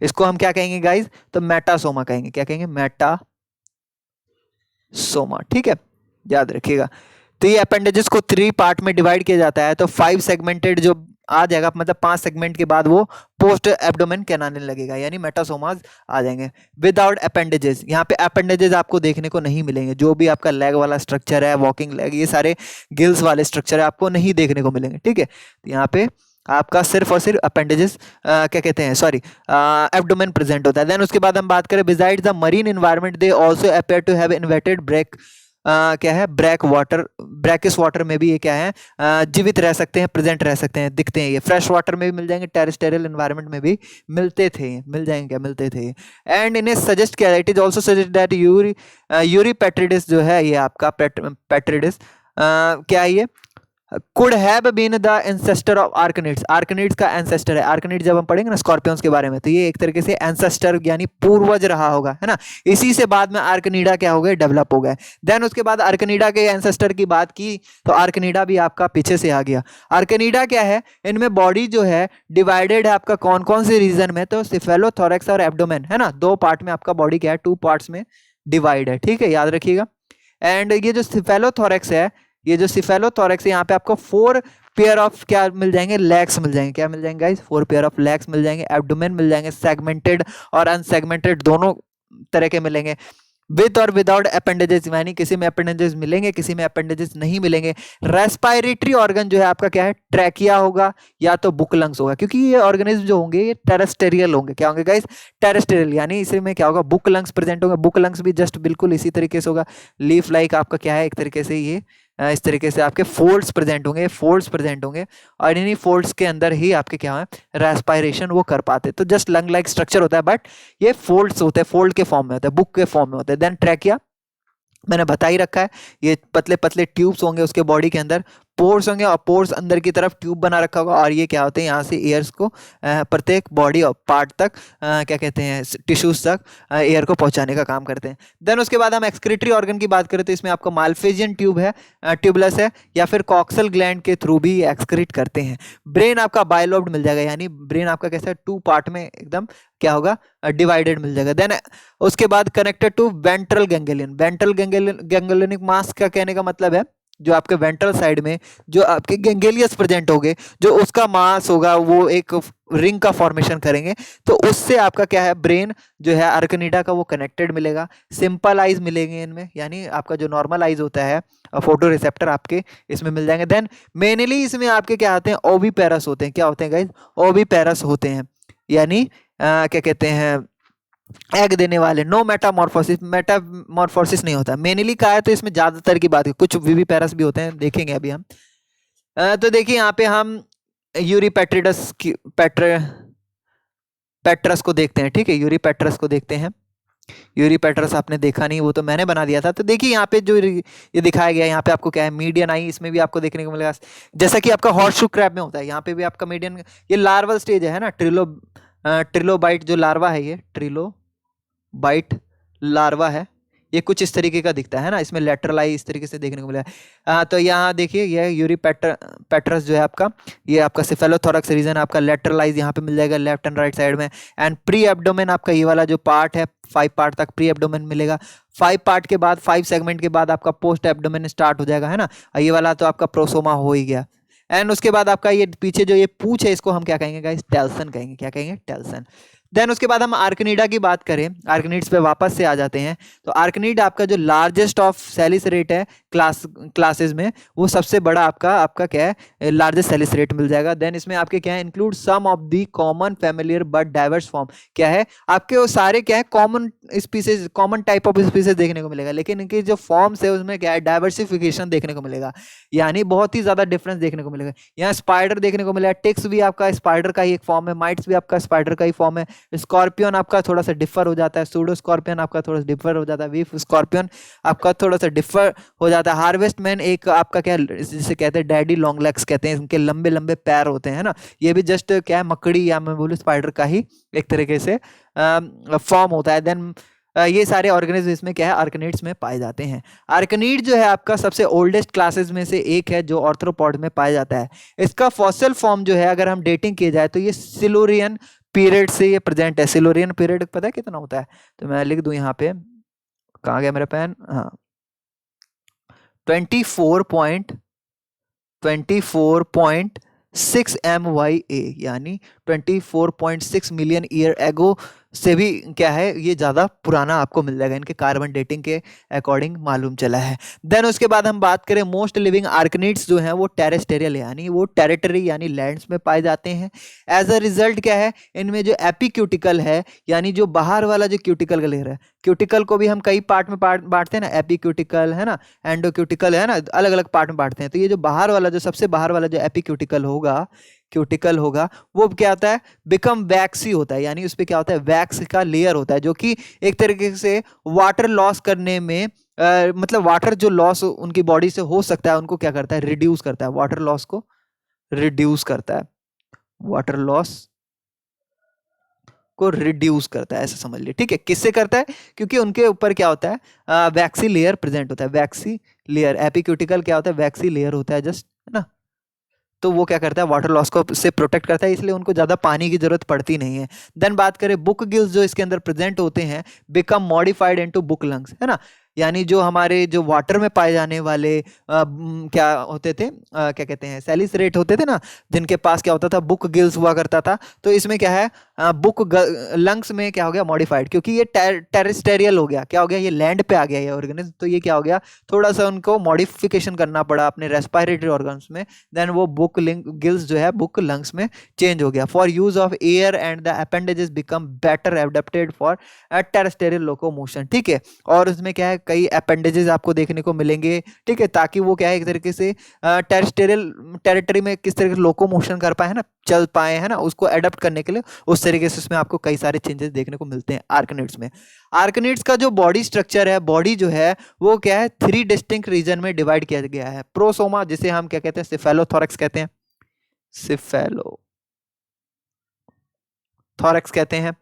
इसको हम क्या कहेंगे गाइज, तो मेटासोमा कहेंगे। क्या कहेंगे, मेटासोमा, ठीक है, याद रखिएगा। तो ये अपेंडेजेस को 3 पार्ट में डिवाइड किया जाता है, तो 5 सेगमेंटेड जो आ जाएगा, मतलब 5 सेगमेंट के बाद वो पोस्ट एब्डोमेन कहलाने लगेगा, यानी मेटासोमास आ जाएंगे विदाउट अपेंडेजेस। यहाँ पे अपेंडेजेस आपको देखने को नहीं मिलेंगे। जो भी आपका लेग वाला स्ट्रक्चर है, वॉकिंग लेग, ये सारे गिल्स वाले स्ट्रक्चर है, आपको नहीं देखने को मिलेंगे, ठीक है। तो यहाँ पे आपका सिर्फ और सिर्फ अपेंडेजेस क्या कहते हैं, सॉरी, एब्डोमेन प्रेजेंट होता है। देन उसके बाद हम बात करें besides the marine environment they also appear to have inverted break, क्या है, ब्रैकिश वाटर में भी ये क्या है, जीवित रह सकते हैं, प्रेजेंट रह सकते हैं, दिखते हैं। ये फ्रेश वाटर में भी मिल जाएंगे, टेरेस्टेरियल एनवायरनमेंट में भी मिलते थे। एंड इन्हें सजेस्ट किया, it is also suggest that eurypterids जो है, ये आपका पेट्रिडिस क्या है, ये could have been the ancestor of arachnids. Arachnids का एंसेस्टर है। आर्कनिड जब हम पढ़ेंगे ना स्कॉर्पियंस के बारे में, तो ये एक तरीके से एंसेस्टर यानी पूर्वज रहा होगा, है ना। इसी से बाद में आर्कनीडा क्या हो गए, डेवलप हो गए। देन उसके बाद आर्कनीडा के एंसेस्टर की बात की तो आर्कनीडा भी आपका पीछे से आ गया। आर्कनीडा क्या है, इनमें बॉडी जो है डिवाइडेड है आपका कौन कौन से रीजन में, तो सेफेलोथोरैक्स और एब्डोमेन, है ना, 2 पार्ट में आपका बॉडी क्या है, 2 पार्ट्स में डिवाइड है, ठीक है, याद रखिएगा। एंड ये जो सेफेलोथोरैक्स है, यहाँ पे आपको 4 पेयर ऑफ क्या मिल जाएंगे, लेग्स मिल जाएंगे। क्या मिल जाएंगे गाइस, 4 पेयर ऑफ लेग्स मिल जाएंगे। एब्डोमेन मिल जाएंगे, सेगमेंटेड और अनसेगमेंटेड दोनों तरह के मिलेंगे। विद और विदाउट अपेंडेजेस, यानी किसी में अपेंडेजेस मिलेंगे, किसी में अपेंडेजेस नहीं मिलेंगे। रेस्पायरेटरी ऑर्गन जो है आपका क्या है, ट्रैकिया होगा या तो बुक लंग्स होगा, क्योंकि ये ऑर्गेनिज्म जो होंगे ये टेरेस्टेरियल होंगे। क्या होंगे गाइस, टेरेस्टेरियल, यानी इसी में क्या होगा, बुक लंग्स प्रेजेंट होंगे। बुक लंग्स भी जस्ट बिल्कुल इसी तरीके से होगा, लीफ लाइक आपका क्या है, एक तरीके से ये इस तरीके से आपके फोल्ड्स प्रेजेंट होंगे, फोल्ड्स प्रेजेंट होंगे, और इन्हीं फोल्ड्स के अंदर ही आपके क्या है, रेस्पायरेशन वो कर पाते। तो जस्ट लंग लाइक स्ट्रक्चर होता है, बट ये फोल्ड्स होते हैं, फोल्ड के फॉर्म में होते हैं, बुक के फॉर्म में होते हैं। देन ट्रैकिया मैंने बता ही रखा है, ये पतले पतले ट्यूब्स होंगे उसके बॉडी के अंदर, पोर्स होंगे, और पोर्स अंदर की तरफ ट्यूब बना रखा होगा, और ये क्या होते हैं, यहाँ से एयर्स को प्रत्येक बॉडी और पार्ट तक क्या कहते हैं, टिश्यूज तक एयर को पहुंचाने का काम करते हैं। देन उसके बाद हम एक्सक्रीटरी ऑर्गन की बात करें तो इसमें आपका माल्फेजियन ट्यूब है, ट्यूबलस है, या फिर कॉक्सल ग्लैंड के थ्रू भी एक्सक्रीट करते हैं। ब्रेन आपका बायलोब्ड मिल जाएगा, यानी ब्रेन आपका कैसा है, 2 पार्ट में एकदम क्या होगा, डिवाइडेड मिल जाएगा। देन उसके बाद connected to ventral ganglion, ventral ganglionic mass का कहने का मतलब है जो आपके वेंट्रल साइड में जो आपके गैंग्लियस प्रेजेंट होंगे, जो उसका मास होगा वो एक रिंग का फॉर्मेशन करेंगे, तो उससे आपका क्या है, ब्रेन जो है आर्कनीडा का वो कनेक्टेड मिलेगा। सिंपल आइज मिलेंगे इनमें, यानी आपका जो नॉर्मल आइज होता है, फोटो रिसेप्टर आपके इसमें मिल जाएंगे। देन मेनली इसमें आपके क्या आते हैं, ओविपेरस होते हैं। क्या होते हैं गाइज, ओविपेरस होते हैं, यानी क्या कहते हैं, एग देने वाले। नो मेटामॉर्फोसिस, मेटामॉर्फोसिस नहीं होता मेनली का है, तो इसमें ज्यादातर की बात है, कुछ विविपेरस भी होते हैं, देखेंगे अभी हम। तो देखिए यहाँ पे हम यूरिपेट्रिडस की पेट्रस को देखते हैं, ठीक है, यूरिपेट्रस को देखते हैं। यूरिपेट्रस आपने देखा नहीं, वो तो मैंने बना दिया था। तो देखिए यहाँ पे जो ये दिखाया गया है, यहाँ पे आपको क्या है, मीडियन आई, इसमें भी आपको देखने को मिलेगा, जैसा कि आपका हॉर्सशू क्रैब में होता है, यहाँ पे भी आपका मीडियन, ये लार्वल स्टेज है ना, ट्रिलोबाइट जो लार्वा है, ये ट्रिलोबाइट लार्वा है, ये कुछ इस तरीके का दिखता है ना, इसमें लेटरल आई इस तरीके से देखने को मिला है। तो यहाँ देखिए ये यूरिपेट्रस जो है आपका, ये आपका सिफेलोथोरक्स रीजन आपका, लेटरल आइज यहाँ पे मिल जाएगा लेफ्ट एंड राइट साइड में। एंड प्री एब्डोमेन आपका ये वाला जो पार्ट है, 5 पार्ट तक प्री एब्डोमेन मिलेगा। 5 पार्ट के बाद, 5 सेगमेंट के बाद आपका पोस्ट एब्डोमेन स्टार्ट हो जाएगा, है ना। ये वाला तो आपका प्रोसोमा हो ही गया। एंड उसके बाद आपका ये पीछे जो ये पूंछ है, इसको हम क्या कहेंगे गाइस, टेल्सन कहेंगे। क्या कहेंगे, टेल्सन। देन उसके बाद हम आर्कनीडा की बात करें, आर्कनीड्स पे वापस से आ जाते हैं। तो आर्कनीड आपका जो लार्जेस्ट ऑफ सेलिसरेट है क्लासेस में, वो सबसे बड़ा आपका क्या है, लार्जेस्ट सेलिसरेट मिल जाएगा। देन इसमें आपके क्या है, include some of the common familiar but diverse form. क्या है आपके वो सारे क्या है, common species, common type of species देखने को मिलेगा, लेकिन इनकी जो फॉर्म्स है उसमें क्या है, डाइवर्सिफिकेशन देखने को मिलेगा, यानी बहुत ही ज्यादा डिफरेंस देखने को मिलेगा। यहाँ स्पाइडर देखने को मिलेगा, टिक्स भी आपका स्पाइडर का ही एक फॉर्म है, माइट्स भी आपका स्पाइडर का ही फॉर्म है। स्कॉर्पियन आपका थोड़ा सा डिफर हो जाता है, सूडो स्कॉर्पियन आपका थोड़ा सा डिफर हो जाता है, वीफ स्कॉर्पियन आपका थोड़ा सा डिफर हो जाता है। हार्वेस्टमैन एक आपका क्या, जिसे कहते हैं डैडी लॉन्ग लेग्स कहते हैं, इनके लंबे लंबे पैर होते हैं, है ना। ये भी जस्ट क्या है, मकड़ी या मैं बोलूँ स्पाइडर का ही एक तरीके से फॉर्म होता है। देन ये सारे ऑर्गेनिज्म इसमें क्या है, आर्कनीड्स में पाए जाते हैं। आर्कनीड जो है आपका सबसे ओल्डेस्ट क्लासेस में से एक है जो ऑर्थ्रोपॉड में पाया जाता है। इसका फॉसिल फॉर्म जो है, अगर हम डेटिंग किया जाए तो ये सिल्यूरियन पीरियड से ये प्रेजेंट है। सिल्यूरियन पीरियड पता है कितना होता है, तो मैं लिख दूं यहाँ पे, कहाँ गया मेरा पेन, हाँ 24.6 MYA, यानी 24.6 मिलियन ईयर एगो से भी क्या है, ये ज़्यादा पुराना आपको मिल जाएगा, इनके कार्बन डेटिंग के अकॉर्डिंग मालूम चला है। देन उसके बाद हम बात करें, मोस्ट लिविंग आर्कनीड्स जो हैं वो टेरेस्टेरियल, यानी वो टेरिटरी यानी लैंड्स में पाए जाते हैं। एज अ रिजल्ट क्या है, इनमें जो एपीक्यूटिकल है, यानी जो बाहर वाला जो क्यूटिकल का लेयर है, क्यूटिकल को भी हम कई पार्ट में बांटते हैं ना, एपीक्यूटिकल है ना, एंडोक्यूटिकल है ना, अलग अलग पार्ट में बांटते हैं। तो ये जो बाहर वाला, जो सबसे बाहर वाला जो एपीक्यूटिकल होगा, क्यूटिकल होगा, वो क्या होता है, बिकम वैक्सी होता है, यानी उस पर क्या होता है, वैक्स का लेयर होता है, जो कि एक तरीके से वाटर लॉस करने में मतलब वाटर जो लॉस उनकी बॉडी से हो सकता है, उनको क्या करता है, रिड्यूस करता है, वाटर लॉस को रिड्यूस करता है, वाटर लॉस को रिड्यूस करता है, ऐसा समझ लिया, ठीक है। किससे करता है, क्योंकि उनके ऊपर क्या होता है, वैक्सी लेयर प्रेजेंट होता है, वैक्सी लेयर। एपीक्यूटिकल क्या होता है, वैक्सी लेयर होता है जस्ट, है ना। तो वो क्या करता है, वाटर लॉस को से प्रोटेक्ट करता है, इसलिए उनको ज़्यादा पानी की जरूरत पड़ती नहीं है। देन बात करें बुक गिल्स जो इसके अंदर प्रेजेंट होते हैं, become modified into book lungs, है ना। यानी जो हमारे जो वाटर में पाए जाने वाले क्या होते थे, क्या कहते हैं, सैलिसरेट होते थे ना, जिनके पास क्या होता था, बुक गिल्स हुआ करता था। तो इसमें क्या है, बुक लंग्स में क्या हो गया, मॉडिफाइड, क्योंकि ये टेरेस्टेरियल हो गया, क्या हो गया, ये लैंड पे आ गया ये ऑर्गेनिज्म, तो ये क्या हो गया, थोड़ा सा उनको मॉडिफिकेशन करना पड़ा अपने रेस्पिरेटरी ऑर्गन्स में, देन वो बुक गिल्स जो है बुक लंग्स में चेंज हो गया। For use of air and the appendages become better adapted for terrestrial locomotion, ठीक है। और उसमें क्या है, कई अपेंडेजेस आपको देखने को मिलेंगे, ठीक है, ताकि वो क्या है, एक तरीके से टेरेस्टेरियल टेरिटरी में किस तरह से लोकोमोशन कर पाए, है ना, चल पाए, है ना, उसको एडप्ट करने के लिए उस तरीके से उसमें आपको कई सारे चेंजेस देखने को मिलते हैं आर्कनिड्स में। आर्कनिड्स का जो बॉडी स्ट्रक्चर है, बॉडी जो है वो क्या है, 3 डिस्टिंक्ट रीजन में डिवाइड किया गया है। प्रोसोमा, जिसे हम क्या कहते हैं, सिफेलोथोरैक्स कहते हैं, सिफेलोथोरैक्स कहते हैं।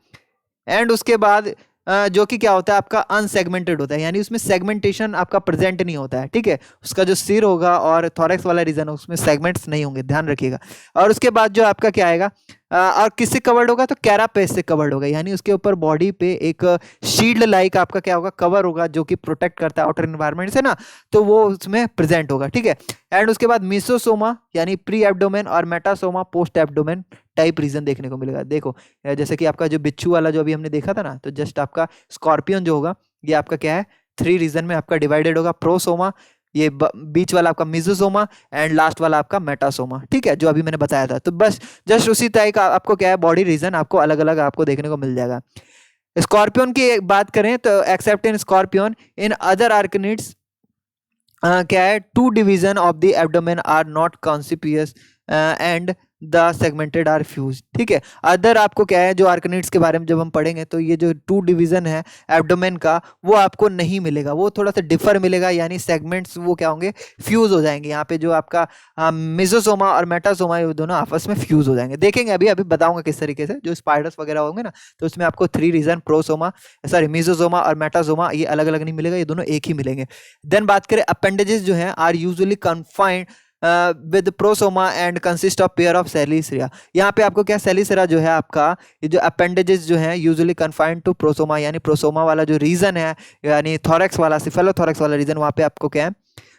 एंड उसके बाद जो कि क्या होता है, आपका अनसेगमेंटेड होता है, यानी उसमें सेगमेंटेशन आपका प्रेजेंट नहीं होता है, ठीक है। उसका जो सिर होगा और थोरैक्स वाला रीजन है उसमें सेगमेंट्स नहीं होंगे, ध्यान रखिएगा। और उसके बाद जो आपका क्या आएगा, और किससे कवर्ड होगा, तो कैरापेस से कवर्ड होगा, यानी उसके ऊपर बॉडी पे एक शील्ड लाइक आपका क्या होगा, कवर होगा, जो कि प्रोटेक्ट करता है आउटर एनवायरनमेंट से ना, तो वो उसमें प्रेजेंट होगा, ठीक है। एंड उसके बाद मिसोसोमा यानी प्री एब्डोमेन और मेटासोमा पोस्ट एब्डोमेन टाइप रीजन देखने को मिलेगा। देखो जैसे कि आपका जो बिच्छू वाला जो अभी हमने देखा था ना, तो जस्ट आपका स्कॉर्पियन जो होगा ये आपका क्या है, 3 रीजन में आपका डिवाइडेड होगा। प्रोसोमा, ये बीच वाला आपका मिजोसोमा, एंड लास्ट वाला आपका मेटासोमा, ठीक है, जो अभी मैंने बताया था। तो बस जस्ट उसी तरह का आपको क्या है, बॉडी रीजन आपको अलग अलग आपको देखने को मिल जाएगा। स्कॉर्पियन की बात करें तो except in scorpion, in other arachnids क्या है, 2 division of the abdomen are not conspicuous and the segmented are fuse, ठीक है। अदर आपको क्या है, जो आर्कनिड्स के बारे में जब हम पढ़ेंगे तो ये जो 2 डिवीजन है एब्डोमेन का, वो आपको नहीं मिलेगा, वो थोड़ा सा डिफर मिलेगा, यानी सेगमेंट्स वो क्या होंगे, फ्यूज हो जाएंगे। यहाँ पे जो आपका मिजोसोमा और मेटासोमा ये दोनों आपस में फ्यूज हो जाएंगे, देखेंगे अभी अभी बताऊंगा किस तरीके से। जो स्पाइडर्स वगैरह होंगे ना, तो उसमें आपको 3 रीजन प्रोसोमा सॉरी मिजोसोमा और मेटासोमा ये अलग अलग नहीं मिलेगा, ये दोनों एक ही मिलेंगे। देन बात करें अपेंडेजेस जो हैं are usually confined with prosoma and consist of pair of chelicera. यहाँ पे आपको क्या, सेलिसरा जो है आपका, ये जो अपेंडेजेस जो है यूजुअली कन्फाइंड टू प्रोसोमा, यानी प्रोसोमा वाला जो रीजन है, यानी थोरैक्स वाला, सिफेलोथोरैक्स वाला रीजन, वहाँ पे आपको क्या है,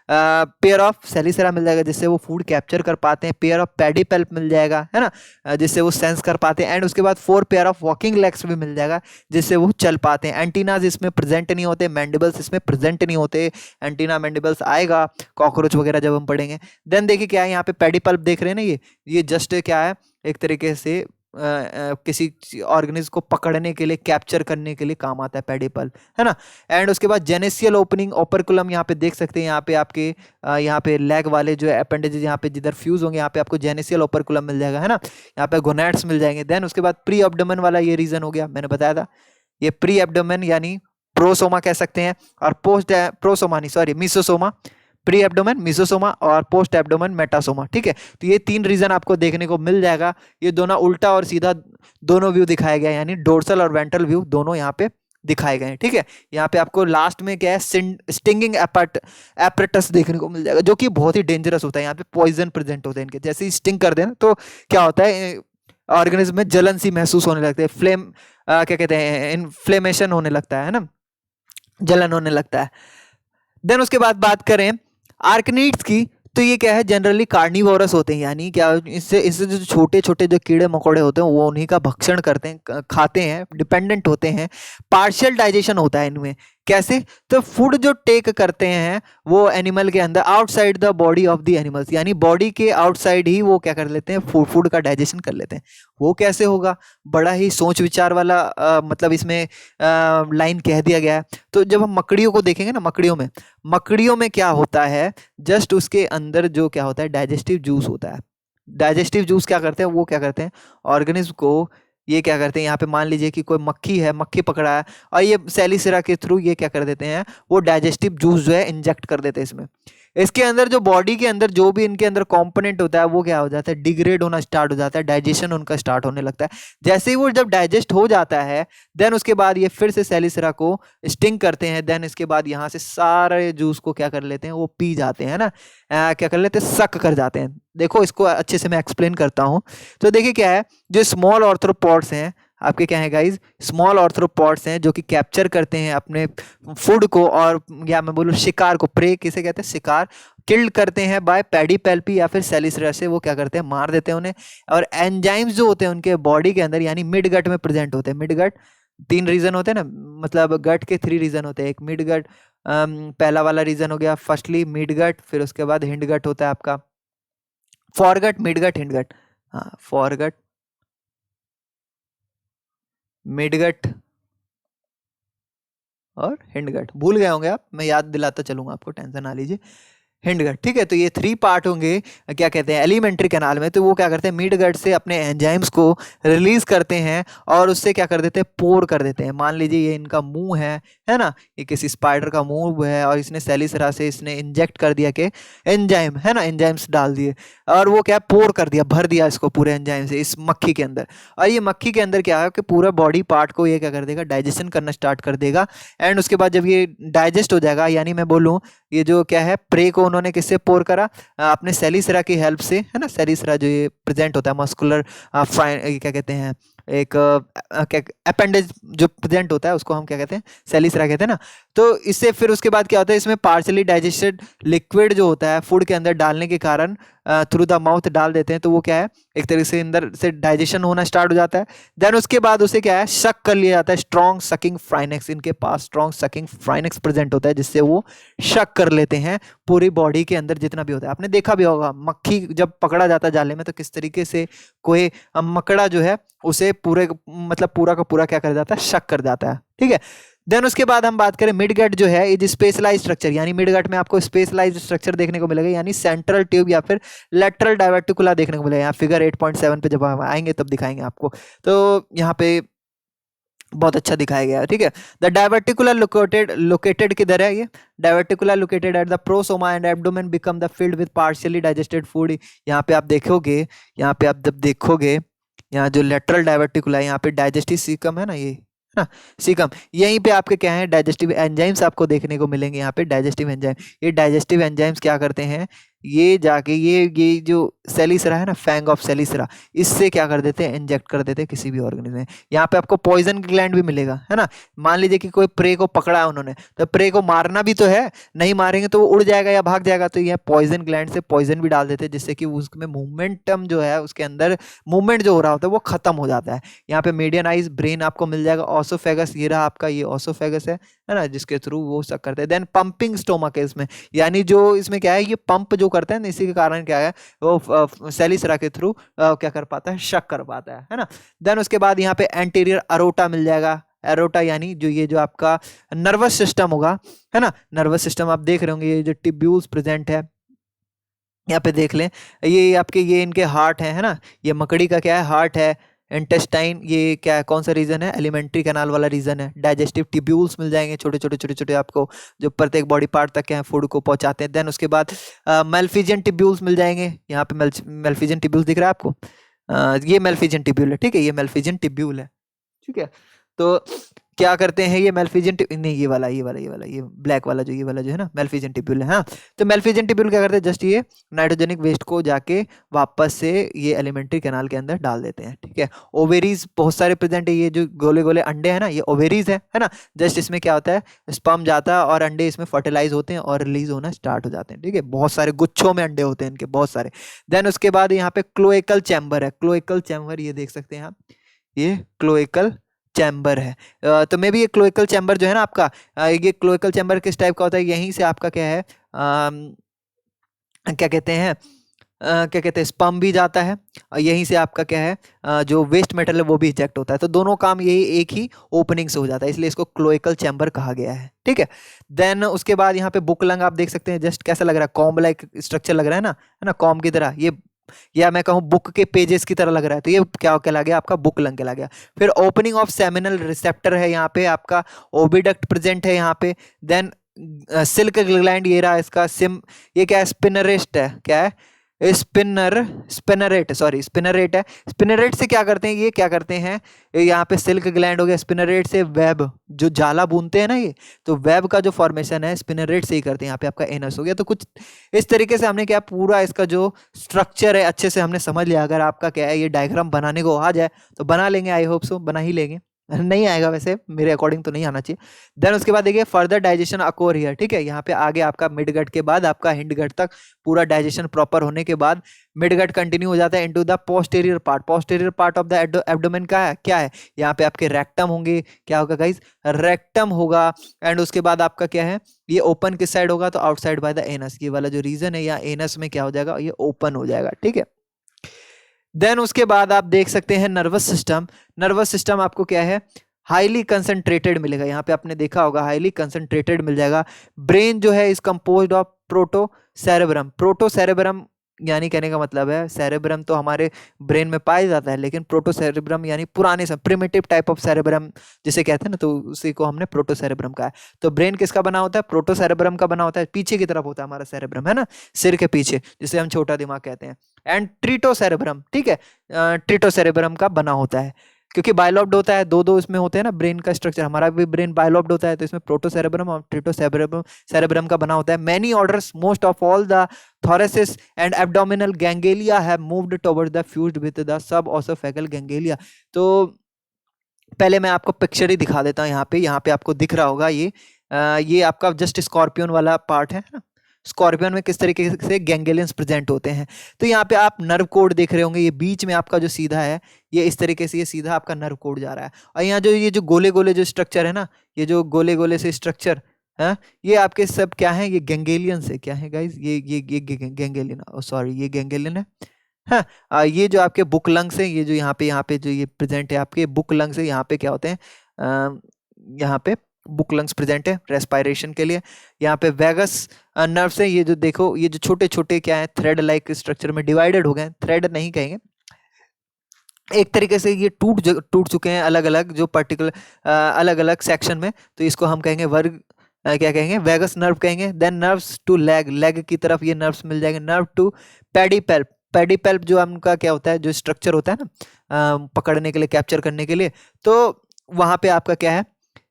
पेयर ऑफ सेलिसरा मिल जाएगा, जिससे वो फूड कैप्चर कर पाते हैं। पेयर ऑफ पेडिपल्प मिल जाएगा, है ना, जिससे वो सेंस कर पाते हैं। एंड उसके बाद 4 पेयर ऑफ वॉकिंग लेग्स भी मिल जाएगा, जिससे वो चल पाते हैं। एंटीनाज इसमें प्रेजेंट नहीं होते, मैंडिबल्स इसमें प्रेजेंट नहीं होते। एंटीना मैंडिबल्स आएगा कॉकरोच वगैरह जब हम पढ़ेंगे। देन देखिए क्या है, यहाँ पे पेडिपल्प देख रहे हैं ना, ये जस्ट क्या है, एक तरीके से किसी ऑर्गेनिज्म को पकड़ने के लिए, कैप्चर करने के लिए काम आता है पेडिपल्प, है ना। एंड उसके बाद जेनेसियल ओपनिंग ओपरकुलम यहाँ पे देख सकते हैं, यहाँ पे आपके यहाँ पे लेग वाले जो अपेंडेजेस यहाँ पे जिधर फ्यूज होंगे, यहाँ पे आपको जेनेसियल ओपरकुलम मिल जाएगा, है ना। यहाँ पे गोनैड्स मिल जाएंगे। देन उसके बाद प्री एब्डोमेन वाला ये रीजन हो गया, मैंने बताया था, ये प्री एब्डोमेन यानी प्रोसोमा कह सकते हैं, और पोस्ट प्रोसोमा नहीं सॉरी मिसोसोमा, प्री एब्डोमेन मिसोसोमा और पोस्ट एब्डोमेन मेटासोमा, ठीक है। तो ये 3 रीजन आपको देखने को मिल जाएगा। ये दोनों उल्टा और सीधा दोनों व्यू दिखाया गया है, यानी डोर्सल और वेंट्रल व्यू दोनों यहाँ पे दिखाए गए हैं, ठीक है। यहाँ पे आपको लास्ट में क्या है, स्टिंगिंग एपरेटस देखने को मिल जाएगा, जो कि बहुत ही डेंजरस होता है। यहाँ पे पॉइजन प्रेजेंट होता है इनके, जैसे ही स्टिंग कर देना तो क्या होता है, ऑर्गेनिज्म में जलन सी महसूस होने लगती है, फ्लेम क्या कहते हैं, इन्फ्लेमेशन होने लगता है ना, जलन होने लगता है। देन उसके बाद बात करें आर्कनीड्स की, तो ये क्या है, जनरली कार्निवोरस होते हैं, यानी क्या, इससे जो छोटे छोटे जो कीड़े मकोड़े होते हैं वो उन्हीं का भक्षण करते हैं, खाते हैं, डिपेंडेंट होते हैं। पार्शियल डाइजेशन होता है इनमें, कैसे, तो फूड जो टेक करते हैं वो एनिमल के अंदर outside the body of the animals, यानी बॉडी के आउटसाइड ही वो क्या कर लेते हैं, फूड का डाइजेशन कर लेते हैं। वो कैसे होगा, बड़ा ही सोच विचार वाला मतलब इसमें लाइन कह दिया गया है। तो जब हम मकड़ियों को देखेंगे ना, मकड़ियों में क्या होता है, जस्ट उसके अंदर जो क्या होता है, डाइजेस्टिव जूस होता है। डाइजेस्टिव जूस क्या करते हैं, वो क्या करते हैं, ऑर्गेनिज्म को ये क्या करते हैं, यहाँ पे मान लीजिए कि कोई मक्खी है, मक्खी पकड़ा है, और ये सेलिसरा के थ्रू ये क्या कर देते हैं, वो डाइजेस्टिव जूस जो है इंजेक्ट कर देते हैं इसमें। इसके अंदर जो बॉडी के अंदर जो भी इनके अंदर कंपोनेंट होता है वो क्या हो जाता है, डिग्रेड होना स्टार्ट हो जाता है, डाइजेशन उनका स्टार्ट होने लगता है। जैसे ही वो जब डाइजेस्ट हो जाता है, देन उसके बाद ये फिर से सेलिसरा को स्टिंग करते हैं। देन इसके बाद यहाँ से सारे जूस को क्या कर लेते हैं, वो पी जाते हैं ना, क्या कर लेते हैं, सक कर जाते हैं। देखो इसको अच्छे से मैं एक्सप्लेन करता हूँ। तो देखिए क्या है, जो स्मॉल ऑर्थ्रोपोड्स हैं आपके क्या है गाइज, स्मॉल ऑर्थ्रोपॉड्स हैं जो कि कैप्चर करते हैं अपने फूड को, और या मैं बोलूँ शिकार को, प्रे किसे कहते हैं, शिकार, किल्ड करते हैं बाय पेडिपेल्पी या फिर सेलिसरा से, वो क्या करते हैं, मार देते हैं उन्हें। और एंजाइम्स जो होते हैं उनके बॉडी के अंदर यानी मिड गट में प्रेजेंट होते हैं। मिड गट, 3 रीजन होते हैं ना, मतलब गट के 3 रीजन होते हैं। एक मिड गट, पहला वाला रीजन हो गया फर्स्टली मिड गट, फिर उसके बाद हिंड गट होता है आपका, foregut, mid gut, hind gut. हाँ, फॉरगट, मिड गट और हिंड गट। भूल गए होंगे आप, मैं याद दिलाता चलूंगा आपको, टेंशन ना लीजिए। हिंड गट, ठीक है। तो ये 3 पार्ट होंगे क्या कहते हैं एलिमेंट्री कैनाल में। तो वो क्या करते हैं, मिड गट से अपने एंजाइम्स को रिलीज करते हैं और उससे क्या कर देते हैं, पोर कर देते हैं। मान लीजिए ये इनका मुंह है ना, ये किसी स्पाइडर का मुंह है और इसने सेलिसरा से इसने इंजेक्ट कर दिया कि एंजाइम है ना, एंजाइम्स डाल दिए और वो क्या पोर कर दिया, भर दिया इसको पूरे एंजाइम से इस मक्खी के अंदर। और ये मक्खी के अंदर क्या है कि पूरा बॉडी पार्ट को ये क्या कर देगा, डाइजेशन करना स्टार्ट कर देगा। एंड उसके बाद जब ये डाइजेस्ट हो जाएगा, यानी मैं बोलूँ ये जो क्या है, प्रे को उन्होंने किससे पोर करा, अपने सेलिसरा की हेल्प से, है ना। सेलिसरा जो ये प्रेजेंट होता है मस्कुलर क्या कहते हैं, एक अपेंडेज जो प्रेजेंट होता है उसको हम क्या कहते हैं, सेलिसरा कहते हैं ना। तो इससे फिर उसके बाद क्या होता है, इसमें पार्शली डाइजेस्टेड लिक्विड जो होता है फूड के अंदर डालने के कारण थ्रू द माउथ डाल देते हैं, तो वो क्या है, एक तरीके से अंदर से डाइजेशन होना स्टार्ट हो जाता है। देन उसके बाद उसे क्या है, शक कर लिया जाता है, स्ट्रॉन्ग सकिंग फ्राइनेक्स, इनके पास स्ट्रॉन्ग सकिंग फ्राइनेक्स प्रेजेंट होता है जिससे वो शक कर लेते हैं पूरी बॉडी के अंदर जितना भी होता है। आपने देखा भी होगा मक्खी जब पकड़ा जाता है जाले में तो किस तरीके से कोई मकड़ा जो है उसे पूरे मतलब पूरा का पूरा क्या कर जाता है, शक कर जाता है, ठीक है। देन उसके बाद हम बात करें मिड गट जो है, इज स्पेशलाइज स्ट्रक्चर, यानी मिड गट में आपको स्पेशलाइज स्ट्रक्चर देखने को मिलेगा, यानी सेंट्रल ट्यूब या फिर लेटरल डाइवर्टिकुला देखने को मिलेगा। यहाँ फिगर 8.7 पे जब हम आएंगे तब दिखाएंगे आपको। तो यहाँ पे बहुत अच्छा दिखाया गया है, ठीक है। द डाइवर्टिकुलर लोकेटेड किधर है, ये diverticular located at the prosoma and abdomen become the filled with partially digested food. यहाँ पे आप देखोगे, यहाँ पे आप जब देखोगे, यहाँ जो लेटरल डाइवर्टिकुला है, यहाँ पे डाइजेस्टिव सीकम है ना, ये ना सीकम, यहीं पे आपके क्या है, डाइजेस्टिव एंजाइम्स आपको देखने को मिलेंगे। यहाँ पे डाइजेस्टिव एंजाइम, ये डाइजेस्टिव एंजाइम्स क्या करते हैं, ये जाके ये जो सेलिसरा है ना, फैंग ऑफ सेलिसरा, इससे क्या कर देते हैं, इंजेक्ट कर देते हैं किसी भी ऑर्गेनिज्म में। यहाँ पे आपको पॉइजन ग्लैंड भी मिलेगा, है ना। मान लीजिए कि कोई प्रे को पकड़ा है उन्होंने, तो प्रे को मारना भी तो है, नहीं मारेंगे तो वो उड़ जाएगा या भाग जाएगा, तो यह पॉइजन ग्लैंड से पॉइजन भी डाल देते हैं जिससे कि उसमें मूवमेंटम जो है, उसके अंदर मूवमेंट जो हो रहा होता है वो खत्म हो जाता है। यहाँ पे मीडियन आइज ब्रेन आपको मिल जाएगा। ऑसोफेगस, ये रहा आपका, ये ऑसोफेगस है ना, जिसके थ्रू वो सब करते हैं। देन पंपिंग स्टोमक है इसमें, यानी जो इसमें क्या है, ये पंप जो करते हैं ना, इसी के कारण क्या है, वो सेलिसरा के थ्रू क्या कर पाता है, शक कर पाता है ना। देन उसके बाद यहाँ पे एंटीरियर अरोटा मिल जाएगा। एरोटा यानी जो ये जो आपका नर्वस सिस्टम होगा, है ना, नर्वस सिस्टम आप देख रहे होंगे, ये जो टिब्यूल्स प्रेजेंट है यहाँ पे देख लें, ये आपके ये इनके हार्ट है ना, ये मकड़ी का क्या है, हार्ट है। इंटेस्टाइन, ये क्या है, कौन सा रीजन है, एलिमेंट्री कैनाल वाला रीजन है। डाइजेस्टिव ट्यूब्यूल्स मिल जाएंगे, छोटे छोटे छोटे छोटे आपको, जो प्रत्येक बॉडी पार्ट तक क्या है, फूड को पहुंचाते हैं। देन उसके बाद मेल्फिजियन ट्यूब्यूल्स मिल जाएंगे। यहाँ पे मेल्फिजियन ट्यूब्यूल्स दिख रहा है आपको, ये मेल्फिजियन ट्यूब्यूल है, ठीक है, ये मेल्फिजियन ट्यूब्यूल है, ठीक है। तो क्या करते हैं ये मेल्फिजियन, नहीं ये ब्लैक वाला जो है ना, मेल्फिजियन ट्यूब्यूल है। हाँ, तो मेल्फिजियन ट्यूब्यूल क्या करते हैं, जस्ट ये नाइट्रोजेनिक वेस्ट को जाके वापस से ये एलिमेंट्री कैनाल के अंदर डाल देते हैं, ठीक है। ओवेरीज बहुत सारे प्रेजेंट है, ये जो गोले गोले अंडे हैं ना, ये ओवेरीज है ना। जस्ट इसमें क्या होता है, स्पर्म जाता है और अंडे इसमें फर्टिलाइज होते हैं और रिलीज होना स्टार्ट हो जाते हैं, ठीक है। बहुत सारे गुच्छों में अंडे होते हैं इनके, बहुत सारे। देन उसके बाद यहाँ पे क्लोएकल चैम्बर है। क्लोएकल चैम्बर ये देख सकते हैं आप, ये क्लोएकल चैम्बर है। तो मे भी ये क्लोएकल चैम्बर जो है ना आपका, ये क्लोएकल चैम्बर किस टाइप का होता है, यहीं से आपका क्या है, क्या कहते हैं, क्या कहते हैं, स्पर्म भी जाता है और यहीं से आपका क्या है, जो वेस्ट मेटल है वो भी इजेक्ट होता है। तो दोनों काम यही एक ही ओपनिंग से हो जाता है, इसलिए इसको क्लोएकल चैम्बर कहा गया है, ठीक है। देन उसके बाद यहाँ पे बुक लंग आप देख सकते हैं, जस्ट कैसा लग रहा है, कॉम्ब लाइक स्ट्रक्चर लग रहा है ना, कॉम्ब की तरह ये, या मैं कहूँ बुक के पेजेस की तरह लग रहा है, तो ये क्या कहला गया आपका, बुक लंग कहला गया। फिर ओपनिंग ऑफ सेमिनल रिसेप्टर है यहाँ पे आपका, ओविडक्ट प्रेजेंट है यहाँ पे। देन सिल्क ग्लैंड, ये रहा इसका सिम, ये क्या है, स्पिनरेस्ट है, क्या है, स्पिनर स्पिनरेट सॉरी स्पिनरेट है। स्पिनरेट से क्या करते हैं, ये क्या करते हैं, यहाँ पे सिल्क ग्लैंड हो गया, स्पिनरेट से वेब जो जाला बुनते हैं ना, ये तो वेब का जो फॉर्मेशन है स्पिनरेट से ही करते हैं। यहाँ पे आपका एनस हो गया। तो कुछ इस तरीके से हमने क्या पूरा इसका जो स्ट्रक्चर है अच्छे से हमने समझ लिया। अगर आपका क्या है ये डायग्राम बनाने को आ जाए तो बना लेंगे, आई होप सो बना ही लेंगे। नहीं आएगा वैसे, मेरे अकॉर्डिंग तो नहीं आना चाहिए। देन उसके बाद देखिए फर्दर डाइजेशन अकोर हियर, ठीक है। यहाँ पे आगे आपका मिड गट के बाद आपका हिंड गट तक पूरा डाइजेशन प्रॉपर होने के बाद मिड गट कंटिन्यू हो जाता है into the posterior part. Posterior part of the abdomen का है क्या है, यहाँ पे आपके रेक्टम होंगे। क्या होगा गाइस, रेक्टम होगा। एंड उसके बाद आपका क्या है, ये ओपन किस साइड होगा, तो आउटसाइड बाय द एनस। ये वाला जो रीजन है, यहाँ एनस में क्या हो जाएगा, ये ओपन हो जाएगा, ठीक है। देन उसके बाद आप देख सकते हैं नर्वस सिस्टम। नर्वस सिस्टम आपको क्या है, हाईली कंसंट्रेटेड मिलेगा। यहाँ पे आपने देखा होगा हाईली कंसंट्रेटेड मिल जाएगा। ब्रेन जो है is composed of proto cerebrum. Proto cerebrum यानी कहने का मतलब है, सेरेब्रम तो हमारे ब्रेन में पाया जाता है, लेकिन प्रोटो सेरेब्रम यानी पुराने समय प्रिमिटिव टाइप ऑफ सेरेब्रम जिसे कहते हैं ना, तो उसी को हमने प्रोटो सेरेब्रम कहा है। तो ब्रेन किसका बना होता है, प्रोटो सेरेब्रम का बना होता है। पीछे की तरफ होता है हमारा सेरेब्रम, है ना, सिर के पीछे, जिसे हम छोटा दिमाग कहते हैं। एंड ट्रीटो सेरेब्रम, ठीक है, ट्रीटो सेरेब्रम का बना होता है, क्योंकि बायलॉब्ड होता है, दो दो इसमें होते हैं ना ब्रेन का स्ट्रक्चर। हमारा भी ब्रेन बायलॉब्ड होता है, तो इसमें प्रोटोसेरेब्रम और ट्रीटोसेरेब्रम का बना होता है। Many orders most of all the thoracic and abdominal ganglia have moved towards the fused with the subosophageal ganglia। तो पहले मैं आपको पिक्चर ही दिखा देता हूँ। यहाँ पे आपको दिख रहा होगा ये आपका जस्ट स्कॉर्पियन वाला पार्ट है ना। स्कॉर्पियन में किस तरीके से गैंग्लियंस प्रेजेंट होते हैं। तो यहाँ पे आप नर्व कोड देख रहे होंगे, ये बीच में आपका जो सीधा है, ये इस तरीके से ये सीधा आपका नर्व कोड जा रहा है। और यहाँ जो ये जो गोले गोले जो स्ट्रक्चर है ना, ये जो गोले गोले से स्ट्रक्चर है, ये आपके सब क्या है, ये गैंग्लियन से क्या है गाइज, ये गैंग्लियन, सॉरी ये गैंग्लियन है। हाँ, ये जो आपके बुक लंग्स है, ये जो यहाँ पे जो ये प्रेजेंट है आपके बुक लंग्स है, यहाँ पे क्या होते हैं, यहाँ पे बुक लंग्स प्रेजेंट है रेस्पिरेशन के लिए। यहाँ पे वेगस नर्व्स है, ये जो देखो ये जो छोटे छोटे क्या है, थ्रेड लाइक स्ट्रक्चर में डिवाइडेड हो गए। थ्रेड नहीं कहेंगे, एक तरीके से ये टूट चुके हैं अलग अलग जो पर्टिकुलर अलग अलग सेक्शन में। तो इसको हम कहेंगे वर्ग, क्या कहेंगे, वेगस नर्व कहेंगे। Then nerves to leg, leg की तरफ ये नर्व्स मिल जाएंगे। नर्व टू पेडिपेल्प, पेडिपेल्प जो उनका क्या होता है, जो स्ट्रक्चर होता है ना पकड़ने के लिए, कैप्चर करने के लिए, तो वहाँ पे आपका क्या है,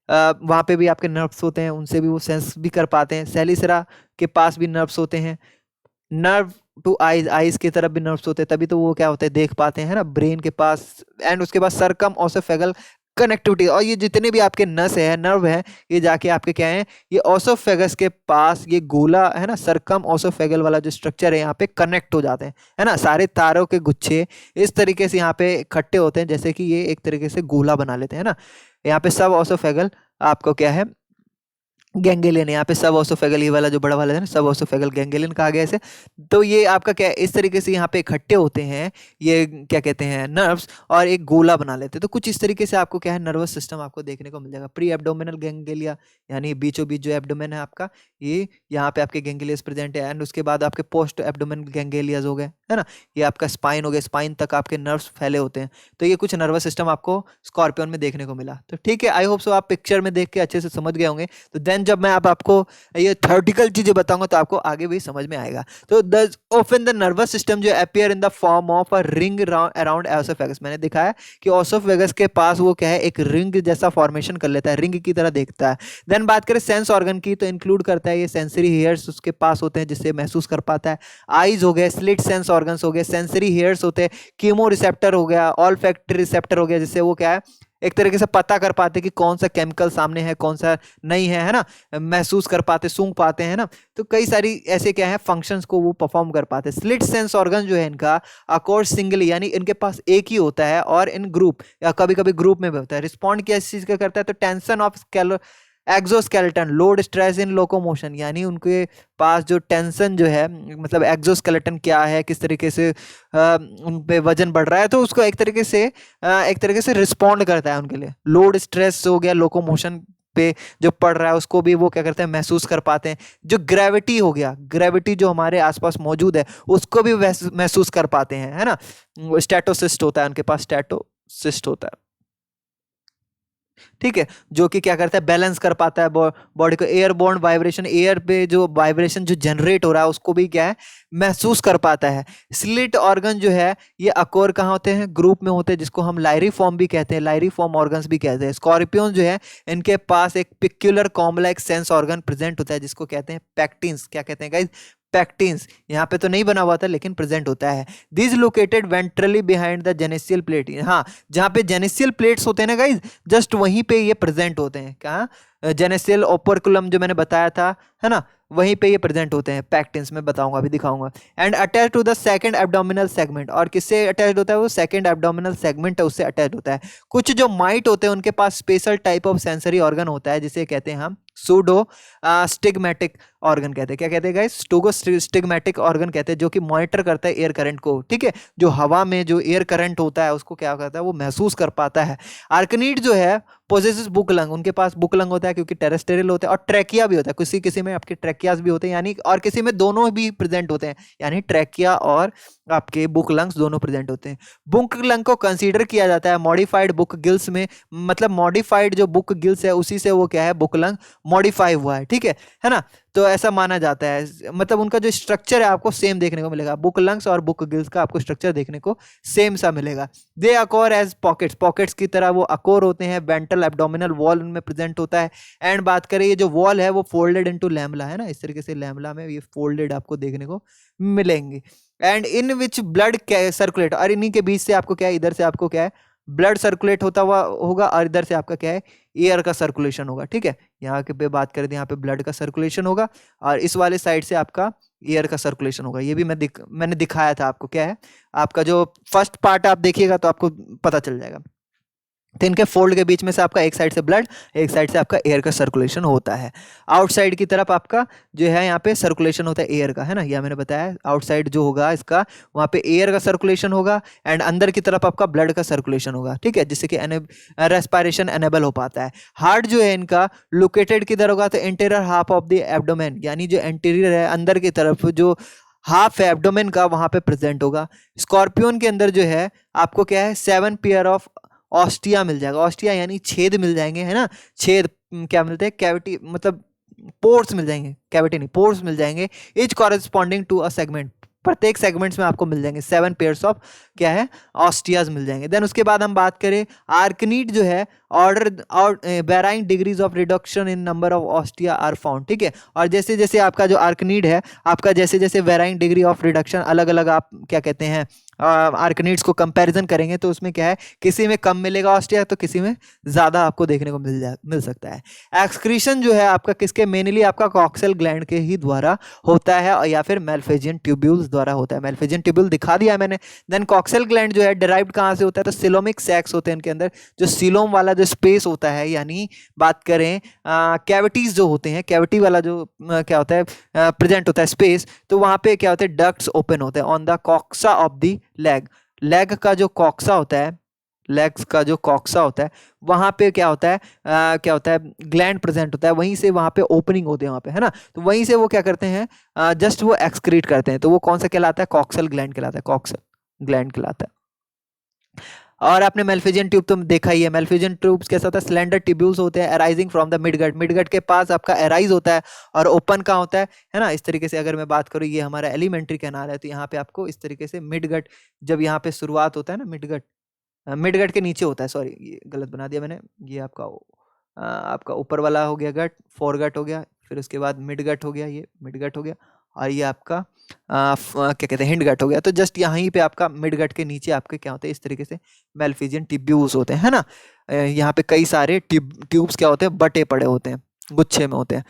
वहाँ पे भी आपके नर्व्स होते हैं, उनसे भी वो सेंस भी कर पाते हैं। सेलिसरा के पास भी नर्व्स होते हैं। नर्व टू आईज, आईज की तरफ भी नर्व्स होते हैं, तभी तो वो क्या होते हैं, देख पाते हैं ना ब्रेन के पास। एंड उसके बाद सरकम ओसोफेगल कनेक्टिविटी, और ये जितने भी आपके नस है, नर्व है, ये जाके आपके क्या है, ये ओसोफेगस के पास ये गोला है ना, सरकम ओसोफेगल वाला जो स्ट्रक्चर है, यहाँ पे कनेक्ट हो जाते हैं, है ना। सारे तारों के गुच्छे इस तरीके से यहाँ पे इकट्ठे होते हैं, जैसे कि ये एक तरीके से गोला बना लेते हैं ना। यहाँ पे सब ओसोफेगल आपको क्या है, गैंग्लियन, यहाँ पे सब ओसोफेगल, ये वाला जो बड़ा वाला है ना, सब ओसोफेगल गैंग्लियन कहा गया इसे। तो ये आपका क्या है, इस तरीके से यहाँ पे इकट्ठे होते हैं, ये क्या कहते हैं, नर्व्स, और एक गोला बना लेते हैं। तो कुछ इस तरीके से आपको क्या है, नर्वस सिस्टम आपको देखने को मिल जाएगा। प्री एब्डोमिनल गैंग्लिया यानी बीचों बीच जो एब्डोमेन है आपका, ये यहाँ पे आपके गैंग्लियस प्रेजेंट है। एंड उसके बाद आपके पोस्ट एब्डोमिनल गैंग्लियाज हो गए, है ना, ये आपका स्पाइन हो गया, स्पाइन तक आपके नर्व्स फैले होते हैं। तो ये कुछ नर्वस सिस्टम आपको स्कॉर्पियन में देखने को मिला। तो ठीक है, आई होप सो आप पिक्चर में देख के अच्छे से समझ गए होंगे। तो देन जब मैं अब आपको ये थ्योरेटिकल चीजें बताऊंगा तो आपको आगे भी समझ में आएगा। तो the often the nervous system जो appear in the form of a ring around oesophagus, मैंने दिखाया है कि ओसोफेगस के पास वो क्या है, एक रिंग जैसा फॉर्मेशन कर लेता है, रिंग की तरह देखता है। देन बात करें सेंस ऑर्गन की, तो इंक्लूड करता है ये सेंसरी हेयर्स उसके पास होते हैं, जिससे महसूस कर पाता है। आईज हो गए, स्लिट सेंस ऑर्गन्स हो गए, सेंसरी हेयर्स होते हैं, कीमो रिसेप्टर हो गया, ऑल फैक्टरी रिसेप्टर हो गया, जिससे वो क्या है, एक तरीके से पता कर पाते कि कौन सा केमिकल सामने है, कौन सा नहीं है ना, महसूस कर पाते, सूंघ पाते हैं ना। तो कई सारी ऐसे क्या है फंक्शंस को वो परफॉर्म कर पाते हैं। स्लिट सेंस ऑर्गन जो है इनका अकॉर्ड सिंगली, यानी इनके पास एक ही होता है, और इन ग्रुप या कभी कभी ग्रुप में भी होता है। रिस्पॉन्ड किस चीज का करता है, तो tension of exoskeleton, load stress in locomotion, यानी उनके पास जो टेंशन जो है, मतलब एक्सोस्केलेटन क्या है, किस तरीके से उन पे वजन बढ़ रहा है, तो उसको एक तरीके से रिस्पॉन्ड करता है उनके लिए। लोड स्ट्रेस हो गया लोकोमोशन पे जो पड़ रहा है, उसको भी वो क्या करते हैं, महसूस कर पाते हैं। जो ग्रेविटी हो गया, ग्रेविटी जो हमारे आसपास मौजूद है, उसको भी महसूस कर पाते हैं, है ना। स्टैटोसिस्ट होता है उनके पास, स्टैटोसिस्ट होता है। ठीक है, जो कि क्या करता है, बैलेंस कर पाता है बॉडी को। एयरबोर्न वाइब्रेशन, एयर पे जो वाइब्रेशन जो जनरेट हो रहा है उसको भी क्या है, महसूस कर पाता है। स्लिट ऑर्गन जो है ये अकोर कहाँ होते हैं, ग्रुप में होते हैं, जिसको हम लाइरीफॉर्म भी कहते हैं, लाइरीफॉर्म ऑर्गन्स भी कहते हैं। स्कॉर्पियन जो है इनके पास एक peculiar complex sense organ present होता है, जिसको कहते हैं पैक्टिन्स। क्या कहते हैं गाइस, पैक्टिन्स। यहाँ पे तो नहीं बना हुआ था लेकिन प्रेजेंट होता है। This located ventrally behind the genital plate. हाँ, जहाँ पे जेनेसियल प्लेट्स होते हैं ना गाइज, जस्ट वहीं पे ये प्रेजेंट होते हैं। कहाँ, जेनेसियल ओपरकुलम जो मैंने बताया था, है ना, वहीं पे ये प्रेजेंट होते हैं। पैक्टिन्स में बताऊंगा, अभी दिखाऊंगा। And attach to the second abdominal segment, और किससे अटैच होता है, वो सेकंड एब्डोमिनल सेगमेंट है उससे अटैच होता है। कुछ जो माइट होते हैं उनके पास special type of sensory organ होता है, जिसे कहते हैं हम सूडो स्टिग्मेटिक ऑर्गन कहते हैं। क्या कहते हैं गाइस, स्टूगो स्टिग्मेटिक ऑर्गन कहते हैं, जो कि मॉनिटर करता है एयर करंट को। ठीक है, जो हवा में जो एयर करंट होता है उसको क्या करता है, वो महसूस कर पाता है। आर्कनीड जो है पोजेसेस बुक लंग, उनके पास बुक लंग होता है क्योंकि टेरेस्टेरियल होता है, और ट्रैकिया भी होता है। किसी किसी में आपके ट्रैकियास भी होते हैं, यानी, और किसी में दोनों भी प्रेजेंट होते हैं, यानी ट्रैकिया और आपके बुक लंग्स दोनों प्रेजेंट होते हैं। बुक लंग को कंसीडर किया जाता है मॉडिफाइड बुक गिल्स में, मतलब मॉडिफाइड जो बुक गिल्स है उसी से वो क्या है, बुक लंग मॉडिफाई हुआ है। ठीक है ना, तो ऐसा माना जाता है। मतलब उनका जो स्ट्रक्चर है आपको सेम देखने को मिलेगा, बुक लंग्स और बुक गिल्स का आपको स्ट्रक्चर देखने को सेम सा मिलेगा। दे अकोर एज पॉकेट्स, पॉकेट्स की तरह वो अकोर होते हैं। वेंट्रल एब्डोमिनल वॉल उनमें प्रेजेंट होता है। एंड बात करें, ये जो वॉल है वो फोल्डेड इनटू लैमला है ना, इस तरीके से लैमला में ये फोल्डेड आपको देखने को मिलेंगे। And in which blood circulate, और इन्हीं के बीच से आपको क्या है, इधर से आपको क्या है, ब्लड सर्कुलेट होता हुआ होगा, और इधर से आपका क्या है, एयर का सर्कुलेशन होगा। ठीक है, यहाँ के पे बात करें तो यहाँ पे ब्लड का सर्कुलेशन होगा, और इस वाले साइड से आपका एयर का सर्कुलेशन होगा। ये भी मैंने दिखाया था आपको। क्या है, आपका जो फर्स्ट पार्ट आप देखिएगा तो आपको पता चल जाएगा। तो इनके फोल्ड के बीच में से आपका एक साइड से ब्लड, एक साइड से आपका एयर का सर्कुलेशन होता है। आउटसाइड की तरफ आपका जो है यहाँ पे सर्कुलेशन होता है एयर का, है ना, यह मैंने बताया। आउटसाइड जो होगा इसका, वहाँ पे एयर का सर्कुलेशन होगा, एंड अंदर की तरफ आपका ब्लड का सर्कुलेशन होगा। ठीक है, जिससे कि रेस्पिरेशन एनेबल हो पाता है। हार्ट जो है इनका लोकेटेड किधर होगा, तो interior half of the abdomen, यानी जो इंटीरियर है अंदर की तरफ जो हाफ है एब्डोमेन का, वहाँ पे प्रेजेंट होगा। स्कॉर्पियन के अंदर जो है आपको क्या है, 7 पेयर ऑफ ऑस्टिया मिल जाएगा। ऑस्टिया यानी छेद मिल जाएंगे, है ना, छेद क्या मिलते हैं, कैविटी, मतलब पोर्स मिल जाएंगे, कैविटी नहीं, पोर्स मिल जाएंगे। Each corresponding to a segment, प्रत्येक सेगमेंट्स में आपको मिल जाएंगे 7 पेयर्स ऑफ क्या है, ऑस्टियाज मिल जाएंगे। देन उसके बाद हम बात करें आर्कनीड जो है, ऑर्डर और varying degrees of reduction in number of ostia are found. ठीक है, और जैसे जैसे आपका जो आर्कनीड है आपका, जैसे जैसे वेराइंग डिग्री ऑफ रिडक्शन, अलग अलग आप क्या कहते हैं, आर्कनीड्स को कंपैरिजन करेंगे तो उसमें क्या है, किसी में कम मिलेगा ऑस्टिया, तो किसी में ज़्यादा आपको देखने को मिल सकता है। एक्सक्रीशन जो है आपका किसके, मेनली आपका कॉक्सल ग्लैंड के ही द्वारा होता है, या फिर मेल्फेजियन ट्यूब्यूल्स द्वारा होता है। मेल्फेजियन ट्यूब्यूल दिखा दिया मैंने। देन कॉक्सल ग्लैंड जो है डिराइव्ड कहाँ से होता है, तो सिलोमिक सैक्स होते हैं इनके अंदर, जो सिलोम वाला जो स्पेस होता है, यानी बात करें कैविटीज जो होते हैं, कैविटी वाला जो क्या होता है, प्रेजेंट होता है स्पेस, तो वहाँ पे क्या होता है, डक्ट्स ओपन होते हैं on the coxa of the leg. Leg का जो कॉक्सा होता है, लेग्स का जो कॉक्सा होता है, वहाँ पे क्या होता है, क्या होता है, ग्लैंड प्रेजेंट होता है, वहीं से वहाँ पे ओपनिंग होती है वहाँ पे, है ना, तो वहीं से वो क्या करते हैं, जस्ट वो एक्सक्रीट करते हैं। तो वो कौन सा कहलाता है, कॉक्सल ग्लैंड कहलाता है, कॉक्सल ग्लैंड कहलाता है। और आपने मेल्फिजियन ट्यूब तो देखा ही है। मेल्फिजियन ट्यूब्स कैसा होता है, स्लेंडर ट्यूब्यूल्स होते हैं arising from the midgut, midgut के पास आपका अराइज होता है, और ओपन कहाँ होता है ना, इस तरीके से अगर मैं बात करूँ, ये हमारा एलिमेंट्री कैनाल है, तो यहाँ पे आपको इस तरीके से मिडगट, जब यहाँ पे शुरुआत होता है ना, मिडगट, मिडगट के नीचे होता है, सॉरी ये गलत बना दिया मैंने, ये आपका आपका ऊपर वाला हो गया गट, फोरगट हो गया, फिर उसके बाद मिडगट हो गया, ये मिडगट हो गया, और ये आपका क्या कहते हैं, हिंडगट हो गया। तो जस्ट यहीं पे आपका मिडगट के नीचे आपके क्या होते हैं, इस तरीके से मेल्फिजियन ट्यूब्यूल्स होते हैं, है ना। यहाँ पे कई सारे ट्यूब्स क्या होते हैं, बटे पड़े होते हैं, गुच्छे में होते हैं।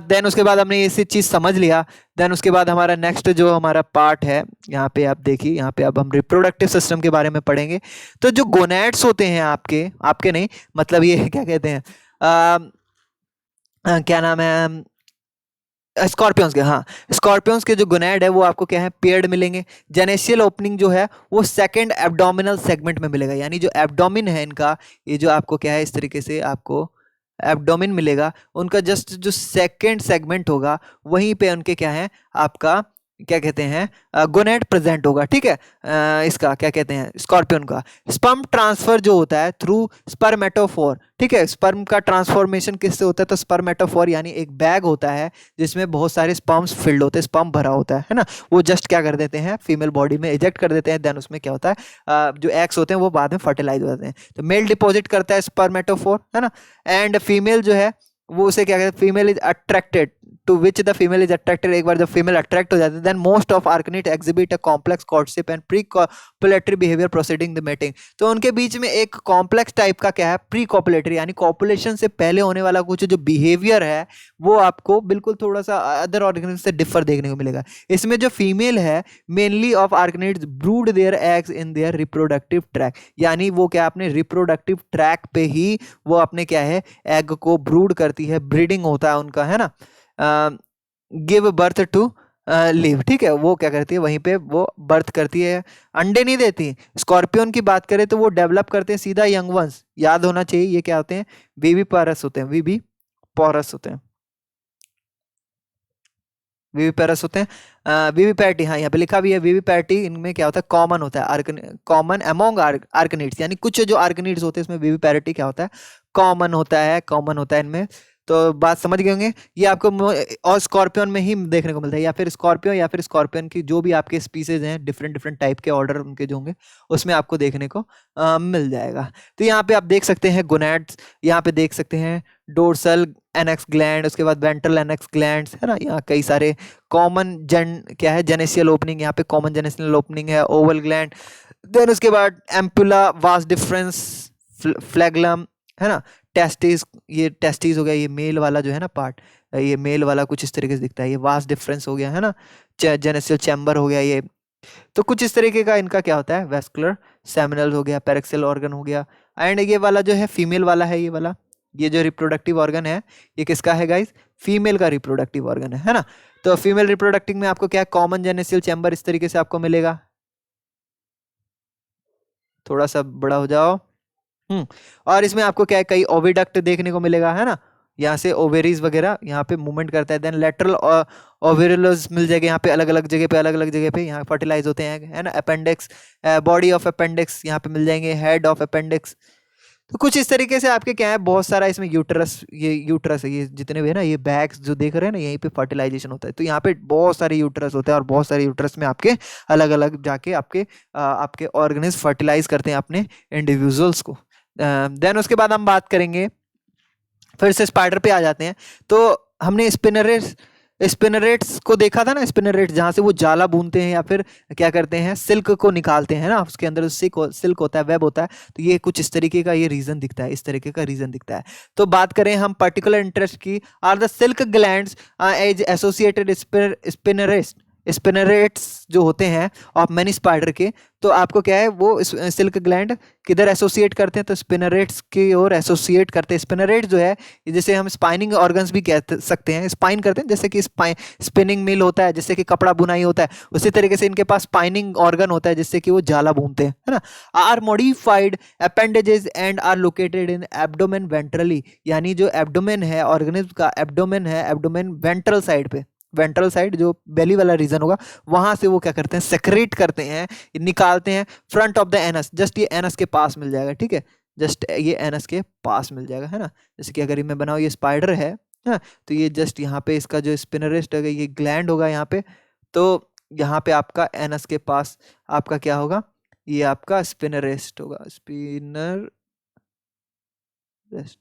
देन उसके बाद हमने ये चीज़ समझ लिया। देन उसके बाद हमारा नेक्स्ट जो हमारा पार्ट है, यहाँ पे आप देखिए, यहाँ पे अब हम रिप्रोडक्टिव सिस्टम के बारे में पढ़ेंगे। तो जो गोनैड्स होते हैं आपके नहीं, मतलब ये क्या कहते हैं, क्या नाम है, स्कॉर्पियंस के, हाँ, स्कॉर्पियंस के जो गोनैड है वो आपको क्या है, पेयर्ड मिलेंगे। जेनेशियल ओपनिंग जो है वो सेकंड एब्डोमिनल सेगमेंट में मिलेगा, यानी जो एब्डोमिन है इनका, ये जो आपको क्या है, इस तरीके से आपको एब्डोमिन मिलेगा, उनका जस्ट जो सेकंड सेगमेंट होगा वहीं पे उनके क्या है, आपका क्या कहते हैं गोनेड प्रेजेंट होगा, ठीक है। इसका क्या कहते हैं स्कॉर्पियन का। स्पर्म ट्रांसफर जो होता है थ्रू स्पर्मेटोफोर, ठीक है। स्पर्म का ट्रांसफॉर्मेशन किससे होता है, तो स्पर्मेटोफोर यानी एक बैग होता है जिसमें बहुत सारे स्पर्म्स फिल्ड होते हैं, स्पर्म भरा होता है ना। वो जस्ट क्या कर देते हैं फीमेल बॉडी में इजेक्ट कर देते हैं, देन उसमें क्या होता है जो एग्स होते हैं वो बाद में फर्टिलाइज हो जाते हैं। तो मेल डिपॉजिट करता है स्पर्मेटोफोर, है ना। एंड फीमेल जो है वो उसे क्या कहते हैं, female is attracted to which the female is attracted. एक बार जब फीमेल अट्रैक्ट हो जाती है then most of arachnid exhibit a complex courtship and pre copulatory behaviour proceeding the mating. तो उनके बीच में एक कॉम्प्लेक्स टाइप का क्या है प्री कॉपुलेटरी यानी कॉपुलेशन से पहले होने वाला कुछ जो बिहेवियर है वो आपको बिल्कुल थोड़ा सा अदर ऑर्गेनिज्म से डिफर देखने को मिलेगा। इसमें जो फीमेल है mainly of arachnids brood their eggs in their reproductive tract, यानी वो क्या अपने रिप्रोडक्टिव ट्रैक पे ही वो अपने क्या है एग को ब्रूड करती है, ब्रीडिंग होता है उनका, है ना। गिव बर्थ टू लिव, ठीक है। वो क्या करती है वहीं पे वो बर्थ करती है, अंडे नहीं देती। स्कॉर्पियन की बात करें तो वो डेवलप करते हैं सीधा यंग वंस, याद होना चाहिए ये क्या होते हैं वीवी पारस होते हैं, वीवी पॉरस होते हैं, वीवी पैरस होते हैं। वीवी पैटी, हाँ यहाँ पे लिखा भी है वीवी पैटी, इनमें क्या होता है कॉमन होता है, कॉमन अमोंग आर्कनीड्स, यानी कुछ जो आर्कनीड्स होते हैं इसमें वीवी पैरिटी क्या होता है कॉमन होता है, कॉमन होता है इनमें। तो बात समझ गए होंगे। ये आपको और स्कॉर्पियन में ही देखने को मिलता है, या फिर स्कॉर्पियन की जो भी आपके स्पीसीज हैं डिफरेंट डिफरेंट टाइप के ऑर्डर उनके जो होंगे उसमें आपको देखने को मिल जाएगा। तो यहाँ पे आप देख सकते हैं गोनैड्स, यहाँ पे देख सकते हैं डोर्सल एनेक्स ग्लैंड, उसके बाद वेंट्रल एनेक्स ग्लैंड्स, है ना। यहाँ कई सारे कॉमन क्या है जेनेसियल ओपनिंग, यहाँ पे कॉमन जेनेसियल ओपनिंग है, ओवल ग्लैंड, देन उसके बाद एम्पुला वास डिफरेंस फ्लैगलम, है ना। टेस्टिस, ये टेस्टिस हो गया, ये मेल वाला जो है ना पार्ट, ये मेल वाला कुछ इस तरीके से दिखता है, ये वास डिफरेंस हो गया, है ना। जेनेसियल चैम्बर हो गया ये। तो कुछ इस तरीके का इनका क्या होता है वेस्कुलर सेमिनल हो गया, पेरेक्सियल ऑर्गन हो गया। एंड ये वाला जो है फीमेल वाला है, ये वाला ये जो रिप्रोडक्टिव ऑर्गन है ये किसका है गाइस, फीमेल का रिप्रोडक्टिव ऑर्गन है ना। तो फीमेल रिप्रोडक्टिव में आपको क्या कॉमन जेनेसियल चैम्बर इस तरीके से आपको मिलेगा, थोड़ा सा बड़ा हो जाओ। और इसमें आपको क्या है कई ओविडक्ट देखने को मिलेगा, है ना। यहाँ से ओवेरीज वगैरह यहाँ पे मूवमेंट करता है, देन लेटरल ओवेरुलस मिल जाएगा यहाँ पे अलग अलग जगह पे यहाँ फर्टिलाइज होते हैं, है ना। अपेंडिक्स, बॉडी ऑफ अपेंडिक्स यहाँ पे मिल जाएंगे, हेड ऑफ अपेंडिक्स। तो कुछ इस तरीके से आपके क्या है बहुत सारा इसमें यूटरस, ये यूटरस है, ये जितने भी है ना ये बैग्स जो देख रहे हैं ना यहीं पे फर्टिलाइजेशन होता है। तो यहाँ पे बहुत सारे यूटरस होते हैं और बहुत सारे यूटरस में आपके अलग अलग जाके आपके ऑर्गेनिज्म फर्टिलाइज करते हैं अपने इंडिविजुअल्स को। देन उसके बाद हम बात करेंगे, फिर से स्पाइडर पे आ जाते हैं। तो हमने स्पिनरेट्स को देखा था ना, स्पिनरेट्स जहाँ से वो जाला बुनते हैं या फिर क्या करते हैं सिल्क को निकालते हैं ना, उसके अंदर सिल्क होता है, वेब होता है। तो ये कुछ इस तरीके का ये रीजन दिखता है, इस तरीके का रीजन दिखता है। तो बात करें हम पर्टिकुलर इंटरेस्ट की, are the silk glands as associated spinnerets जो होते हैं ऑफ मैनी स्पाइडर के। तो आपको क्या है वो सिल्क ग्लैंड किधर एसोसिएट करते हैं, तो स्पिनरेट्स की ओर एसोसिएट करते हैं। स्पिनरेट जो है जैसे हम स्पाइनिंग ऑर्गन्स भी कह सकते हैं, स्पाइन करते हैं, जैसे कि स्पिनिंग मिल होता है, जैसे कि कपड़ा बुनाई होता है, उसी तरीके से इनके पास स्पाइनिंग ऑर्गन होता है जिससे कि वो जाला बुनते हैं, है ना। Are modified appendages and are located in abdomen ventrally, यानी जो एब्डोमेन है ऑर्गेनिज्म का, एब्डोमेन है, एब्डोमेन वेंट्रल साइड पे, वेंट्रल साइड जो बेली वाला रीजन होगा वहां से वो क्या करते हैं सेक्रेट करते हैं, निकालते हैं front of the anus, just ये एनस के पास मिल जाएगा, ठीक है। जस्ट ये एनस के पास मिल जाएगा, है ना। जैसे कि अगर मैं बनाऊँ ये स्पाइडर है ना, तो ये जस्ट यहाँ पे इसका जो स्पिनरेस्ट होगा ये ग्लैंड होगा यहाँ पे। तो यहाँ पे आपका एनस के पास आपका क्या होगा, ये आपका स्पिनरेस्ट होगा, स्पिनर,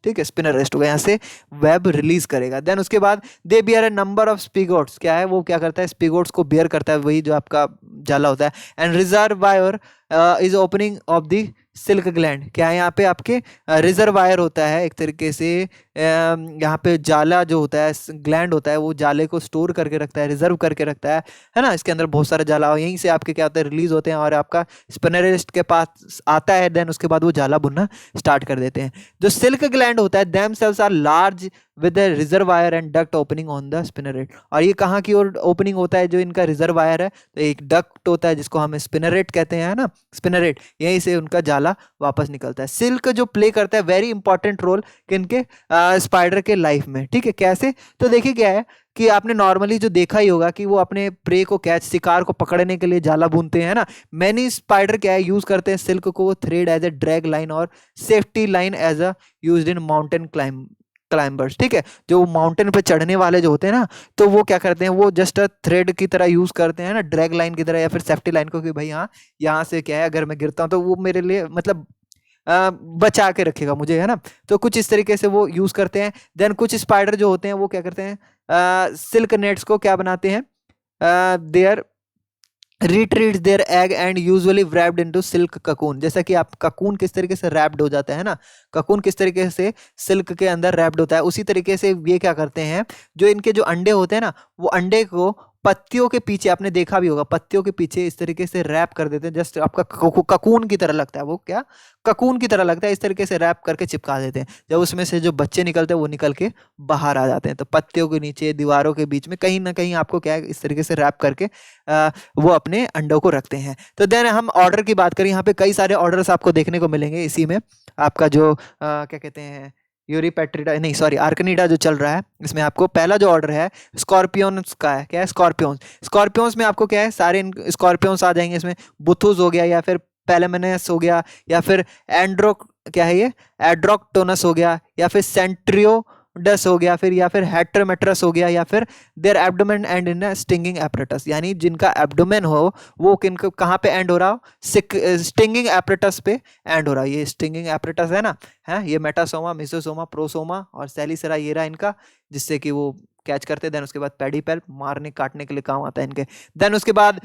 ठीक है, स्पिनर रेस्ट होगा, यहाँ से वेब रिलीज करेगा। देन उसके बाद they bear a number of spigots, क्या है वो क्या करता है स्पिगोट्स को बियर करता है, वही जो आपका जाला होता है। And reservoir is opening of the silk gland, क्या है यहाँ पे आपके रिजर्वायर होता है एक तरीके से, यहाँ पे जाला जो होता है ग्लैंड होता है वो जाले को स्टोर करके रखता है, रिजर्व करके रखता है ना। इसके अंदर बहुत सारा जाला हो, यहीं से आपके क्या होता है रिलीज होते हैं और आपका स्पिनरेस्ट के पास आता है, देन उसके बाद वो जाला बुनना स्टार्ट कर देते हैं। जो सिल्क ग्लैंड होता है them cells are large with the reservoir and duct opening on the spinneret. और ये कहाँ की ओर ओपनिंग होता है, जो इनका रिजर्वायर है, तो एक डक्ट होता है जिसको हम स्पिनरेट कहते हैं, है ना, स्पिनरेट, यहीं से उनका जाला वापस निकलता है। सिल्क जो प्ले करता है वेरी इंपॉर्टेंट रोल किनके, स्पाइडर के लाइफ में, ठीक है। कैसे, तो देखिए क्या है कि आपने नॉर्मली जो देखा ही होगा कि वो अपने प्रे को कैच, शिकार को पकड़ने के लिए जाला बुनते हैं ना। मैनी स्पाइडर क्या है यूज करते हैं सिल्क को thread as a drag line और safety line as a used in mountain climbers, ठीक है। जो माउंटेन पे चढ़ने वाले जो होते हैं ना, तो वो क्या करते हैं, वो जस्ट थ्रेड की तरह यूज करते हैं ना, ड्रैग लाइन की तरह या फिर सेफ्टी लाइन को, कि भाई हाँ यहाँ से क्या है, अगर मैं गिरता हूँ तो वो मेरे लिए मतलब बचा के रखेगा मुझे, है ना। तो कुछ इस तरीके से वो यूज करते हैं। देन कुछ स्पाइडर जो होते हैं वो क्या करते हैं, सिल्क नेट्स को क्या बनाते हैं, their retreats their egg and usually wrapped into silk cocoon. जैसा कि आप ककून किस तरीके से रैप्ड हो जाता है ना, ककून किस तरीके से सिल्क के अंदर रैप्ड होता है, उसी तरीके से ये क्या करते हैं, जो इनके जो अंडे होते हैं ना, वो अंडे को पत्तियों के पीछे, आपने देखा भी होगा, पत्तियों के पीछे इस तरीके से रैप कर देते हैं, जस्ट आपका ककून की तरह लगता है, वो क्या ककून की तरह लगता है, इस तरीके से रैप करके चिपका देते हैं। जब उसमें से जो बच्चे निकलते हैं वो निकल के बाहर आ जाते हैं, तो पत्तियों के नीचे, दीवारों के बीच में कहीं ना कहीं आपको क्या है, इस तरीके से रैप करके वो अपने अंडों को रखते हैं। तो देन हम ऑर्डर की बात करें, यहाँ पे कई सारे ऑर्डर्स आपको देखने को मिलेंगे इसी में। आपका जो क्या कहते हैं, यूरिपेट्रिडा नहीं सॉरी आर्कनीडा जो चल रहा है, इसमें आपको पहला जो ऑर्डर है स्कॉर्पियोन्स का है। क्या है, स्कॉर्पियोन्स। स्कॉर्पियोन्स में आपको क्या है, सारे स्कॉर्पियोन्स आ जाएंगे इसमें। बुथुस हो गया, या फिर पेलेमेनस हो गया, या फिर एंड्रो क्या है ये, एड्रोक्टोनस हो गया, या फिर सेंट्रियोडस हो गया, फिर या फिर हेट्रोमेट्रस हो गया, या फिर their abdomen and in stinging apparatus, यानी जिनका एब्डोमेन हो वो किन कहाँ पे एंड हो रहा हो, स्टिंगिंग एपरेटस पे एंड हो रहा है। ये स्टिंगिंग एपरेटस है ना, है ये मेटासोमा, मेसोसोमा, प्रोसोमा और सेलिसेरा, ये रहा इनका, जिससे कि वो कैच करते हैं। देन उसके बाद पेडिपेल्प, मारने काटने के लिए काम आता है इनके। देन उसके बाद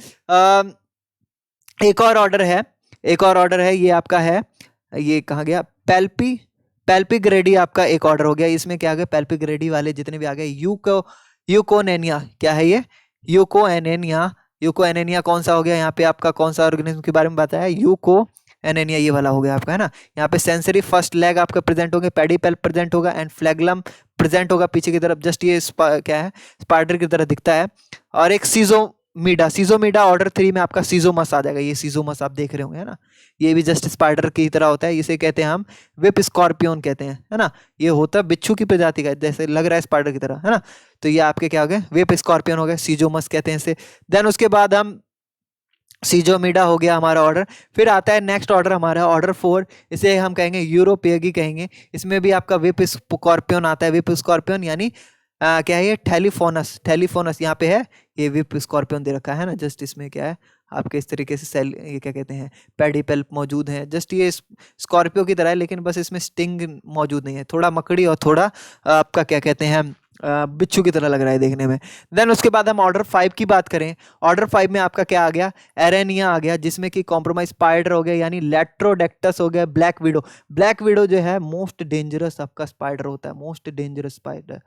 एक और ऑर्डर है, एक और ऑर्डर है, ये आपका है, ये कहाँ गया, पेल्पिग्रेडी आपका एक ऑर्डर हो गया। इसमें क्या आ गया, पेल्पिग्रेडी वाले जितने भी आ गए, यूकोनेनिया, क्या है ये, यूकोएनेनिया। यूकोएनेनिया कौन सा हो गया, यहाँ पे आपका कौन सा ऑर्गेनिज्म के बारे में बताया है, यूकोएनेनिया, ये वाला हो गया आपका, है ना। यहाँ पे सेंसरी फर्स्ट लेग आपका प्रेजेंट होगा, पेडिपेल्प प्रेजेंट होगा एंड फ्लैगलम प्रेजेंट होगा पीछे की तरफ, जस्ट ये क्या है, स्पाइडर की तरह दिखता है। और एक सीजोमीडा ऑर्डर 3 में आपका सीजोमस आ जाएगा। ये सीजोमस आप देख रहे होंगे, है ना, ये भी जस्ट स्पाइडर की तरह होता है। इसे कहते हैं हम विप स्कॉर्पियन कहते हैं, है ना। ये होता है बिच्छू की प्रजाति का, जैसे लग रहा है स्पाइडर की तरह, है ना। तो ये आपके क्या हो गए, विप स्कॉर्पियन हो गए, सीजोमस कहते हैं इसे। देन उसके बाद हम सीजोमीडा हो गया हमारा ऑर्डर। फिर आता है नेक्स्ट ऑर्डर हमारा, ऑर्डर 4, इसे हम कहेंगे यूरोपेगी कहेंगे। इसमें भी आपका विप स्कॉर्पियन आता है, विप स्कॉर्पियन यानी क्या है ये, टेलीफोनस यहाँ पे है, ये विप स्कॉर्पियन दे रखा है ना। जस्ट इसमें क्या है आपके इस तरीके से सेल, ये क्या कहते हैं, पेडिपेल्प मौजूद है, जस्ट ये स्कॉर्पियो की तरह है, लेकिन बस इसमें स्टिंग मौजूद नहीं है, थोड़ा मकड़ी और थोड़ा आपका क्या कहते हैं, बिच्छू की तरह लग रहा है देखने में। देन उसके बाद हम ऑर्डर 5 की बात करें, ऑर्डर 5 में आपका क्या आ गया, एरेनिया आ गया, जिसमें कि कॉम्प्रोमाइज स्पाइडर हो गया, यानी लेट्रोडेक्टस हो गया, ब्लैक विडो जो है मोस्ट डेंजरस आपका स्पाइडर होता है, मोस्ट डेंजरस स्पाइडर,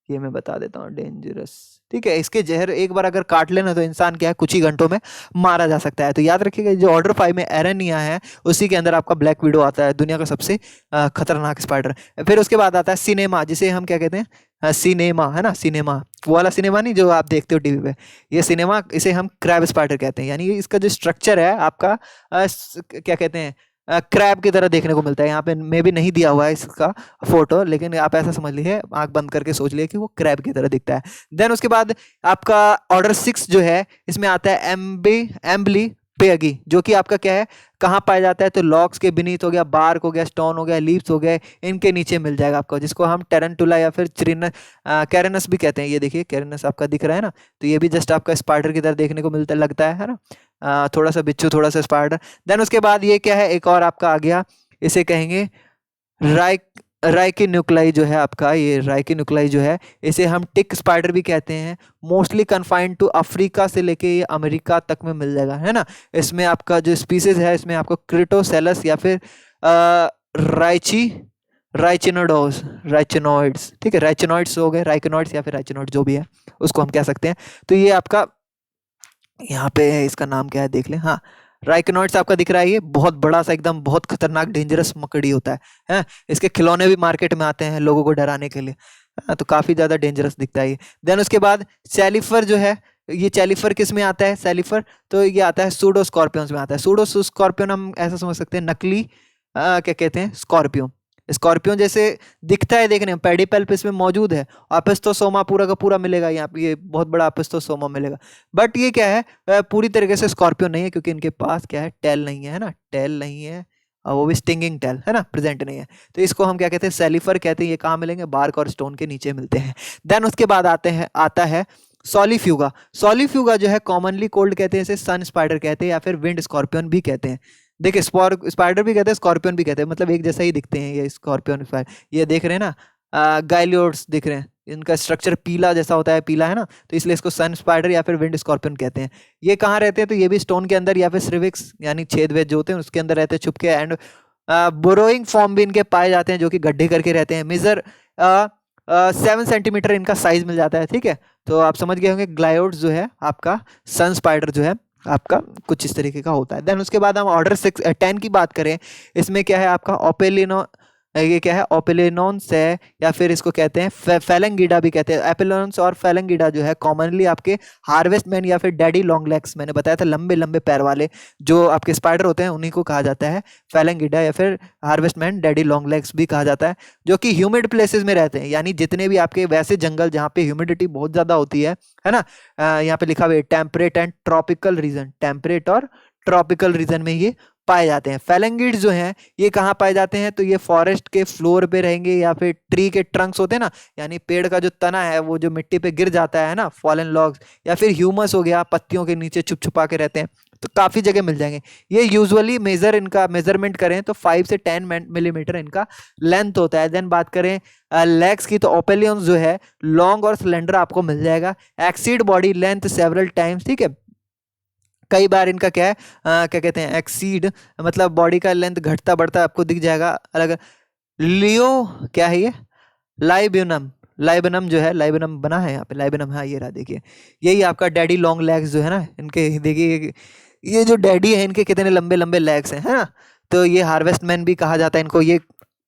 ये मैं बता देता हूँ, डेंजरस, ठीक है। इसके जहर एक बार अगर काट लेना तो इंसान क्या है, कुछ ही घंटों में मारा जा सकता है। तो याद रखिएगा, जो ऑर्डर 5 में एरेनिया है उसी के अंदर आपका ब्लैक विडो आता है, दुनिया का सबसे खतरनाक स्पाइडर। फिर उसके बाद आता है सिनेमा, जिसे हम क्या कहते हैं, सिनेमा, है ना, सिनेमा, वो वाला सिनेमा नहीं जो आप देखते हो टीवी पे, ये सिनेमा, इसे हम क्रैब स्पाइडर कहते हैं। यानी इसका जो स्ट्रक्चर है आपका क्या कहते हैं, क्रैब की तरह देखने को मिलता है। यहाँ पे मे भी नहीं दिया हुआ है इसका फोटो, लेकिन आप ऐसा समझ लीजिए, आंख बंद करके सोच लिए कि वो क्रैब की तरह दिखता है। देन उसके बाद आपका ऑर्डर 6 जो है, इसमें आता है एम्बली पेगी, जो कि आपका क्या है, कहाँ पाया जाता है, तो लॉक्स के बीनीथ हो गया, बार्क हो गया, स्टोन हो गया, लीव्स हो गए, इनके नीचे मिल जाएगा आपको, जिसको हम टेरेंटुला या फिर कैरेनस भी कहते हैं। ये देखिए कैरेनस आपका दिख रहा है ना, तो ये भी जस्ट आपका स्पाइडर की तरह देखने को मिलता लगता है ना, थोड़ा सा बिच्छू थोड़ा सा स्पाइडर। देन उसके बाद ये क्या है, एक और आपका आ गया, इसे कहेंगे राइकिन्यूक्लाई जो है आपका, ये राइकिन्यूक्लाई जो है, इसे हम टिक स्पाइडर भी कहते हैं। मोस्टली कन्फाइंड टू अफ्रीका से लेके ये अमेरिका तक में मिल जाएगा, है ना। इसमें आपका जो स्पीसीज है, इसमें आपको क्रिटोसेलस या फिर राइचिनोइड्स, ठीक है, राइचिनोइड्स हो गए, राइकिनोइड्स या फिर राइचिनोइड जो भी है उसको हम कह सकते हैं। तो ये आपका यहाँ पे इसका नाम क्या है देख लें, हाँ, राइकिनोइड्स आपका दिख रहा है, ये बहुत बड़ा सा एकदम बहुत खतरनाक डेंजरस मकड़ी होता है। इसके खिलौने भी मार्केट में आते हैं लोगों को डराने के लिए। तो काफी ज्यादा डेंजरस दिखता है ये। देन उसके बाद सैलिफर जो है, ये सैलिफर किस में आता है? सैलिफर तो ये आता है सूडो स्कॉर्पियंस में आता है। सूडो स्कॉर्पियन हम ऐसा समझ सकते हैं नकली क्या कहते हैं, स्कॉर्पियो। स्कॉर्पियो जैसे दिखता है देखने में, पेडिपल्प इसमें मौजूद है। अपिस्तोसोमा पूरा का पूरा मिलेगा यहाँ पे, ये बहुत बड़ा अपिस्तोसोमा मिलेगा। बट ये क्या है, पूरी तरीके से स्कॉर्पियो नहीं है, क्योंकि इनके पास क्या है, टेल नहीं है ना, टेल नहीं है, और वो भी स्टिंगिंग टेल है ना, प्रेजेंट नहीं है। तो इसको हम क्या कहते हैं, सेलिफर कहते हैं। ये कहाँ मिलेंगे? बार्क और स्टोन के नीचे मिलते हैं। देन उसके बाद आता है सॉलिफ्यूगा। सॉलिफ्यूगा जो है कॉमनली कोल्ड कहते हैं, इसे सन स्पाइडर कहते हैं या फिर विंड स्कॉर्पियन भी कहते हैं। देखिए स्पाइडर भी कहते हैं, स्कॉर्पियन भी कहते हैं, मतलब एक जैसा ही दिखते हैं ये स्कॉर्पियन स्पाइडर। ये देख रहे हैं ना, गाइलियोड्स दिख रहे हैं, इनका स्ट्रक्चर पीला जैसा होता है, पीला है ना, तो इसलिए इसको सन स्पाइडर या फिर विंड स्कॉर्पियन कहते हैं। ये कहाँ रहते हैं? तो ये भी स्टोन के अंदर या फिर सिर्विक्स यानी छेद वेद जो होते हैं उसके अंदर रहते हैं छुप के। एंड बोरोइंग फॉर्म भी इनके पाए जाते हैं, जो कि गड्ढे करके रहते हैं। मेजर 7 सेंटीमीटर इनका साइज मिल जाता है। ठीक है, तो आप समझ गए होंगे ग्लायोड्स जो है आपका, सन स्पाइडर जो है आपका कुछ इस तरीके का होता है। देन उसके बाद हम ऑर्डर 10 की बात करें, इसमें क्या है आपका ओपेलिनो, ये क्या है, ओपेलिनोन्स है, या फिर इसको कहते हैं फेलेंगिडा भी कहते हैं। एपेलोन्स और फेलेंगिडा जो है कॉमनली आपके हार्वेस्टमैन या फिर डैडी लॉन्ग लेग्स, मैंने बताया था लंबे लंबे पैर वाले जो आपके स्पाइडर होते हैं, उन्हीं को कहा जाता है फेलेंगिडा या फिर हार्वेस्टमैन डैडी लॉन्ग लेग्स भी कहा जाता है, जो कि ह्यूमिड प्लेसेस में रहते हैं। यानी जितने भी आपके वैसे जंगल जहाँ पे ह्यूमिडिटी बहुत ज्यादा होती है ना, यहाँ पे लिखा हुआ है temperate and tropical region, temperate और ट्रॉपिकल रीजन में ये पाए जाते हैं। फेलेंगिड्स जो हैं ये कहाँ पाए जाते हैं? तो ये फॉरेस्ट के फ्लोर पे रहेंगे, या फिर ट्री के ट्रंक्स होते हैं ना, यानी पेड़ का जो तना है वो जो मिट्टी पे गिर जाता है ना, फॉलन लॉग्स, या फिर ह्यूमस हो गया, पत्तियों के नीचे छुप छुपा के रहते हैं, तो काफी जगह मिल जाएंगे। ये यूजुअली इनका मेजरमेंट करें तो 5 से 10 मिलीमीटर इनका लेंथ होता है। देन बात करें लेग्स की, तो ओपेलियंस जो है लॉन्ग और सिलेंडर आपको मिल जाएगा, exceed body length several times. ठीक है, कई बार इनका क्या है, क्या कहते हैं, एक्सीड, मतलब बॉडी का लेंथ घटता बढ़ता आपको दिख जाएगा अलग। लियो क्या है ये, लाइबिनम, लाइबिनम जो है, लाइबिनम बना है यहाँ पे, लाइबिनम, हाँ ये रहा, देखिए यही आपका डैडी लॉन्ग लेग्स जो है ना इनके, देखिए ये जो डैडी है इनके कितने लंबे लंबे लेग्स हैं, है ना। तो ये हार्वेस्टमैन भी कहा जाता है इनको। ये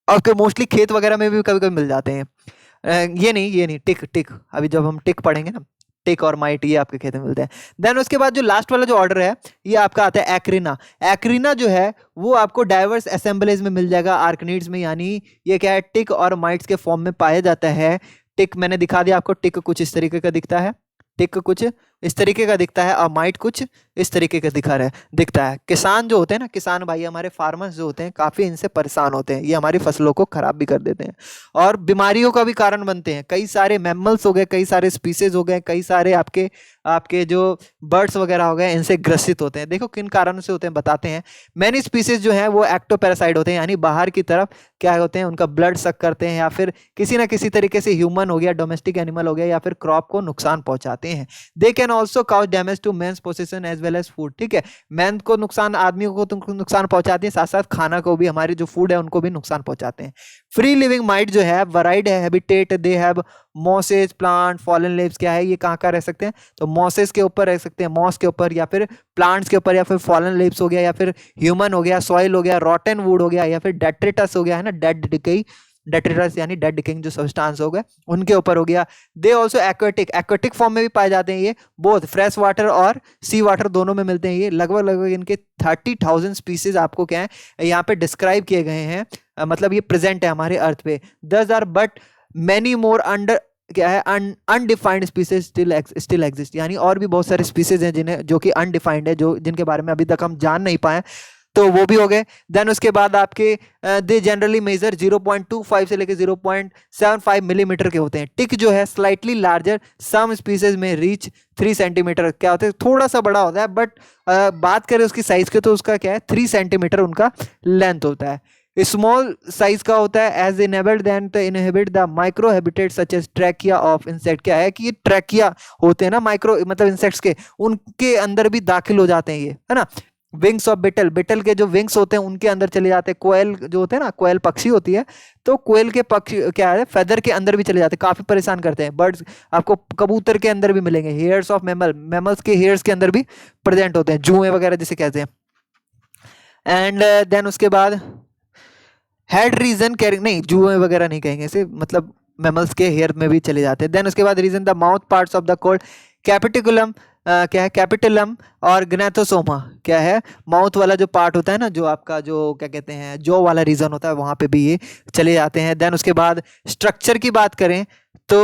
आपके मोस्टली खेत वगैरह में भी कभी कभी मिल जाते हैं। ये नहीं टिक टिक, अभी जब हम टिक पढ़ेंगे ना, टिक और माइट, ये आपके खेत में मिलते हैं। देन उसके बाद जो लास्ट वाला जो ऑर्डर है ये आपका आता है एक्रिना। एक्रिना जो है वो आपको डाइवर्स असेंबलीज में मिल जाएगा, आर्कनीड्स में, यानी ये क्या है, टिक और माइट्स के फॉर्म में पाया जाता है। टिक मैंने दिखा दिया आपको, टिक कुछ इस तरीके का दिखता है, टिक कुछ इस तरीके का दिखता है, और माइट कुछ इस तरीके का दिखता है। किसान जो होते हैं ना, किसान भाई हमारे फार्मर्स जो होते हैं, काफी इनसे परेशान होते हैं, ये हमारी फसलों को खराब भी कर देते हैं और बीमारियों का भी कारण बनते हैं। कई सारे मैमल्स हो गए, कई सारे स्पीसीज हो गए, कई सारे आपके आपके जो बर्ड्स वगैरह हो गए, इनसे ग्रसित होते हैं। देखो किन कारणों से होते हैं बताते हैं। मैनी स्पीसीज जो है वो एक्टोपैरासाइट होते हैं, यानी बाहर की तरफ क्या होते हैं, उनका ब्लड सक करते हैं, या फिर किसी ना किसी तरीके से ह्यूमन हो गया, डोमेस्टिक एनिमल हो गया, या फिर क्रॉप को नुकसान पहुंचाते हैं। They can also cause damage to men's position as well as food. ठीक है, मैन को नुकसान, आदमियों को तो नुकसान पहुंचाते हैं, साथ साथ खाना को भी, हमारे जो फूड है उनको भी नुकसान पहुंचाते हैं। फ्री लिविंग माइट जो है वराइड है habitat, they have masses, plant, fallen leaves, क्या है ये कहाँ कहाँ रह सकते हैं, तो मॉसेज के ऊपर रह सकते हैं, मॉस के ऊपर, या फिर प्लांट्स के ऊपर, या फिर फॉलन लीव्स हो गया, या फिर ह्यूमन हो गया, सॉइल हो गया, रॉटन वुड हो गया, या फिर डेट्रिटस हो गया, है ना, डेड डिकेई, डेट्रिटस यानी डेड डिकेइंग जो सब्सटेंस हो गए उनके ऊपर हो गया। दे ऑल्सो एक्वेटिक फॉर्म में भी पाए जाते हैं ये, बोथ फ्रेश वाटर और सी वाटर दोनों में मिलते हैं ये। लगभग इनके 30,000 स्पीसीज आपको क्या है यहाँ पे डिस्क्राइब किए गए हैं, मतलब ये प्रेजेंट है हमारे अर्थ पे। Thus are but many more under, क्या है, अनडिफाइंड स्पीसीज स्टिल एग्जिस्ट, यानी और भी बहुत सारे स्पीसीज हैं जिन्हें, जो कि अनडिफाइंड है, जो जिनके बारे में अभी तक हम जान नहीं पाए, तो वो भी हो गए। देन उसके बाद आपके दे जनरली मेजर 0.25 से लेकर 0.75 मिलीमीटर के होते हैं। टिक जो है स्लाइटली लार्जर, सम स्पीसीज में रीच 3 सेंटीमीटर, क्या होता है, थोड़ा सा बड़ा होता है, बट बात करें उसकी साइज के तो उसका क्या है 3 सेंटीमीटर उनका लेंथ होता है। स्मॉल साइज का होता है, as enabled then to inhibit the micro habitat such as trachea of insect. क्या है कि ये ट्रैकिया होते हैं ना, माइक्रो मतलब इंसेक्ट्स के, उनके अंदर भी दाखिल हो जाते हैं ये, है ना। विंग्स ऑफ बिटल, बिटल के जो विंग्स होते हैं उनके अंदर चले जाते हैं। कोयल जो होते हैं ना, कोयल पक्षी होती है, तो कोयल के पक्षी क्या है, फेदर के अंदर भी चले जाते हैं, काफी परेशान करते हैं। बर्ड्स आपको कबूतर के अंदर भी मिलेंगे, हेयर्स ऑफ मैमल, मैमल्स के हेयर्स के अंदर भी प्रेजेंट होते हैं, जुएं वगैरह जिसे कहते हैं। एंड देन उसके बाद हेड रीजन कैरिंग, नहीं जुए वगैरह नहीं कहेंगे इसे, मतलब मैमल्स के हेयर में भी चले जाते हैं। देन उसके बाद region the mouth parts of the called capitulum, क्या है कैपिटलम और ग्नेथोसोमा, क्या है माउथ वाला जो पार्ट होता है ना, जो आपका जो क्या कहते हैं जो वाला रीजन होता है, वहाँ पे भी ये चले जाते हैं। देन उसके बाद स्ट्रक्चर की बात करें तो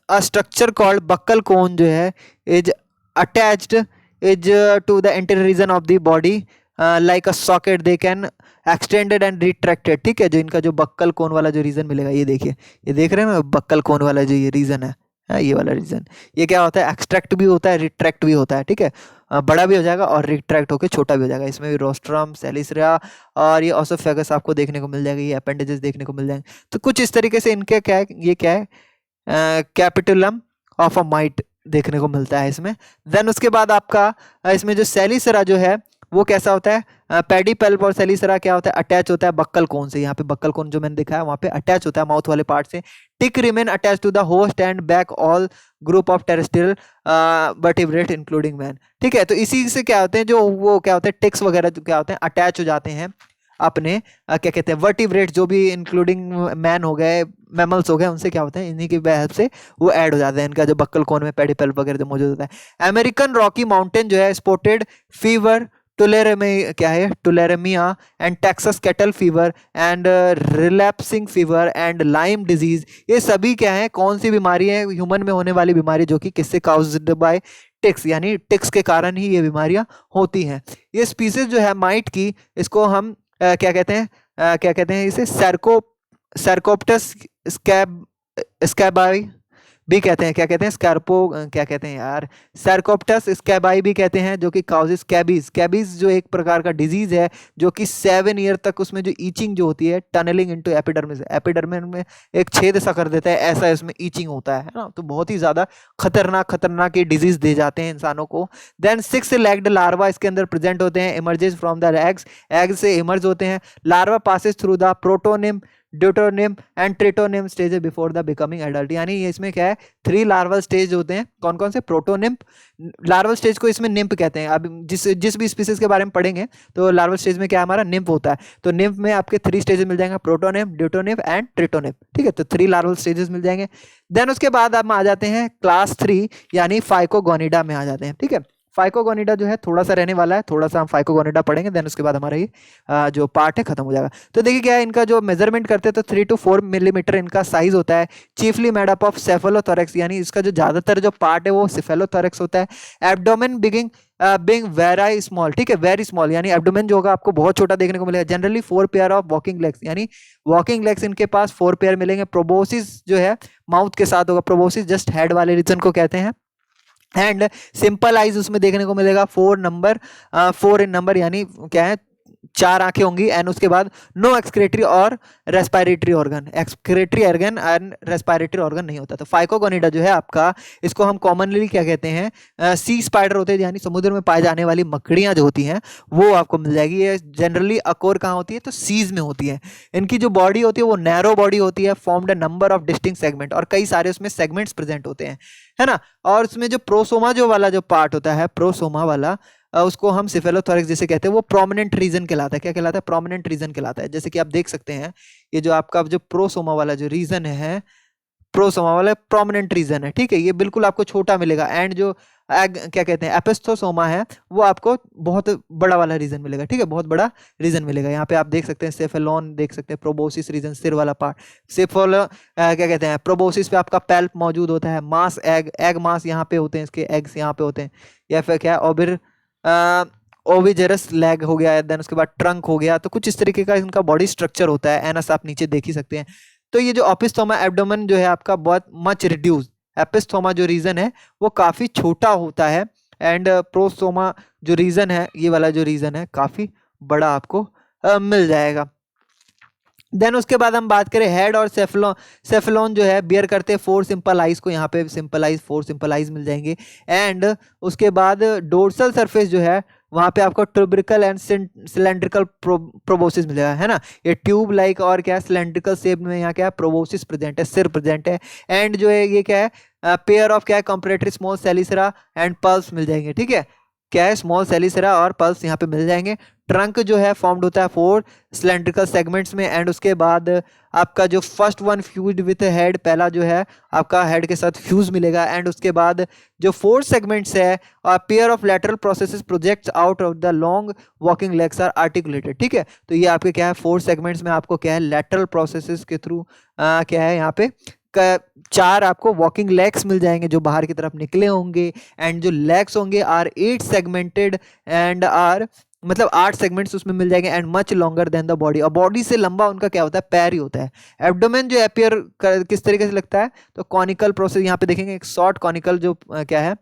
a structure called buccal cone जो है is attached is to the interior region of the body like a socket, they can extended and retracted. ठीक है, जो इनका जो बक्कल कोन वाला जो रीजन मिलेगा, ये देखिए, ये देख रहे हैं ना बक्कल कोन वाला जो ये रीजन है, ये वाला रीजन, ये क्या होता है एक्सट्रैक्ट भी होता है रिट्रैक्ट भी होता है। ठीक है, बड़ा भी हो जाएगा और रिट्रैक्ट होकर छोटा भी हो जाएगा। इसमें भी रोस्ट्रम, सेलिसरा और ये ऑसोफेगस आपको देखने को मिल जाएगा, ये अपेंडेजेस देखने को मिल जाएंगे। तो कुछ इस तरीके से इनके क्या है, ये क्या है कैपिटुलम ऑफ अ माइट देखने को मिलता है इसमें। देन उसके बाद आपका इसमें जो सेलिसरा जो है वो कैसा होता है, पेडिपल्प और सेलिसरा क्या होता है अटैच होता है बक्कल कोन से। यहाँ पे बक्कल कोन जो मैंने दिखा है वहाँ पे अटैच होता है माउथ वाले पार्ट से। Tick remain attach to the host and back all group of terrestrial vertebrate including man. ठीक है, तो इसी से क्या होते हैं जो वो क्या होते हैं टिक्स वगैरह जो क्या होते हैं अटैच हो जाते हैं अपने क्या कहते हैं वर्टिब्रेट, जो भी इंक्लूडिंग मैन हो गए मैमल्स हो गए, उनसे क्या होते हैं इन्हीं की हेल्प से वो ऐड हो जाते हैं इनका जो बक्कल कोन में पेडिपल्प वगैरह जो मौजूद होता है। अमेरिकन रॉकी माउंटेन जो है स्पॉटेड फीवर, टुलेरेमी क्या है tularemia and Texas cattle fever and relapsing fever and Lyme disease, ये सभी क्या है कौन सी बीमारी है ह्यूमन में होने वाली बीमारी जो कि किससे काउज्ड बाय टिक्स, यानी टिक्स के कारण ही ये बीमारियां होती हैं। ये स्पीसीज जो है माइट की, इसको हम क्या कहते हैं इसे सैरकोप्टस स्कैबाई भी कहते हैं, क्या कहते हैं स्कैर्पो क्या कहते हैं यार सैरकोप्टस स्कैबाई भी कहते हैं, जो कि काउजेस स्कैबीज जो एक प्रकार का डिजीज है जो कि 7 ईयर तक उसमें जो ईचिंग जो होती है टनलिंग इनटू एपिडर्मिस में एक छेद सा कर देता है, ऐसा इसमें ईचिंग होता है ना। तो बहुत ही ज्यादा खतरनाक ये डिजीज दे जाते हैं इंसानों को। देन 6 लेग्ड लार्वा इसके अंदर प्रेजेंट होते हैं, इमर्जेस फ्रॉम द एग से इमर्ज होते हैं। Larva passes through the protonymph, deutonymph and tritonymph stage before the becoming adult, यानी इसमें क्या है 3 लार्वल स्टेज होते हैं। कौन कौन से, प्रोटोनिम्प, लार्वल स्टेज को इसमें निम्प कहते हैं। अब जिस भी स्पीसीज के बारे में पढ़ेंगे तो लार्वल स्टेज में क्या हमारा निम्प होता है, तो निम्प में आपके 3 स्टेजेस मिल जाएंगे, प्रोटोनिम्प, ड्यूटोनिम्प एंड ट्रिटोनिम्प। ठीक है, तो 3 लार्वल स्टेजेस मिल जाएंगे। देन उसके बाद हम आ जाते हैं क्लास 3 यानी फाइकोगोनिडा में आ जाते हैं। ठीक है, फाइकोगोनिडा जो है थोड़ा सा रहने वाला है, थोड़ा सा हम फाइकोगोनिडा पढ़ेंगे, देन उसके बाद हमारा ये जो पार्ट है खत्म हो जाएगा। तो देखिए क्या है इनका जो मेजरमेंट करते हैं तो 3 to 4 मिलीमीटर इनका साइज होता है। Chiefly made up of cephalothorax, यानी इसका जो ज्यादातर जो पार्ट है वो सेफेलोथोरैक्स होता है। एब्डोमेन बिंग वेरी स्मॉल, ठीक है वेरी स्मॉल, यानी एब्डोमेन जो होगा आपको बहुत छोटा देखने को मिलेगा। Generally 4 pair of walking legs, यानी वॉकिंग लेग्स इनके पास 4 पेयर मिलेंगे। प्रोबोसिस जो है माउथ के साथ होगा, प्रोबोसिस जस्ट हेड वाले रीजन को कहते हैं। एंड सिंपल आइज उसमें देखने को मिलेगा 4 इन नंबर, यानी क्या है 4 आंखें होंगी। एंड उसके बाद नो एक्सक्रेटरी और respiratory organ, excretory organ and respiratory organ नहीं होता। तो फाइकोगोनिडा जो है आपका, इसको हम कॉमनली क्या कहते हैं सी स्पाइडर होते हैं, यानी समुद्र में पाए जाने वाली मकड़ियां जो होती हैं वो आपको मिल जाएगी। ये जनरली अकोर कहाँ होती है, तो सीज में होती है। इनकी जो बॉडी होती है वो नैरो बॉडी होती है, formed a number of distinct segment, और कई सारे उसमें सेगमेंट्स प्रेजेंट होते हैं, है ना। और उसमें जो प्रोसोमा जो वाला जो पार्ट होता है, प्रोसोमा वाला उसको हम सिफेलोथोरैक्स जिसे कहते हैं वो प्रोमिनेंट रीजन कहलाता है। क्या कहलाता है, प्रोमिनेंट रीजन कहलाता है। जैसे कि आप देख सकते हैं ये जो आपका जो प्रोसोमा वाला जो रीजन है, प्रोसोमा वाला प्रोमिनेंट रीजन है, ठीक है, ये बिल्कुल आपको छोटा मिलेगा। एंड जो क्या कहते हैं एपिस्थोसोमा है वो आपको बहुत बड़ा वाला रीजन मिलेगा, ठीक है, बहुत बड़ा रीजन मिलेगा। यहाँ पे आप देख सकते हैं सेफेलॉन देख सकते हैं, प्रोबोसिस रीजन सिर वाला पार्ट, सेफेलो क्या कहते हैं प्रोबोसिस पे आपका पैल्प मौजूद होता है। मास एग मास यहाँ पे होते हैं, इसके एग्स यहाँ पे होते हैं। या फिर क्या है ओविजेरस लेग हो गया, देन उसके बाद ट्रंक हो गया। तो कुछ इस तरीके का इनका बॉडी स्ट्रक्चर होता है। एनस आप नीचे देख ही सकते हैं। तो ये जो ओपिस्थोमा एब्डोमेन जो है आपका बहुत मच रिड्यूस, एपिस्थोमा जो रीजन है वो काफी छोटा होता है। एंड प्रोसोमा जो रीजन है, ये वाला जो रीजन है काफी बड़ा आपको मिल जाएगा। देन उसके बाद हम बात करें हेड और सेफलोन जो है बियर करते हैं 4 सिंपल आइज को, यहाँ पे सिंपल आइज 4 सिंपल आइज मिल जाएंगे। एंड उसके बाद डोर्सल सरफेस जो है वहाँ पे आपको ट्यूब्रिकल एंड सिलेंड्रिकल प्रोबोसिस मिल जाएगा, है ना। ये ट्यूब लाइक और क्या सिलेंड्रिकल शेप में यहाँ क्या है प्रोबोसिस प्रेजेंट है, सिर प्रेजेंट है। एंड जो है ये क्या है पेयर ऑफ क्या है कंपरेटरी स्मॉल सेलिसरा एंड पल्स मिल जाएंगे, ठीक है। क्या है, स्मॉल सेलिसेरा और पल्स यहाँ पे मिल जाएंगे। ट्रंक जो है फॉर्म्ड होता है 4 सिलेंड्रिकल सेगमेंट्स में, एंड उसके बाद आपका जो first one fused with head, पहला जो है आपका हेड के साथ फ्यूज मिलेगा, एंड उसके बाद जो 4 सेगमेंट्स है pair of lateral processes projects out of the long walking legs are articulated. ठीक है, तो ये आपके क्या है 4 सेगमेंट्स में आपको क्या है लैटरल प्रोसेसेस के थ्रू क्या है यहाँ पे 4 आपको वॉकिंग लेग्स मिल जाएंगे जो बाहर की तरफ निकले होंगे, एंड जो लेग्स होंगे आर 8 सेगमेंटेड एंड आर मतलब 8 सेगमेंट्स उसमें मिल जाएंगे, and much longer than the body, और बॉडी से लंबा उनका क्या होता है पैर ही होता है। एब्डोमेन जो अपियर किस तरीके से लगता है, तो कॉनिकल प्रोसेस यहाँ पे देखेंगे, एक शॉर्ट कॉनिकल जो क्या है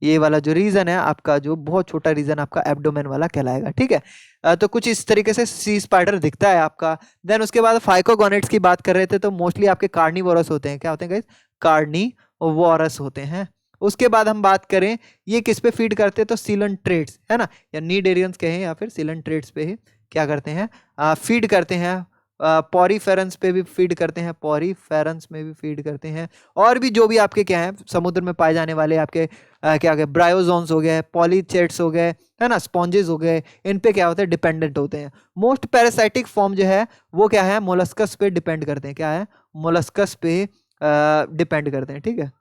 ये वाला जो रीजन है आपका, जो बहुत छोटा रीजन आपका एब्डोमेन वाला कहलाएगा। ठीक है, तो कुछ इस तरीके से सी स्पाइडर दिखता है आपका। देन उसके बाद फाइकोगोनेट्स की बात कर रहे थे, तो मोस्टली आपके कार्निवोरस होते हैं। क्या होते हैं गाइस, कार्निवोरस होते हैं। उसके बाद हम बात करें ये किस पे फीड करते हैं, तो सीलेंट्रेट्स है ना, या नीडेरियंस कहें या फिर सीलेंट्रेट्स पे ही क्या करते हैं फीड करते हैं। पॉरीफेरेंस पे भी फीड करते हैं, पॉरीफेरेंस में भी फीड करते हैं, और भी जो भी आपके क्या है समुद्र में पाए जाने वाले आपके क्या गए ब्रायोजोन्स हो गए, पॉलीचेट्स हो गए, है ना, स्पॉन्जेस हो गए, इन पे क्या होते हैं डिपेंडेंट होते हैं। मोस्ट पैरासाइटिक फॉर्म जो है वो क्या है मोलस्कस पे डिपेंड करते हैं। क्या है, मोलस्कस पे डिपेंड करते हैं। ठीक है,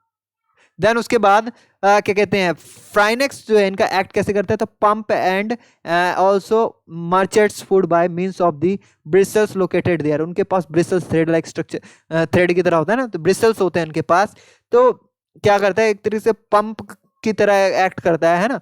देन उसके बाद क्या कहते हैं फ्राइनेक्स जो है इनका एक्ट कैसे करता है, तो pump and also merchants food by means of the bristles located there. उनके पास bristles thread like structure thread की तरह होता है ना, तो ब्रिसल्स होते हैं उनके पास, तो क्या करता है एक तरीके से पंप की तरह एक्ट करता है ना।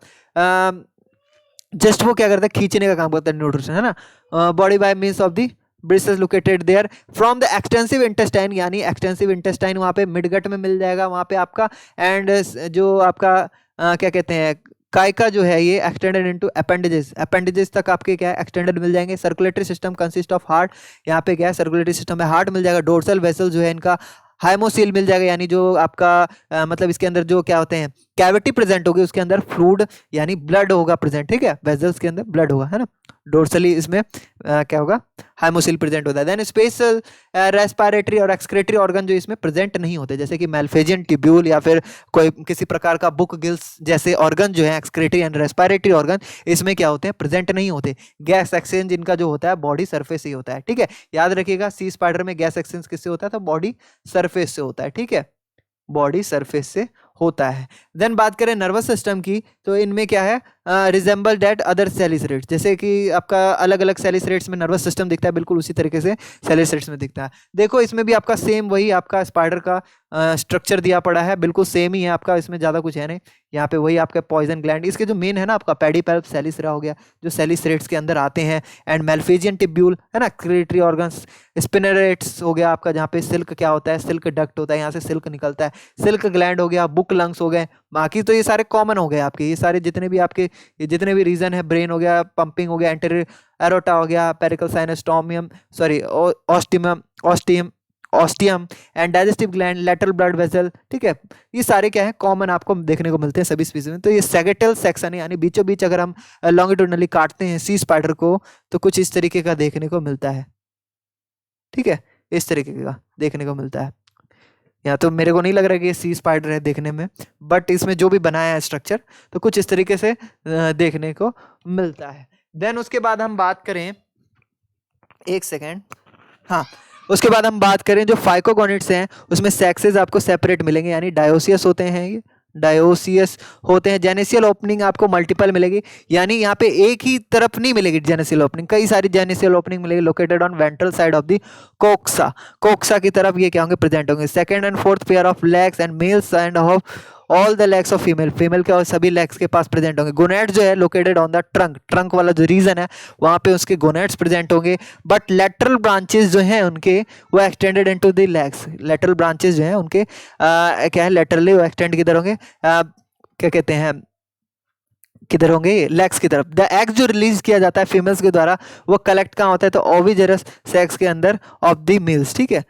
जस्ट वो क्या करता है खींचने का काम करता है न्यूट्रिशन, है ना, body by means of the bristles located there from the extensive intestine, यानी एक्सटेंसिव इंटेस्टाइन वहाँ पे मिडगट में मिल जाएगा वहाँ पे आपका, एंड जो आपका क्या कहते हैं कायका जो है ये एक्सटेंडेड इनटू अपेंडेजेस, अपेंडेजेस तक आपके क्या है एक्सटेंडेड मिल जाएंगे। Circulatory system consist of heart, यहाँ पे क्या है सर्कुलेटरी सिस्टम में हार्ट मिल जाएगा। डोर्सल वेसल जो है इनका हाइमोसील मिल जाएगा, यानी जो आपका मतलब इसके अंदर जो क्या होते हैं कैविटी प्रेजेंट होगी, उसके अंदर फ्लूइड यानी ब्लड होगा प्रेजेंट। ठीक है, वेसल्स के अंदर ब्लड होगा, है ना, डोर्सली इसमें क्या होगा हाइमोसील प्रेजेंट होता है। देन स्पेशल रेस्पिरेटरी और एक्सक्रेटरी ऑर्गन जो इसमें प्रेजेंट नहीं होते, जैसे कि मेल्फेजियन ट्यूब्यूल या फिर कोई किसी प्रकार का बुक गिल्स जैसे ऑर्गन जो है एक्सक्रेटरी एंड रेस्पिरेटरी ऑर्गन इसमें क्या होते हैं प्रेजेंट नहीं होते। गैस एक्सचेंज इनका जो होता है बॉडी सरफेस ही होता है। ठीक है, याद रखिएगा सी स्पाइडर में गैस एक्सचेंज किससे होता है, तो बॉडी सरफेस से होता है। ठीक है, बॉडी सरफेस से होता है। देन बात करें नर्वस सिस्टम की, तो इनमें क्या है रिजेंबल डेट अदर सेलिसरेट्स, जैसे कि आपका अलग अलग सेलिसरेट्स में नर्वस सिस्टम दिखता है, बिल्कुल उसी तरीके से सेलिसरेट्स में दिखता है। देखो इसमें भी आपका सेम वही आपका स्पाइडर का स्ट्रक्चर दिया पड़ा है, बिल्कुल सेम ही है आपका, इसमें ज़्यादा कुछ है नहीं। यहाँ पे वही आपका पॉइजन ग्लैंड, इसके जो मेन है ना आपका पेडिपल्प सेलिसरा हो गया जो सेलिसरेट्स के अंदर आते हैं, एंड मेल्फेजियन टिब्यूल है ना, एक्सक्रीटरी ऑर्गन्स, स्पिनरेट्स हो गया आपका जहाँ पे सिल्क क्या होता है सिल्क डक्ट होता है, यहाँ से सिल्क निकलता है, सिल्क ग्लैंड हो गया, बुक लंग्स हो गए। बाकी तो ये सारे कॉमन हो गए आपके, ये सारे जितने भी आपके ये जितने भी रीजन है, ब्रेन हो गया, पंपिंग हो गया, एंटेरियर एरोटा हो गया, पेरिकल साइनोस्टोमियम sorry ostium and digestive gland, lateral blood vessel. ठीक है, ये सारे क्या है कॉमन आपको देखने को मिलते हैं सभी स्पीसीज में। तो ये सैगिटल सेक्शन है, यानी बीचों बीच अगर हम लॉन्गिट्यूडनली काटते हैं सी स्पाइडर को तो कुछ इस तरीके का देखने को मिलता है। ठीक है, इस तरीके का देखने को मिलता है। या तो मेरे को नहीं लग रहा कि ये सी स्पाइडर है देखने में, बट इसमें जो भी बनाया है स्ट्रक्चर तो कुछ इस तरीके से देखने को मिलता है। देन उसके बाद हम बात करें, एक सेकेंड, हाँ, उसके बाद हम बात करें जो फाइकोगोनिड्स हैं उसमें सेक्सेस आपको सेपरेट मिलेंगे, यानी डायोसियस होते हैं, ये डायोसियस होते हैं। जेनेसियल ओपनिंग आपको मल्टीपल मिलेगी, यानी यहाँ पे एक ही तरफ नहीं मिलेगी जेनेसियल ओपनिंग, कई सारी जेनेसियल ओपनिंग मिलेगी located on ventral side of the coxa, coxa की तरफ ये क्या होंगे प्रेजेंट होंगे। Second and fourth pair of legs and males and of all the legs of female, female के और सभी लेग्स के पास प्रेजेंट होंगे। गोनेड्स जो है located on the trunk, trunk वाला जो रीजन है वहाँ पे उसके गोनेड्स प्रेजेंट होंगे, बट लेटरल ब्रांचेस जो हैं उनके वो extended into the legs, lateral branches जो हैं उनके क्या है लेटरली वो एक्सटेंड किधर होंगे क्या कहते हैं किधर होंगे लेग्स की तरफ। द एग जो रिलीज किया जाता है फीमेल्स के द्वारा वो कलेक्ट कहाँ होता है, तो ओविजेरस सेक्स के अंदर ऑफ द मेल्स। ठीक है,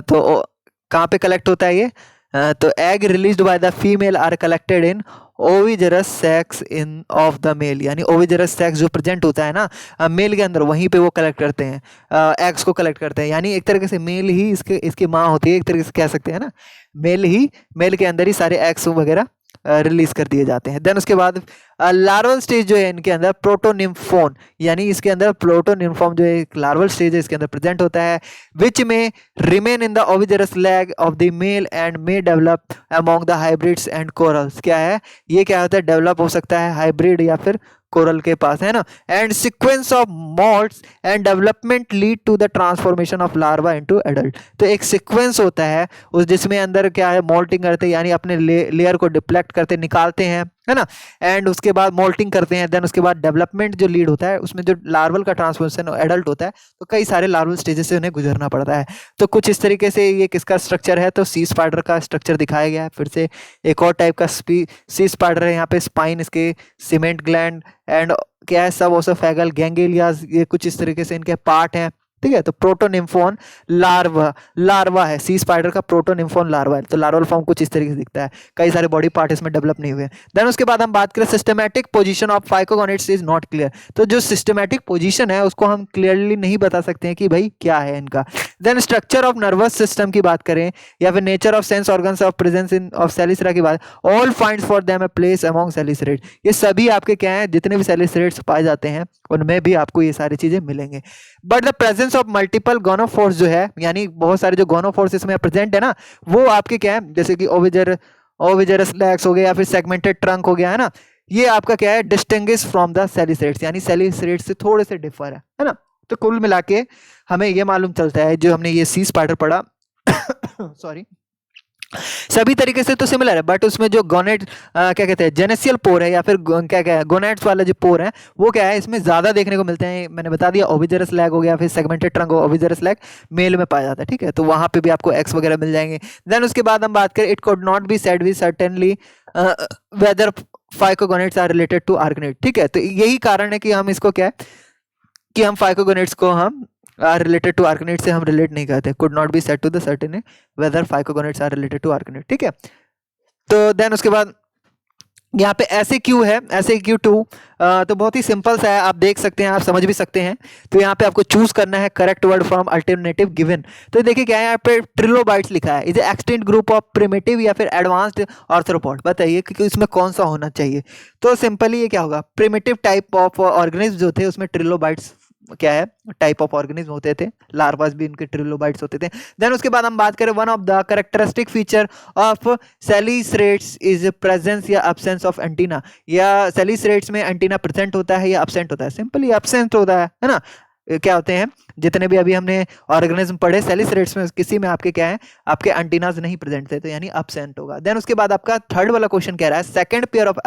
तो कहाँ पे कलेक्ट होता है ये, तो egg released by the female are collected in ovigerous sacs in of the male, यानी ओविजेरस सेक्स जो प्रेजेंट होता है ना मेल के अंदर वहीं पे वो कलेक्ट करते हैं एग्स को कलेक्ट करते हैं, यानी एक तरीके से मेल ही इसकी माँ होती है, एक तरीके से कह सकते हैं ना, मेल के अंदर ही सारे एग्स वगैरह रिलीज कर दिए जाते हैं। देन उसके बाद लार्वल स्टेज जो है इनके अंदर प्रोटोनिम्फोन, यानी इसके अंदर प्रोटोनिम्फोन जो है एक लार्वल स्टेज है, इसके अंदर प्रेजेंट होता है, विच में remain in the ovigerous leg of the male and may develop among the hybrids and corals. क्या है ये, क्या होता है, डेवलप हो सकता है हाइब्रिड या फिर कोरल के पास, है ना। And sequence of moults and development lead to the transformation of larva into adult. तो एक सीक्वेंस होता है उस जिसमें अंदर क्या है मोल्टिंग करते हैं, यानी अपने लेयर को डिप्लेक्ट करते निकालते हैं, है ना, एंड उसके बाद मोल्टिंग करते हैं। देन उसके बाद डेवलपमेंट जो लीड होता है उसमें जो लार्वल का ट्रांसफॉर्मेशन एडल्ट होता है, तो कई सारे लार्वल स्टेजेस से उन्हें गुजरना पड़ता है। तो कुछ इस तरीके से ये किसका स्ट्रक्चर है, तो सी स्पाइडर का स्ट्रक्चर दिखाया गया है। फिर से एक और टाइप का सी स्पाइडर है, यहाँ पे स्पाइन इसके, सीमेंट ग्लैंड एंड क्या है सब ओसोफेगल गैंग्लियाज, ये कुछ इस तरीके से इनके पार्ट हैं, ठीक है। तो प्रोटोनिम्फोन लार्वा है, सी स्पाइडर का प्रोटोनिम्फोन लार्वा है। तो लार्वल फॉर्म कुछ इस तरीके से दिखता है, कई सारे बॉडी पार्ट इसमें डेवलप नहीं हुए। देन उसके बाद हम बात करें systematic position of pycnogonids is not clear. तो जो सिस्टमैटिक पोजीशन है उसको हम क्लियरली नहीं बता सकते हैं कि भाई क्या है इनका। Then structure of nervous system की बात करें या फिर nature of sense organs of presence in of chelicera की बात, all finds for them a place among chelicerate. ये सभी आपके क्या है, जितने भी सेलिसरेट्स पाए जाते हैं उनमें भी आपको ये सारी चीजें मिलेंगे। But the presence of multiple gonophores जो है, यानी बहुत सारे जो गोनोफोर्स इसमें प्रेजेंट है ना, वो आपके क्या है, जैसे कि ओविजेरस लैक्स हो गया या फिर सेगमेंटेड ट्रंक हो गया, है ना, ये आपका क्या है डिस्टिंग्विश फ्रॉम द सेलिसरेट्स, यानी सेलिसरेट्स से थोड़े से डिफर है ना। तो कुल मिला के हमें ये मालूम चलता है, जो हमने ये सी स्पाइडर पढ़ा सॉरी, सभी तरीके से तो सिमिलर है, बट उसमें जो गोनेट क्या कहते हैं जेनेसियल पोर है या फिर क्या गोनेट्स वाला जो पोर है वो क्या है इसमें ज्यादा देखने को मिलते हैं। मैंने बता दिया ओविजेरस लैग हो गया, फिर सेगमेंटेड ट्रंक हो, ओविजेरस लैग मेल में पाया जाता है, ठीक है। तो वहां पे भी आपको एक्स वगैरह मिल जाएंगे। देन उसके बाद हम बात करें, it could not be said with certainly whether pycnogonids are related to arachnid, ठीक है। तो यही कारण है कि हम इसको क्या है कि हम फाइकोगोनेट्स को हम आर रिलेटेड टू आर्कनेट से हम रिलेट नहीं करते, could not be said to the certain whether pycnogonids are related to arachnid, ठीक है। तो देन उसके बाद यहाँ पे ऐसे क्यू है, ऐसे क्यू टू, तो बहुत ही सिंपल सा है, आप देख सकते हैं, आप समझ भी सकते हैं। तो यहाँ पे आपको चूज करना है correct word from alternative given. तो देखिए क्या है यहाँ पे ट्रिलोबाइट्स लिखा है, is extent group of primitive या फिर एडवांस्ड आर्थ्रोपॉड। बताइए कि इसमें कौन सा होना चाहिए। तो सिंपली ये क्या होगा, प्रिमिटिव टाइप ऑफ ऑर्गेनिज्म जो थे उसमें ट्रिलोबाइट्स क्या है टाइप ऑफ ऑर्गेनिज्म होते थे, लार्वास भी इनके ट्रिलोबाइट्स होते थे। देन उसके बाद हम बात करें one of the characteristic feature of chelicerates is presence या एब्सेंस ऑफ एंटीना, या सेलिसरेट्स में एंटीना प्रेजेंट होता है या एब्सेंट होता है। सिंपली एब्सेंट होता है ना। क्या होते हैं जितने भी अभी हमने ऑर्गेनिज्म पढ़े सेलिसरेट्स में, किसी में आपके क्या है आपके एंटीनाज नहीं प्रेजेंट थे, तो यानी एब्सेंट होगा। देन उसके बाद आपका थर्ड वाला क्वेश्चन कह रहा है, second pair of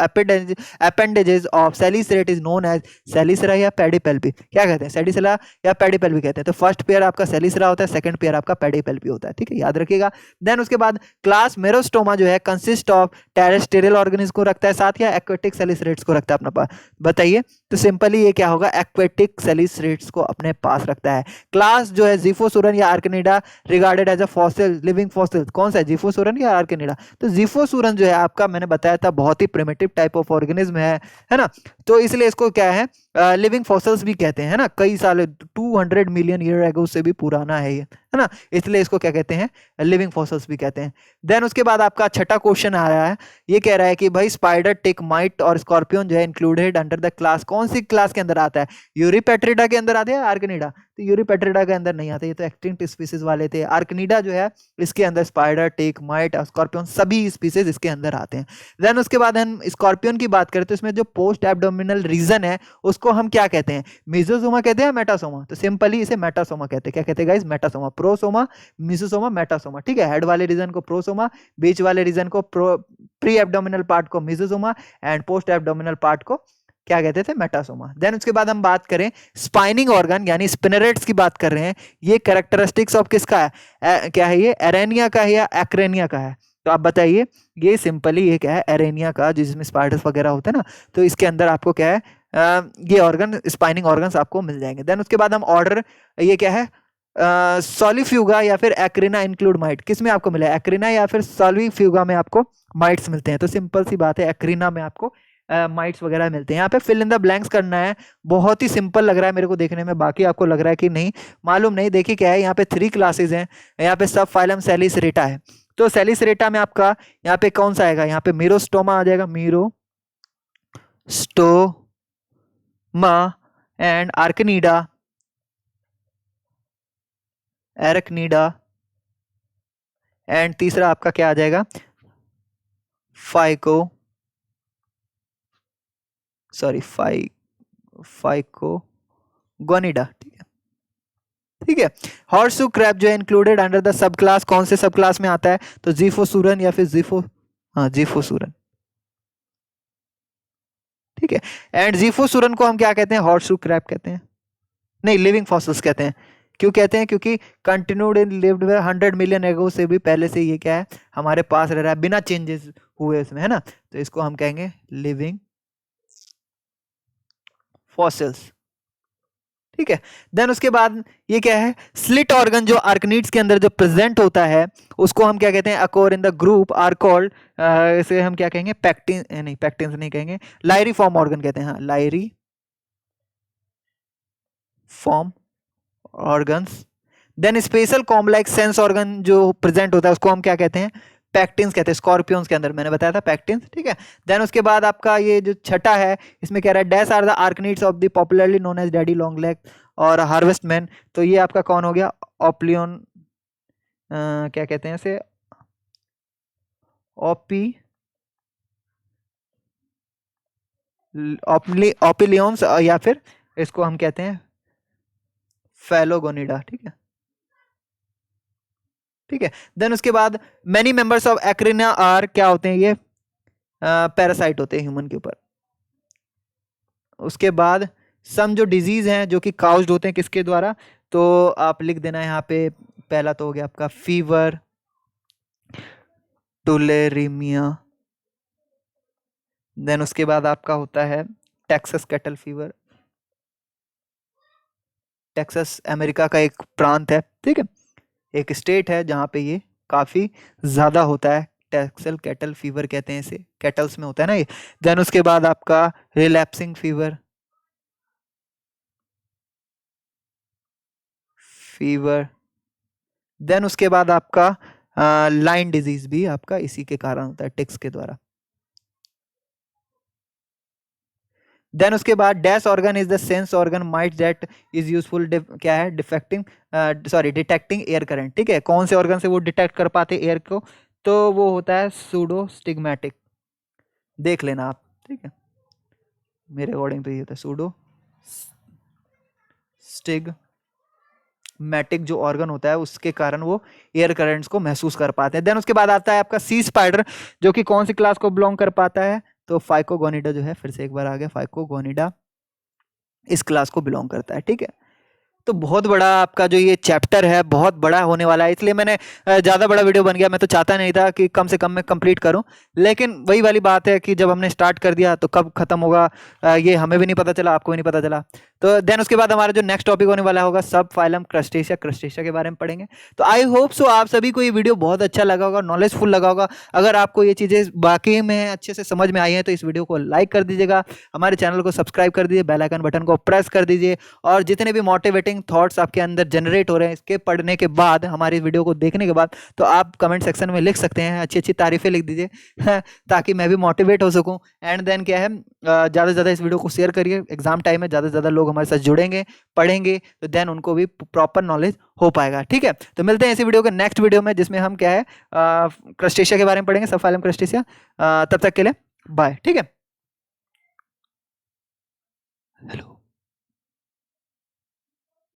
appendages of chelicerate is known as chelicera या पेडिपेल्पी। क्या कहते हैं, सेलिसरा या पेडिपेल्पी कहते हैं। तो फर्स्ट पेयर आपका सेलिसरा होता है, सेकंड पेयर आपका पेडिपेल्पी होता है, ठीक है, याद रखिएगा। देन उसके बाद क्लास मेरोस्टोमा जो है कंसिस्ट ऑफ टेरेस्टेरियल ऑर्गेनिज्म को रखता है साथ, या एक्वेटिक सेलिसरेट्स को रखता है अपने पास, बताइए। तो सिंपली ये क्या होगा, एक्वेटिक सेलिसरेट्स को अपने पास रखता है। क्लास जो है जीफोसुरन या Arachnida regarded as a fossil living fossil, कौन सा है जीफोसुरन या आर्किनिडा। तो जीफोसुरन जो है आपका मैंने बताया था बहुत ही प्रिमिटिव टाइप ऑफ ऑर्गेनिज्म है ना। तो इसलिए इसको क्या है लिविंग फॉसिल्स भी कहते हैं, है ना, कई साल 200 मिलियन ईयर एगो से भी पुराना है ये, है ना, इसलिए इसको क्या कहते हैं लिविंग फॉसिल्स भी कहते हैं। देन उसके बाद आपका छठा क्वेश्चन आ रहा है, ये कह रहा है कि भाई स्पाइडर, टिक, माइट और स्कॉर्पियन जो है इंक्लूडेड अंडर द क्लास, कौन सी क्लास के अंदर आता है, यूरिपेट्रिडा के अंदर आते हैं आर्किनिडा। तो यूरिपेट्रिडा के अंदर नहीं आते, ये तो एक्सटिंक्ट स्पीसीज वाले थे। आर्किनिडा जो है इसके अंदर स्पाइडर, टिक, माइट और स्कॉर्पियन सभी स्पीसीज इसके अंदर आते हैं। देन उसके बाद हम स्कॉर्पियन की बात करें तो इसमें जो पोस्ट एब्डोमिनल रीजन है उसको हम क्या कहते हैं, मेसोसोमा कहते हैं मेटासोमा। तो सिंपली इसे मेटासोमा कहते हैं। क्या कहते हैं गाइस, मेटासोमा, प्रोसोमा, मेसोसोमा, मेटासोमा, ठीक है। हेड वाले रीजन को प्रोसोमा, बीच वाले रीजन को प्री एब्डोमिनल पार्ट को मेसोसोमा एंड पोस्ट एब्डोमिनल पार्ट को क्या कहते थे, मेटासोमा। देन उसके बाद हम बात करें स्पाइनिंग ऑर्गन यानी स्पिनरेट्स की बात कर रहे हैं, ये कैरेक्टरिस्टिक्स ऑफ किसका है, क्या है ये, एरेनिया का है या एक्रेनिया का है। तो आप बताइए, ये सिंपली ये क्या है, एरेनिया का, जिसमें स्पाइडर्स वगैरह होते हैं ना, तो इसके अंदर आपको क्या है ये ऑर्गन, स्पाइनिंग ऑर्गन्स आपको मिल जाएंगे। देन उसके बाद हम ऑर्डर, ये क्या है सॉलिफ्यूगा या फिर एक्रिना इंक्लूड माइट, किस में आपको मिला है, एक्रिना या फिर सॉलिफ्यूगा में आपको माइट्स मिलते हैं। तो सिंपल सी बात है, एक्रिना में आपको माइट्स वगैरह मिलते हैं। यहाँ पे फिल इन द ब्लैंक्स करना है, बहुत ही सिंपल लग रहा है मेरे को देखने में, बाकी आपको लग रहा है कि नहीं मालूम नहीं। देखिए क्या है, यहाँ पे 3 क्लासेज हैं, यहाँ पे सब फाइलम सेलिसरेटा है। तो सेलिसरेटा में आपका यहाँ पे कौन सा आएगा, यहाँ पे मीरोस्टोमा आ जाएगा, मीरोस्टोमा एंड एरकनीडा एंड तीसरा आपका क्या आ जाएगा, फाइकोगोनिडा। ठीक है, ठीक है। हॉर्सशू क्रैब जो है included under the sub class, कौन से सब क्लास में आता है, तो जीफोसुरन या फिर जीफोसुरन। ठीक है, एंड जीफोसुरन को हम क्या कहते हैं, हॉर्सशू क्रैब कहते हैं, नहीं लिविंग फॉसिल्स कहते हैं। क्यों कहते हैं, क्योंकि कंटिन्यूड इन लिव्ड 100 मिलियन एगो से भी पहले से ये क्या है हमारे पास रह रहा है, बिना चेंजेस हुए इसमें, है ना। तो इसको हम कहेंगे लिविंग फॉसिल्स। ठीक है, देन उसके बाद ये क्या है, स्लिट ऑर्गन जो आर्कनीड्स के अंदर जो प्रेजेंट होता है उसको हम क्या कहते हैं, occur in the group are called, इसे हम क्या कहेंगे, पैक्टिन नहीं कहेंगे, लाइरी फॉर्म ऑर्गन कहते हैं, हाँ lyriform organs. Then special complex sense organ जो प्रेजेंट होता है उसको हम क्या कहते हैं, पैक्टिन्स कहते हैं, स्कॉर्पियंस के अंदर मैंने बताया था पैक्टिन्स। ठीक है, देन उसके बाद आपका ये जो छठा है इसमें कह रहा है dash are the arachnids of the popularly known as daddy long leg और हार्वेस्टमैन। तो ये आपका कौन हो गया, ऑप्लियन, क्या कहते हैं इसे, ओपिलियंस या फिर इसको हम कहते हैं फैलोगोनिडा। ठीक है, ठीक है। देन उसके बाद मेनी मेंबर्स ऑफ एक्रिना आर क्या होते हैं, ये पैरासाइट होते हैं ह्यूमन के ऊपर। उसके बाद सम जो डिजीज हैं जो कि काउज्ड होते हैं किसके द्वारा, तो आप लिख देना यहाँ पे, पहला तो हो गया आपका फीवर, टुलेरीमिया, देन उसके बाद आपका होता है Texas cattle fever, Texas America का एक प्रांत है, ठीक है, एक स्टेट है जहाँ पे ये काफ़ी ज़्यादा होता है, टेक्सल कैटल फीवर कहते हैं इसे, कैटल्स में होता है ना ये। देन उसके बाद आपका रिलैप्सिंग फीवर, देन उसके बाद आपका लाइन डिजीज भी आपका इसी के कारण होता है, टिक्स के द्वारा। देन उसके बाद dash organ is the sense organ might that is useful, क्या है, डिटेक्टिंग एयर करंट। ठीक है, कौन से ऑर्गन से वो डिटेक्ट कर पाते एयर को, तो वो होता है सूडो स्टिग्मेटिक, देख लेना आप। ठीक है, मेरे अकॉर्डिंग तो ये होता है सूडो स्टिग्मेटिक जो ऑर्गन होता है उसके कारण वो एयर करंट्स को महसूस कर पाते हैं। देन उसके बाद आता है आपका सी स्पाइडर जो कि कौन सी क्लास को बिलोंग कर पाता है, तो फाइकोगोनिडा जो है, फिर से एक बार आ गया, फाइकोगोनिडा इस क्लास को बिलोंग करता है। ठीक है, तो बहुत बड़ा आपका जो ये चैप्टर है बहुत बड़ा होने वाला है, इसलिए मैंने ज़्यादा बड़ा वीडियो बन गया। मैं तो चाहता नहीं था कि कम से कम में कंप्लीट करूं, लेकिन वही वाली बात है कि जब हमने स्टार्ट कर दिया तो कब खत्म होगा ये हमें भी नहीं पता चला, आपको भी नहीं पता चला। तो देन उसके बाद हमारा जो नेक्स्ट टॉपिक होने वाला होगा सब फाइलम क्रस्टेशिया के बारे में पढ़ेंगे। तो आई होप सो आप सभी को ये वीडियो बहुत अच्छा लगा होगा, नॉलेजफुल लगा होगा। अगर आपको ये चीज़ें बाकी में अच्छे से समझ में आई हैं तो इस वीडियो को लाइक कर दीजिएगा, हमारे चैनल को सब्सक्राइब कर दीजिए, बेल आइकन बटन को प्रेस कर दीजिए, और जितने भी मोटिवेटिंग थॉट्स आपके अंदर जनरेट हो रहे हैं इसके पढ़ने के बाद, हमारी वीडियो को देखने के बाद, तो आप कमेंट सेक्शन में लिख सकते हैं, अच्छी अच्छी तारीफें लिख दीजिए ताकि मैं भी मोटिवेट हो सकूं। एंड देन क्या है, ज़्यादा से ज़्यादा इस वीडियो को शेयर करिए, एग्जाम टाइम में ज़्यादा से ज़्यादा लोग हमारे साथ जुड़ेंगे, पढ़ेंगे, तो देन उनको भी प्रॉपर नॉलेज हो पाएगा। ठीक है, तो मिलते हैं इसी वीडियो के नेक्स्ट वीडियो में जिसमें हम क्या है क्रस्टेशिया के बारे में पढ़ेंगे, सब फाइलम क्रस्टेशिया। तब तक के लिए बाय। ठीक है, हेलो।